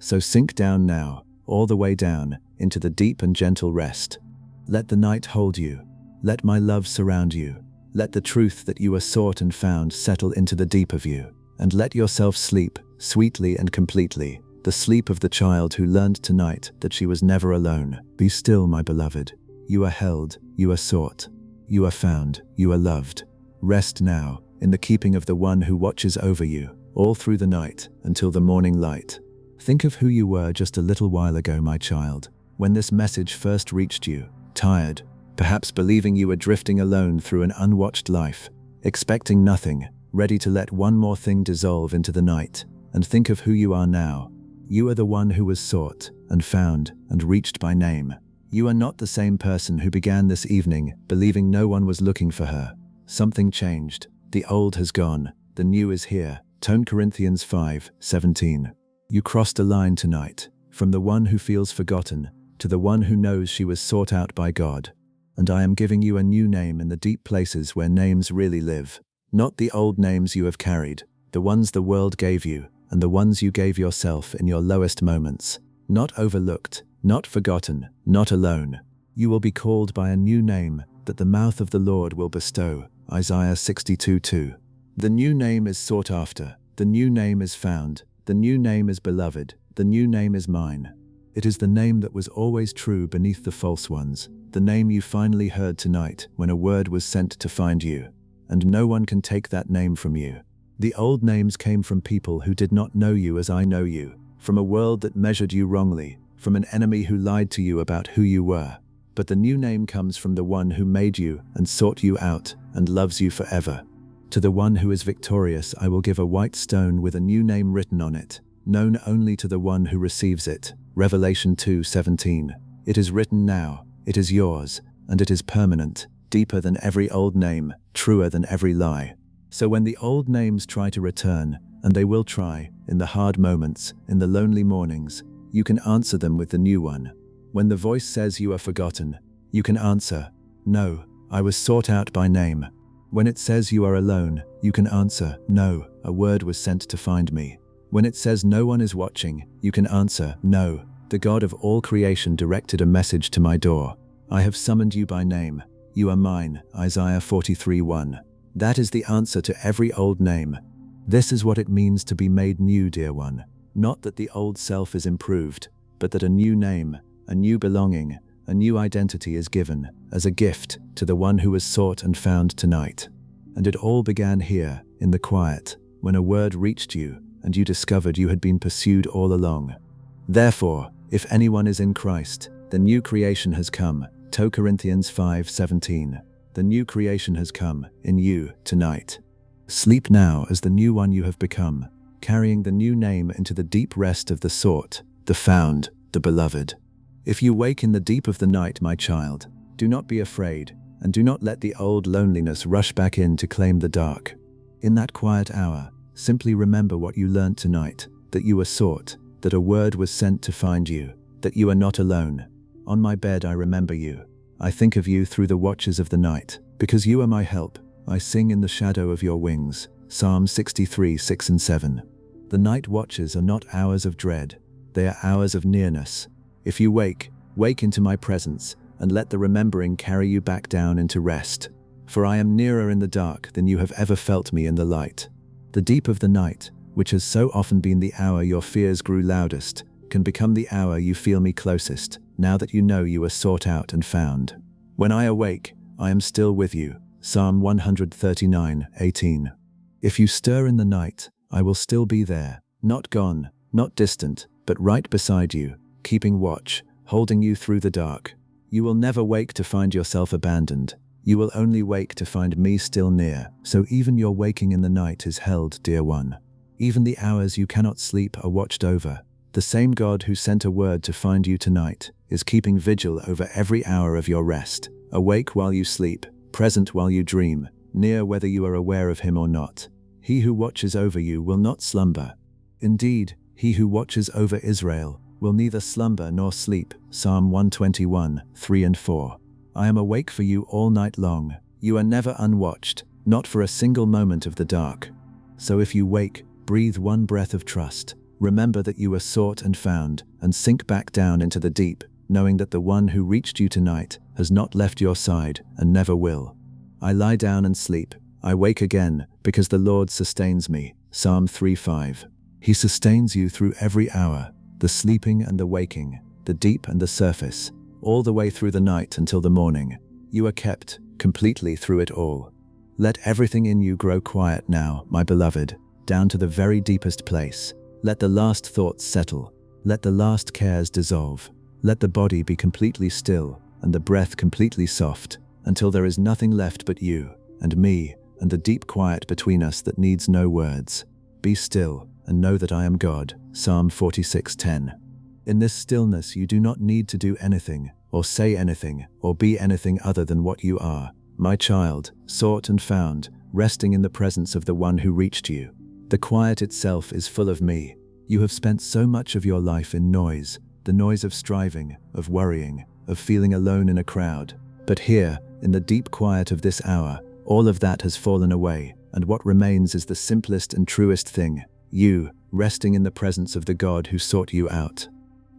So sink down now, all the way down, into the deep and gentle rest. Let the night hold you. Let my love surround you. Let the truth that you are sought and found settle into the deep of you, and let yourself sleep, sweetly and completely, the sleep of the child who learned tonight that she was never alone. Be still, my beloved. You are held, you are sought, you are found, you are loved. Rest now, in the keeping of the one who watches over you, all through the night, until the morning light. Think of who you were just a little while ago, my child, when this message first reached you, tired, perhaps believing you were drifting alone through an unwatched life, expecting nothing, ready to let one more thing dissolve into the night, and think of who you are now. You are the one who was sought and found and reached by name. You are not the same person who began this evening believing no one was looking for her. Something changed. The old has gone. The new is here. 2 Corinthians 5:17. You crossed a line tonight, from the one who feels forgotten to the one who knows she was sought out by God. And I am giving you a new name in the deep places where names really live. Not the old names you have carried, the ones the world gave you, and the ones you gave yourself in your lowest moments. Not overlooked, not forgotten, not alone. You will be called by a new name that the mouth of the Lord will bestow. Isaiah 62:2. The new name is sought after. The new name is found. The new name is beloved. The new name is mine. It is the name that was always true beneath the false ones. The name you finally heard tonight when a word was sent to find you. And no one can take that name from you. The old names came from people who did not know you as I know you, from a world that measured you wrongly, from an enemy who lied to you about who you were. But the new name comes from the one who made you and sought you out and loves you forever. To the one who is victorious I will give a white stone with a new name written on it, known only to the one who receives it. Revelation 2:17. It is written now, it is yours, and it is permanent, deeper than every old name, truer than every lie. So when the old names try to return, and they will try, in the hard moments, in the lonely mornings, you can answer them with the new one. When the voice says you are forgotten, you can answer, no, I was sought out by name. When it says you are alone, you can answer, no, a word was sent to find me. When it says no one is watching, you can answer, no, the God of all creation directed a message to my door. I have summoned you by name. You are mine. Isaiah 43:1. That is the answer to every old name. This is what it means to be made new, dear one. Not that the old self is improved, but that a new name, a new belonging, a new identity is given as a gift to the one who was sought and found tonight. And it all began here, in the quiet, when a word reached you and you discovered you had been pursued all along. Therefore, if anyone is in Christ, the new creation has come, 2 Corinthians 5:17. The new creation has come in you tonight. Sleep now as the new one you have become, carrying the new name into the deep rest of the sought, the found, the beloved. If you wake in the deep of the night, my child, do not be afraid, and do not let the old loneliness rush back in to claim the dark. In that quiet hour, simply remember what you learned tonight, that you were sought, that a word was sent to find you, that you are not alone. On my bed I remember you. I think of you through the watches of the night, because you are my help. I sing in the shadow of your wings. Psalm 63:6 and 7. The night watches are not hours of dread, they are hours of nearness. If you wake, wake into my presence, and let the remembering carry you back down into rest. For I am nearer in the dark than you have ever felt me in the light. The deep of the night, which has so often been the hour your fears grew loudest, can become the hour you feel me closest, now that you know you are sought out and found. When I awake, I am still with you. Psalm 139:18. If you stir in the night, I will still be there, not gone, not distant, but right beside you, keeping watch, holding you through the dark. You will never wake to find yourself abandoned. You will only wake to find me still near, so even your waking in the night is held, dear one. Even the hours you cannot sleep are watched over. The same God who sent a word to find you tonight is keeping vigil over every hour of your rest, awake while you sleep, present while you dream, near whether you are aware of him or not. He who watches over you will not slumber. Indeed, he who watches over Israel will neither slumber nor sleep. Psalm 121:3 and 4. I am awake for you all night long. You are never unwatched, not for a single moment of the dark. So if you wake, breathe one breath of trust. Remember that you are sought and found, and sink back down into the deep, knowing that the one who reached you tonight has not left your side and never will. I lie down and sleep. I wake again, because the Lord sustains me. Psalm 3:5. He sustains you through every hour, the sleeping and the waking, the deep and the surface, all the way through the night until the morning. You are kept completely through it all. Let everything in you grow quiet now, my beloved, down to the very deepest place. Let the last thoughts settle. Let the last cares dissolve. Let the body be completely still and the breath completely soft, until there is nothing left but you and me and the deep quiet between us that needs no words. Be still and know that I am God. Psalm 46:10. In this stillness you do not need to do anything, or say anything, or be anything other than what you are, my child, sought and found, resting in the presence of the one who reached you. The quiet itself is full of me. You have spent so much of your life in noise, the noise of striving, of worrying, of feeling alone in a crowd. But here, in the deep quiet of this hour, all of that has fallen away, and what remains is the simplest and truest thing, you, resting in the presence of the God who sought you out.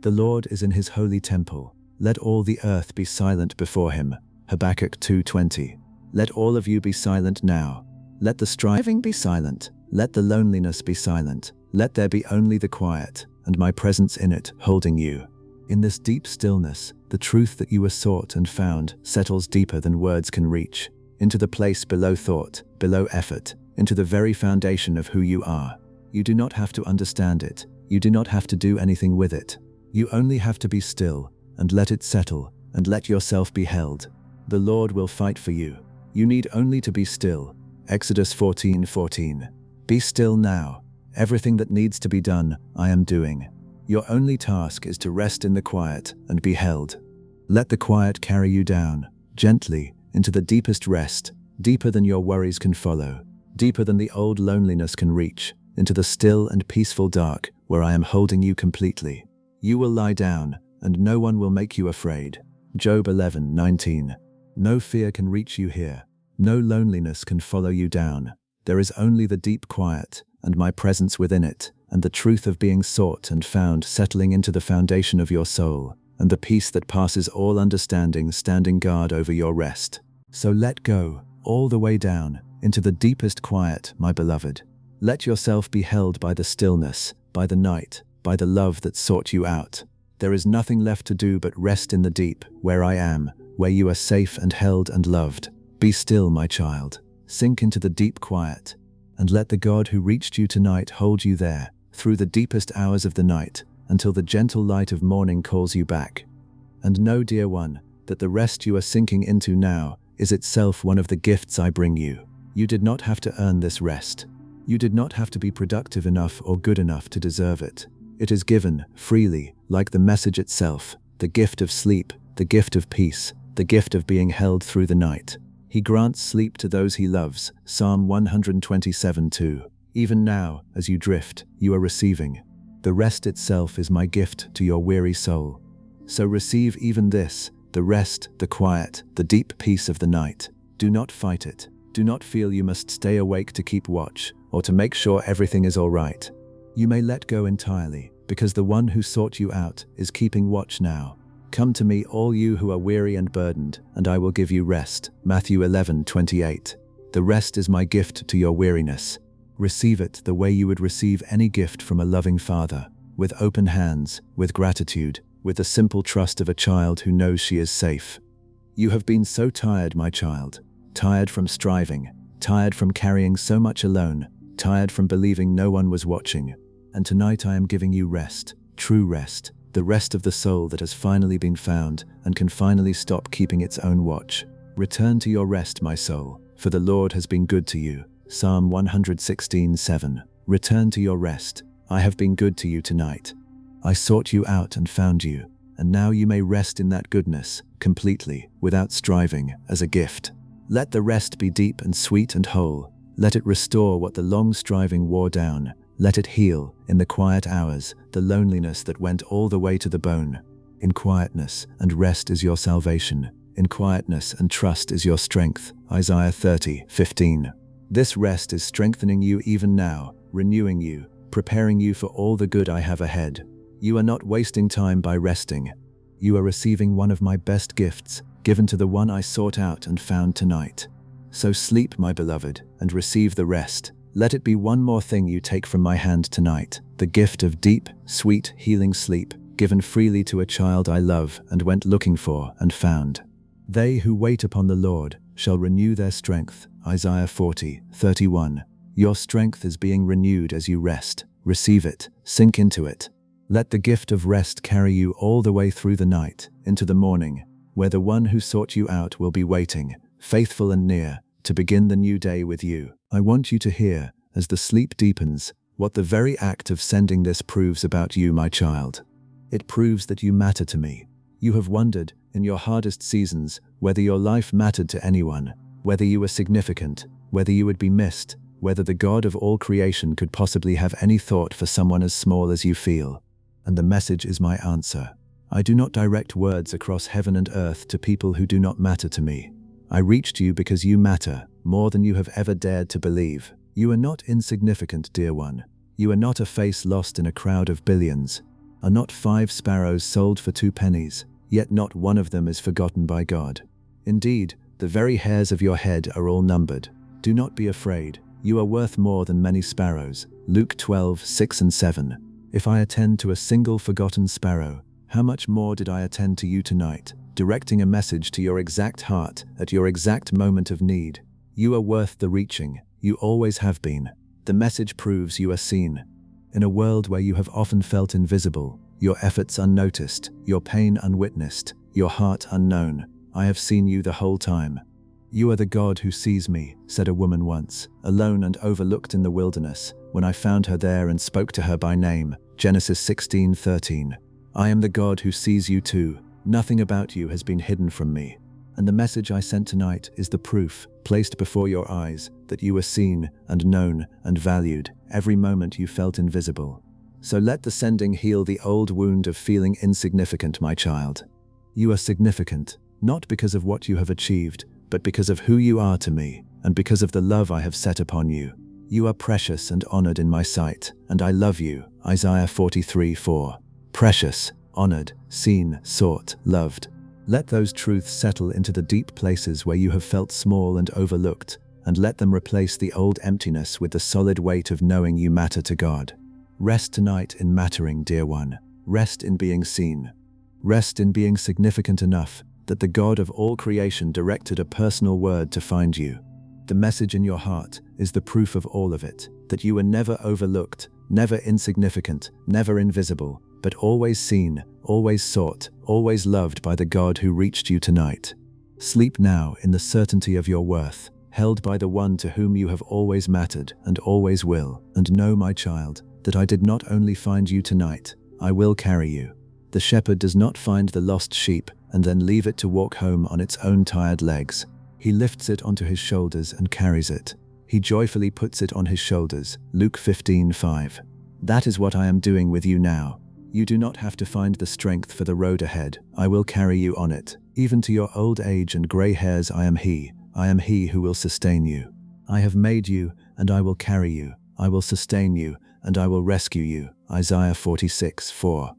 The Lord is in his holy temple. Let all the earth be silent before him. Habakkuk 2:20. Let all of you be silent now. Let the striving be silent. Let the loneliness be silent. Let there be only the quiet, and my presence in it, holding you. In this deep stillness, the truth that you were sought and found settles deeper than words can reach, into the place below thought, below effort, into the very foundation of who you are. You do not have to understand it. You do not have to do anything with it. You only have to be still, and let it settle, and let yourself be held. The Lord will fight for you. You need only to be still. Exodus 14:14. Be still now. Everything that needs to be done, I am doing. Your only task is to rest in the quiet and be held. Let the quiet carry you down, gently, into the deepest rest, deeper than your worries can follow, deeper than the old loneliness can reach, into the still and peaceful dark where I am holding you completely. You will lie down, and no one will make you afraid. Job 11:19. No fear can reach you here. No loneliness can follow you down. There is only the deep quiet, and my presence within it, and the truth of being sought and found settling into the foundation of your soul, and the peace that passes all understanding standing guard over your rest. So let go, all the way down, into the deepest quiet, my beloved. Let yourself be held by the stillness, by the night, by the love that sought you out. There is nothing left to do but rest in the deep, where I am, where you are safe and held and loved. Be still, my child. Sink into the deep quiet, and let the God who reached you tonight hold you there, through the deepest hours of the night, until the gentle light of morning calls you back. And know, dear one, that the rest you are sinking into now is itself one of the gifts I bring you. You did not have to earn this rest. You did not have to be productive enough or good enough to deserve it. It is given freely, like the message itself, the gift of sleep, the gift of peace, the gift of being held through the night. He grants sleep to those he loves, Psalm 127:2. Even now, as you drift, you are receiving. The rest itself is my gift to your weary soul. So receive even this, the rest, the quiet, the deep peace of the night. Do not fight it. Do not feel you must stay awake to keep watch, or to make sure everything is all right. You may let go entirely, because the one who sought you out is keeping watch now. Come to me, all you who are weary and burdened, and I will give you rest. Matthew 11:28. The rest is my gift to your weariness. Receive it the way you would receive any gift from a loving father, with open hands, with gratitude, with the simple trust of a child who knows she is safe. You have been so tired, my child, tired from striving, tired from carrying so much alone, tired from believing no one was watching. And tonight I am giving you rest, true rest, the rest of the soul that has finally been found and can finally stop keeping its own watch. Return to your rest, my soul, for the Lord has been good to you. Psalm 116:7. Return to your rest. I have been good to you tonight. I sought you out and found you, and now you may rest in that goodness, completely, without striving, as a gift. Let the rest be deep and sweet and whole. Let it restore what the long striving wore down. Let it heal, in the quiet hours, the loneliness that went all the way to the bone. In quietness and rest is your salvation. In quietness and trust is your strength. Isaiah 30:15. This rest is strengthening you even now, renewing you, preparing you for all the good I have ahead. You are not wasting time by resting. You are receiving one of my best gifts, given to the one I sought out and found tonight. So sleep, my beloved, and receive the rest. Let it be one more thing you take from my hand tonight, the gift of deep, sweet, healing sleep, given freely to a child I love and went looking for and found. They who wait upon the Lord shall renew their strength. Isaiah 40:31. Your strength is being renewed as you rest. Receive it, sink into it. Let the gift of rest carry you all the way through the night, into the morning, where the one who sought you out will be waiting, faithful and near, to begin the new day with you. I want you to hear, as the sleep deepens, what the very act of sending this proves about you, my child. It proves that you matter to me. You have wondered, in your hardest seasons, whether your life mattered to anyone, whether you were significant, whether you would be missed, whether the God of all creation could possibly have any thought for someone as small as you feel. And the message is my answer. I do not direct words across heaven and earth to people who do not matter to me. I reached you because you matter, more than you have ever dared to believe. You are not insignificant, dear one. You are not a face lost in a crowd of billions. Are not 5 sparrows sold for 2 pennies, yet not one of them is forgotten by God. Indeed, the very hairs of your head are all numbered. Do not be afraid. You are worth more than many sparrows. Luke 12:6-7. If I attend to a single forgotten sparrow, how much more did I attend to you tonight, directing a message to your exact heart at your exact moment of need. You are worth the reaching. You always have been. The message proves you are seen. In a world where you have often felt invisible, your efforts unnoticed, your pain unwitnessed, your heart unknown, I have seen you the whole time. You are the God who sees me, said a woman once, alone and overlooked in the wilderness, when I found her there and spoke to her by name. Genesis 16:13. I am the God who sees you too. Nothing about you has been hidden from me. And the message I sent tonight is the proof, placed before your eyes, that you were seen and known and valued every moment you felt invisible. So let the sending heal the old wound of feeling insignificant, my child. You are significant, not because of what you have achieved, but because of who you are to me, and because of the love I have set upon you. You are precious and honored in my sight, and I love you. Isaiah 43:4. Precious, honored, seen, sought, loved. Let those truths settle into the deep places where you have felt small and overlooked, and let them replace the old emptiness with the solid weight of knowing you matter to God. Rest tonight in mattering, dear one. Rest in being seen. Rest in being significant enough that the God of all creation directed a personal word to find you. The message in your heart is the proof of all of it, that you were never overlooked, never insignificant, never invisible, but always seen, always sought, always loved by the God who reached you tonight. Sleep now in the certainty of your worth, held by the one to whom you have always mattered and always will. And know, my child, that I did not only find you tonight, I will carry you. The shepherd does not find the lost sheep and then leave it to walk home on its own tired legs. He lifts it onto his shoulders and carries it. He joyfully puts it on his shoulders. Luke 15:5. That is what I am doing with you now. You do not have to find the strength for the road ahead. I will carry you on it. Even to your old age and grey hairs, I am He. I am He who will sustain you. I have made you, and I will carry you. I will sustain you, and I will rescue you. Isaiah 46:4.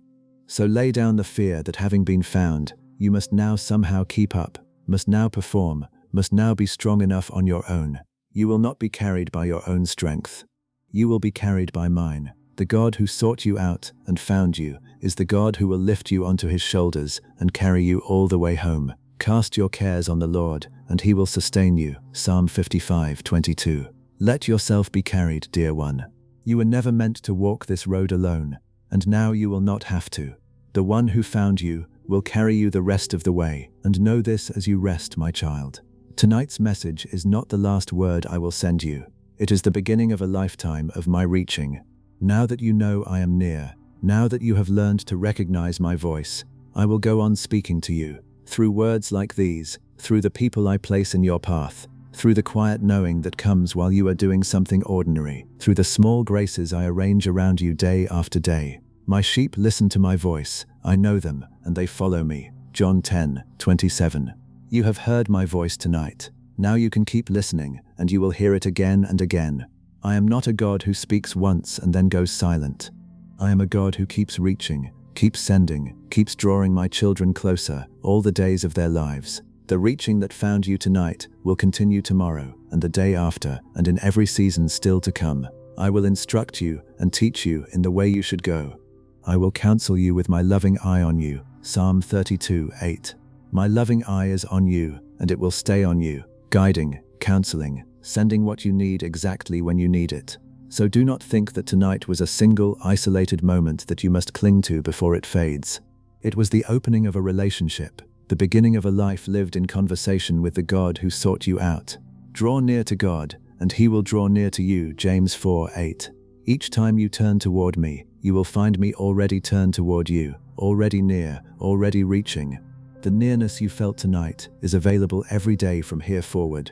So lay down the fear that having been found, you must now somehow keep up, must now perform, must now be strong enough on your own. You will not be carried by your own strength. You will be carried by mine. The God who sought you out and found you is the God who will lift you onto his shoulders and carry you all the way home. Cast your cares on the Lord, and he will sustain you. Psalm 55:22. Let yourself be carried, dear one. You were never meant to walk this road alone, and now you will not have to. The one who found you will carry you the rest of the way, and know this as you rest, my child. Tonight's message is not the last word I will send you. It is the beginning of a lifetime of my reaching. Now that you know I am near, now that you have learned to recognize my voice, I will go on speaking to you, through words like these, through the people I place in your path, through the quiet knowing that comes while you are doing something ordinary, through the small graces I arrange around you day after day. My sheep listen to my voice, I know them, and they follow me. John 10:27. You have heard my voice tonight. Now you can keep listening, and you will hear it again and again. I am not a God who speaks once and then goes silent. I am a God who keeps reaching, keeps sending, keeps drawing my children closer all the days of their lives. The reaching that found you tonight will continue tomorrow and the day after and in every season still to come. I will instruct you and teach you in the way you should go. I will counsel you with my loving eye on you. Psalm 32:8. My loving eye is on you, and it will stay on you, guiding, counseling, sending what you need exactly when you need it. So do not think that tonight was a single, isolated moment that you must cling to before it fades. It was the opening of a relationship, the beginning of a life lived in conversation with the God who sought you out. Draw near to God, and he will draw near to you. James 4:8. Each time you turn toward me, you will find me already turned toward you, already near, already reaching. The nearness you felt tonight is available every day from here forward.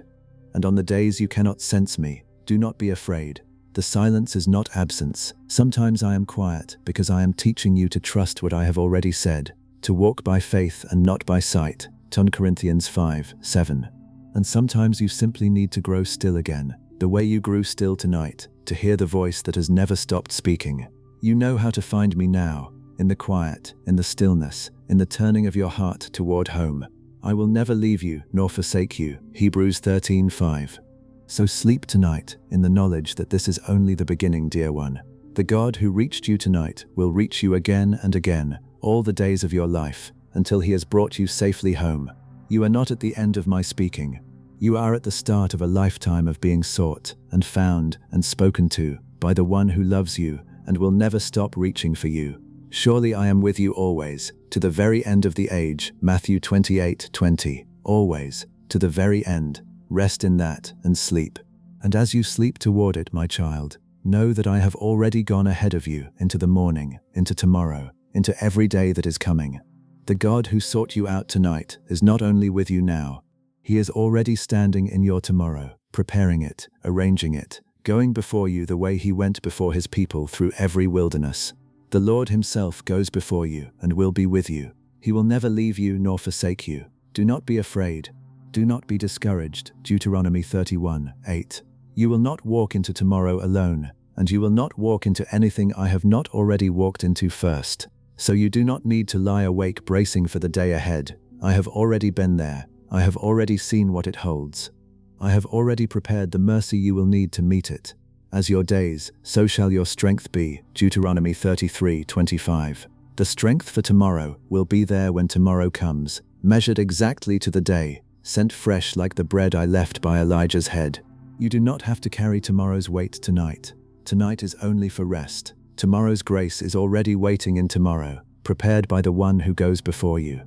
And on the days you cannot sense me, do not be afraid. The silence is not absence. Sometimes I am quiet because I am teaching you to trust what I have already said, to walk by faith and not by sight. 2 Corinthians 5:7. And sometimes you simply need to grow still again, the way you grew still tonight, to hear the voice that has never stopped speaking. You know how to find me now, in the quiet, in the stillness, in the turning of your heart toward home. I will never leave you nor forsake you. Hebrews 13:5. So sleep tonight in the knowledge that this is only the beginning, dear one. The God who reached you tonight will reach you again and again, all the days of your life, until he has brought you safely home. You are not at the end of my speaking. You are at the start of a lifetime of being sought and found and spoken to by the one who loves you and will never stop reaching for you. Surely I am with you always, to the very end of the age. Matthew 28:20. Always, to the very end. Rest in that and sleep. And as you sleep toward it, my child, know that I have already gone ahead of you into the morning, into tomorrow, into every day that is coming. The God who sought you out tonight is not only with you now, he is already standing in your tomorrow, preparing it, arranging it, going before you the way he went before his people through every wilderness. The Lord himself goes before you and will be with you. He will never leave you nor forsake you. Do not be afraid. Do not be discouraged. Deuteronomy 31:8. You will not walk into tomorrow alone, and you will not walk into anything I have not already walked into first. So you do not need to lie awake bracing for the day ahead. I have already been there. I have already seen what it holds. I have already prepared the mercy you will need to meet it. As your days, so shall your strength be. Deuteronomy 33:25. The strength for tomorrow will be there when tomorrow comes, measured exactly to the day, sent fresh like the bread I left by Elijah's head. You do not have to carry tomorrow's weight tonight. Tonight is only for rest. Tomorrow's grace is already waiting in tomorrow. prepared by the one who goes before you.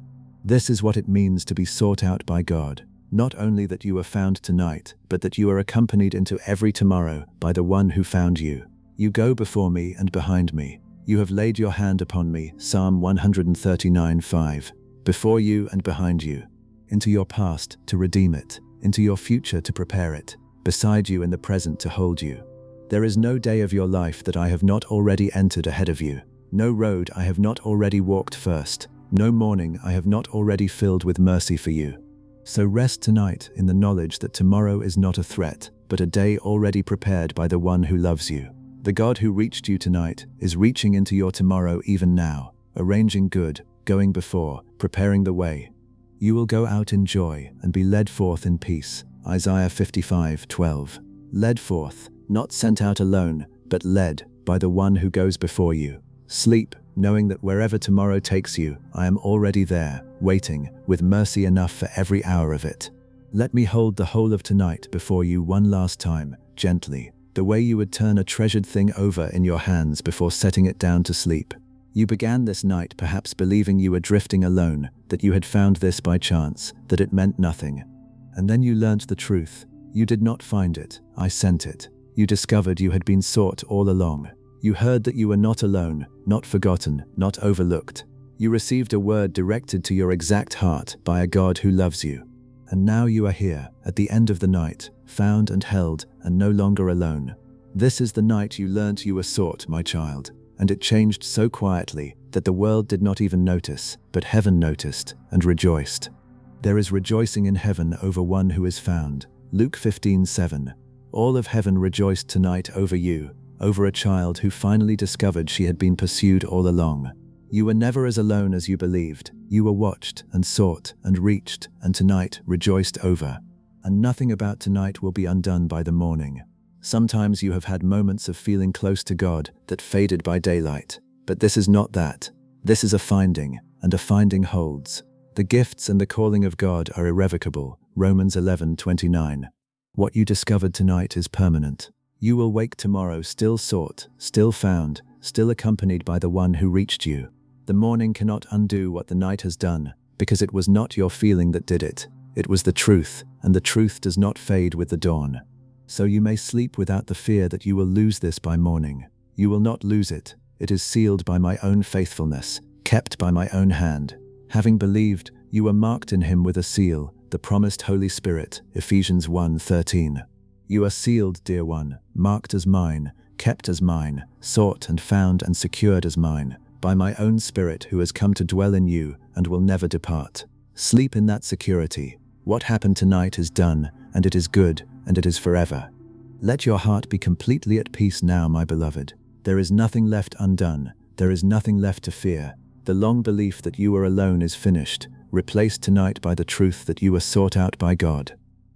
This is what it means to be sought out by God. Not only that you are found tonight, but that you are accompanied into every tomorrow by the one who found you. You go before me and behind me. You have laid your hand upon me, Psalm 139:5. Before you and behind you. Into your past to redeem it, into your future to prepare it, beside you in the present to hold you. There is no day of your life that I have not already entered ahead of you. No road I have not already walked first. No morning I have not already filled with mercy for you. So rest tonight in the knowledge that tomorrow is not a threat, but a day already prepared by the one who loves you. The God who reached you tonight is reaching into your tomorrow even now, arranging good, going before, preparing the way. You will go out in joy and be led forth in peace. Isaiah 55:12. Led forth, not sent out alone, but led by the one who goes before you. Sleep, knowing that wherever tomorrow takes you, I am already there, waiting, with mercy enough for every hour of it. Let me hold the whole of tonight before you one last time, gently, the way you would turn a treasured thing over in your hands before setting it down to sleep. You began this night perhaps believing you were drifting alone, that you had found this by chance, that it meant nothing. And then you learnt the truth. You did not find it, I sent it. You discovered you had been sought all along. You heard that you were not alone, not forgotten, not overlooked. You received a word directed to your exact heart by a God who loves you. And now you are here, at the end of the night, found and held, and no longer alone. This is the night you learnt you were sought, my child. And it changed so quietly that the world did not even notice, but heaven noticed and rejoiced. There is rejoicing in heaven over one who is found. Luke 15:7. All of heaven rejoiced tonight over you, over a child who finally discovered she had been pursued all along. You were never as alone as you believed. You were watched and sought and reached, and tonight rejoiced over. And nothing about tonight will be undone by the morning. Sometimes you have had moments of feeling close to God that faded by daylight. But this is not that. This is a finding, and a finding holds. The gifts and the calling of God are irrevocable. Romans 11:29. What you discovered tonight is permanent. You will wake tomorrow still sought, still found, still accompanied by the one who reached you. The morning cannot undo what the night has done, because it was not your feeling that did it. It was the truth, and the truth does not fade with the dawn. So you may sleep without the fear that you will lose this by morning. You will not lose it. It is sealed by my own faithfulness, kept by my own hand. Having believed, you were marked in him with a seal, the promised Holy Spirit, Ephesians 1:13. You are sealed, dear one, marked as mine, kept as mine, sought and found and secured as mine, by my own Spirit who has come to dwell in you and will never depart. Sleep in that security. What happened tonight is done, and it is good, and it is forever. Let your heart be completely at peace now, my beloved. There is nothing left undone. There is nothing left to fear. The long belief that you are alone is finished, replaced tonight by the truth that you are sought out by God.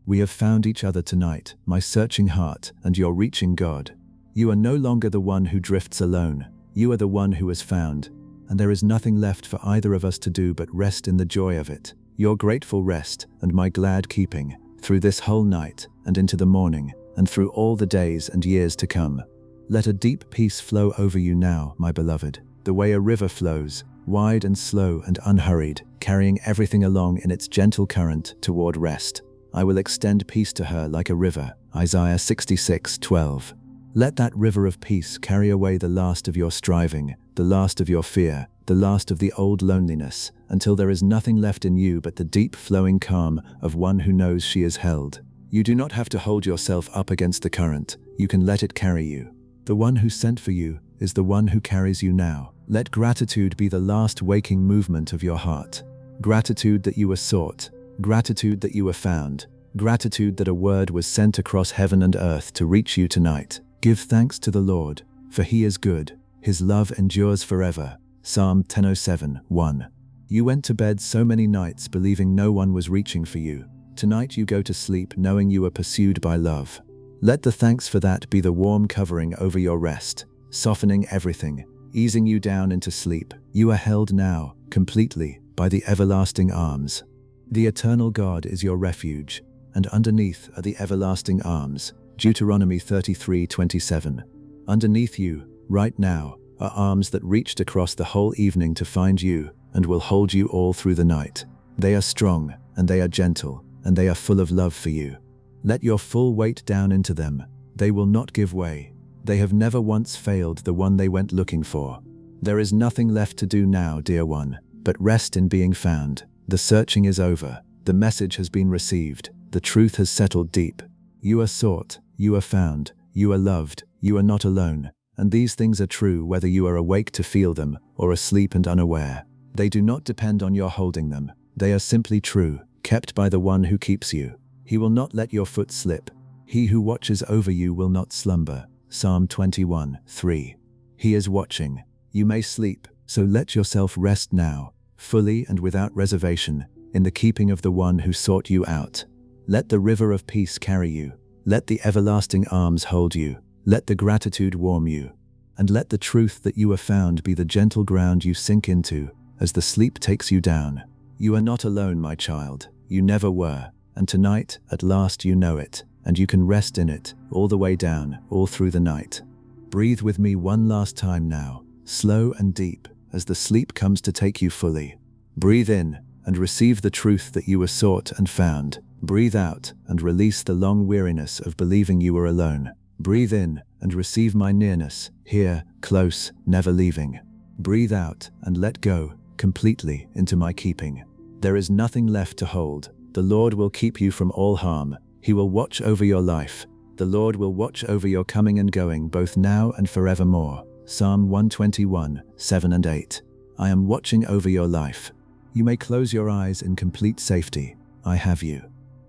We have found each other tonight, my searching heart and your reaching God. You are no longer the one who drifts alone. You are the one who is found, and there is nothing left for either of us to do but rest in the joy of it, your grateful rest and my glad keeping, through this whole night and into the morning, and through all the days and years to come. Let a deep peace flow over you now, my beloved, the way a river flows, wide and slow and unhurried, carrying everything along in its gentle current toward rest. I will extend peace to her like a river, Isaiah 66:12. Let that river of peace carry away the last of your striving, the last of your fear, the last of the old loneliness, until there is nothing left in you but the deep flowing calm of one who knows she is held. You do not have to hold yourself up against the current. You can let it carry you. The one who sent for you is the one who carries you now. Let gratitude be the last waking movement of your heart. Gratitude that you were sought. Gratitude that you were found. Gratitude that a word was sent across heaven and earth to reach you tonight. Give thanks to the Lord, for he is good. His love endures forever. Psalm 10:7-1. You went to bed so many nights believing no one was reaching for you. Tonight you go to sleep knowing you are pursued by love. Let the thanks for that be the warm covering over your rest, softening everything, easing you down into sleep. You are held now, completely, by the everlasting arms. The eternal God is your refuge, and underneath are the everlasting arms. Deuteronomy 33:27. Underneath you, right now, are arms that reached across the whole evening to find you and will hold you all through the night. They are strong, and they are gentle, and they are full of love for you. Let your full weight down into them. They will not give way. They have never once failed the one they went looking for. There is nothing left to do now, dear one, but rest in being found. The searching is over. The message has been received. The truth has settled deep. You are sought, you are found, you are loved, you are not alone. And these things are true whether you are awake to feel them or asleep and unaware. They do not depend on your holding them. They are simply true, kept by the one who keeps you. He will not let your foot slip. He who watches over you will not slumber. Psalm 21:3. He is watching. You may sleep, so let yourself rest now, fully and without reservation, in the keeping of the one who sought you out. Let the river of peace carry you. Let the everlasting arms hold you. Let the gratitude warm you. And let the truth that you are found be the gentle ground you sink into as the sleep takes you down. You are not alone, my child. You never were. And tonight, at last, you know it, and you can rest in it, all the way down, all through the night. Breathe with me one last time now, slow and deep, as the sleep comes to take you fully. Breathe in and receive the truth that you were sought and found. Breathe out and release the long weariness of believing you were alone. Breathe in and receive my nearness, here, close, never leaving. Breathe out and let go, completely, into my keeping. There is nothing left to hold. The Lord will keep you from all harm. He will watch over your life. The Lord will watch over your coming and going, both now and forevermore. Psalm 121:7 and 8. I am watching over your life. You may close your eyes in complete safety. I have you.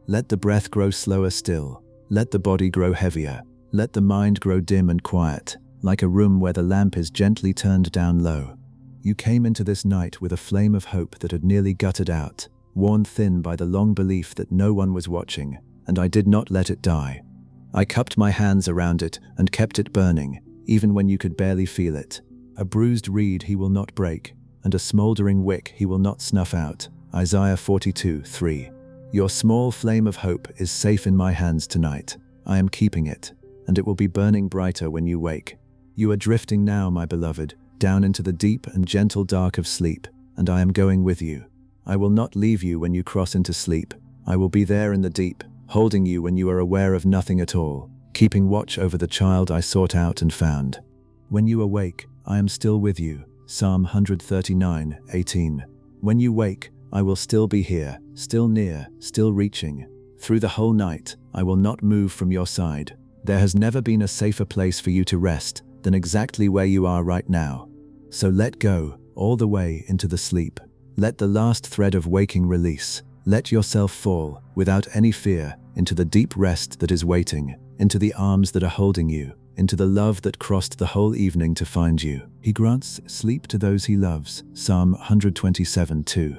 Let the breath grow slower still. Let the body grow heavier. Let the mind grow dim and quiet, like a room where the lamp is gently turned down low. You came into this night with a flame of hope that had nearly guttered out, worn thin by the long belief that no one was watching, and I did not let it die. I cupped my hands around it and kept it burning, even when you could barely feel it. A bruised reed he will not break, and a smoldering wick he will not snuff out. Isaiah 42:3. Your small flame of hope is safe in my hands tonight. I am keeping it, and it will be burning brighter when you wake. You are drifting now, my beloved, down into the deep and gentle dark of sleep, and I am going with you. I will not leave you when you cross into sleep. I will be there in the deep, holding you when you are aware of nothing at all, keeping watch over the child I sought out and found. When you awake, I am still with you. Psalm 139:18. When you wake, I will still be here, still near, still reaching. Through the whole night, I will not move from your side. There has never been a safer place for you to rest than exactly where you are right now. So let go, all the way into the sleep. Let the last thread of waking release. Let yourself fall, without any fear, into the deep rest that is waiting, into the arms that are holding you, into the love that crossed the whole evening to find you. He grants sleep to those he loves. Psalm 127:2.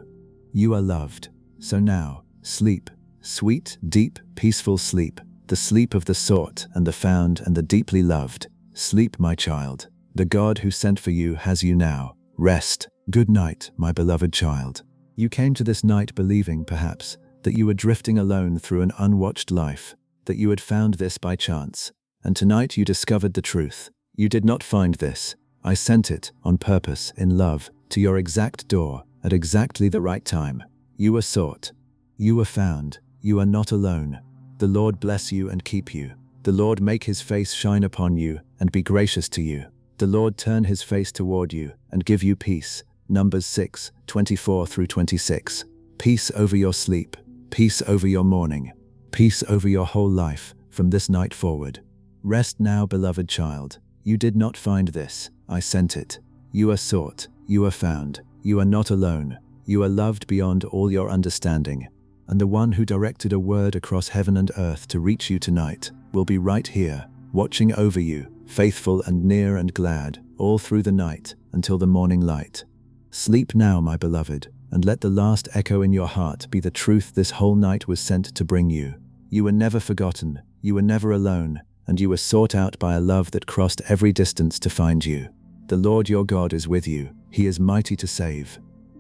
You are loved. So now, sleep. Sweet, deep, peaceful sleep. The sleep of the sought and the found and the deeply loved. Sleep, my child. The God who sent for you has you now. Rest. Good night, my beloved child. You came to this night believing, perhaps, that you were drifting alone through an unwatched life, that you had found this by chance. And tonight you discovered the truth. You did not find this. I sent it, on purpose, in love, to your exact door, at exactly the right time. You were sought. You were found. You are not alone. The Lord bless you and keep you. The Lord make his face shine upon you and be gracious to you. The Lord turn his face toward you and give you peace. Numbers 6:24-26. Peace over your sleep. Peace over your morning. Peace over your whole life from this night forward. Rest now, beloved child. You did not find this. I sent it. You are sought. You are found. You are not alone. You are loved beyond all your understanding. And the one who directed a word across heaven and earth to reach you tonight will be right here, watching over you, faithful and near and glad, all through the night until the morning light. Sleep now, my beloved, and let the last echo in your heart be the truth this whole night was sent to bring you. You were never forgotten, you were never alone, and you were sought out by a love that crossed every distance to find you. The Lord your God is with you. He is mighty to save.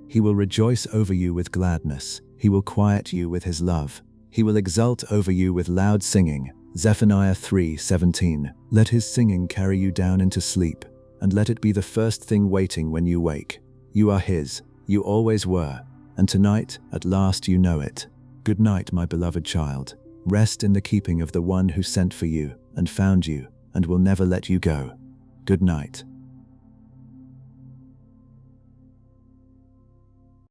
He will rejoice over you with gladness. He will quiet you with his love. He will exult over you with loud singing. Zephaniah 3:17. Let his singing carry you down into sleep. and let it be the first thing waiting when you wake. You are His, you always were, and tonight, at last, you know it. Good night, my beloved child. Rest in the keeping of the one who sent for you and found you and will never let you go. Good night.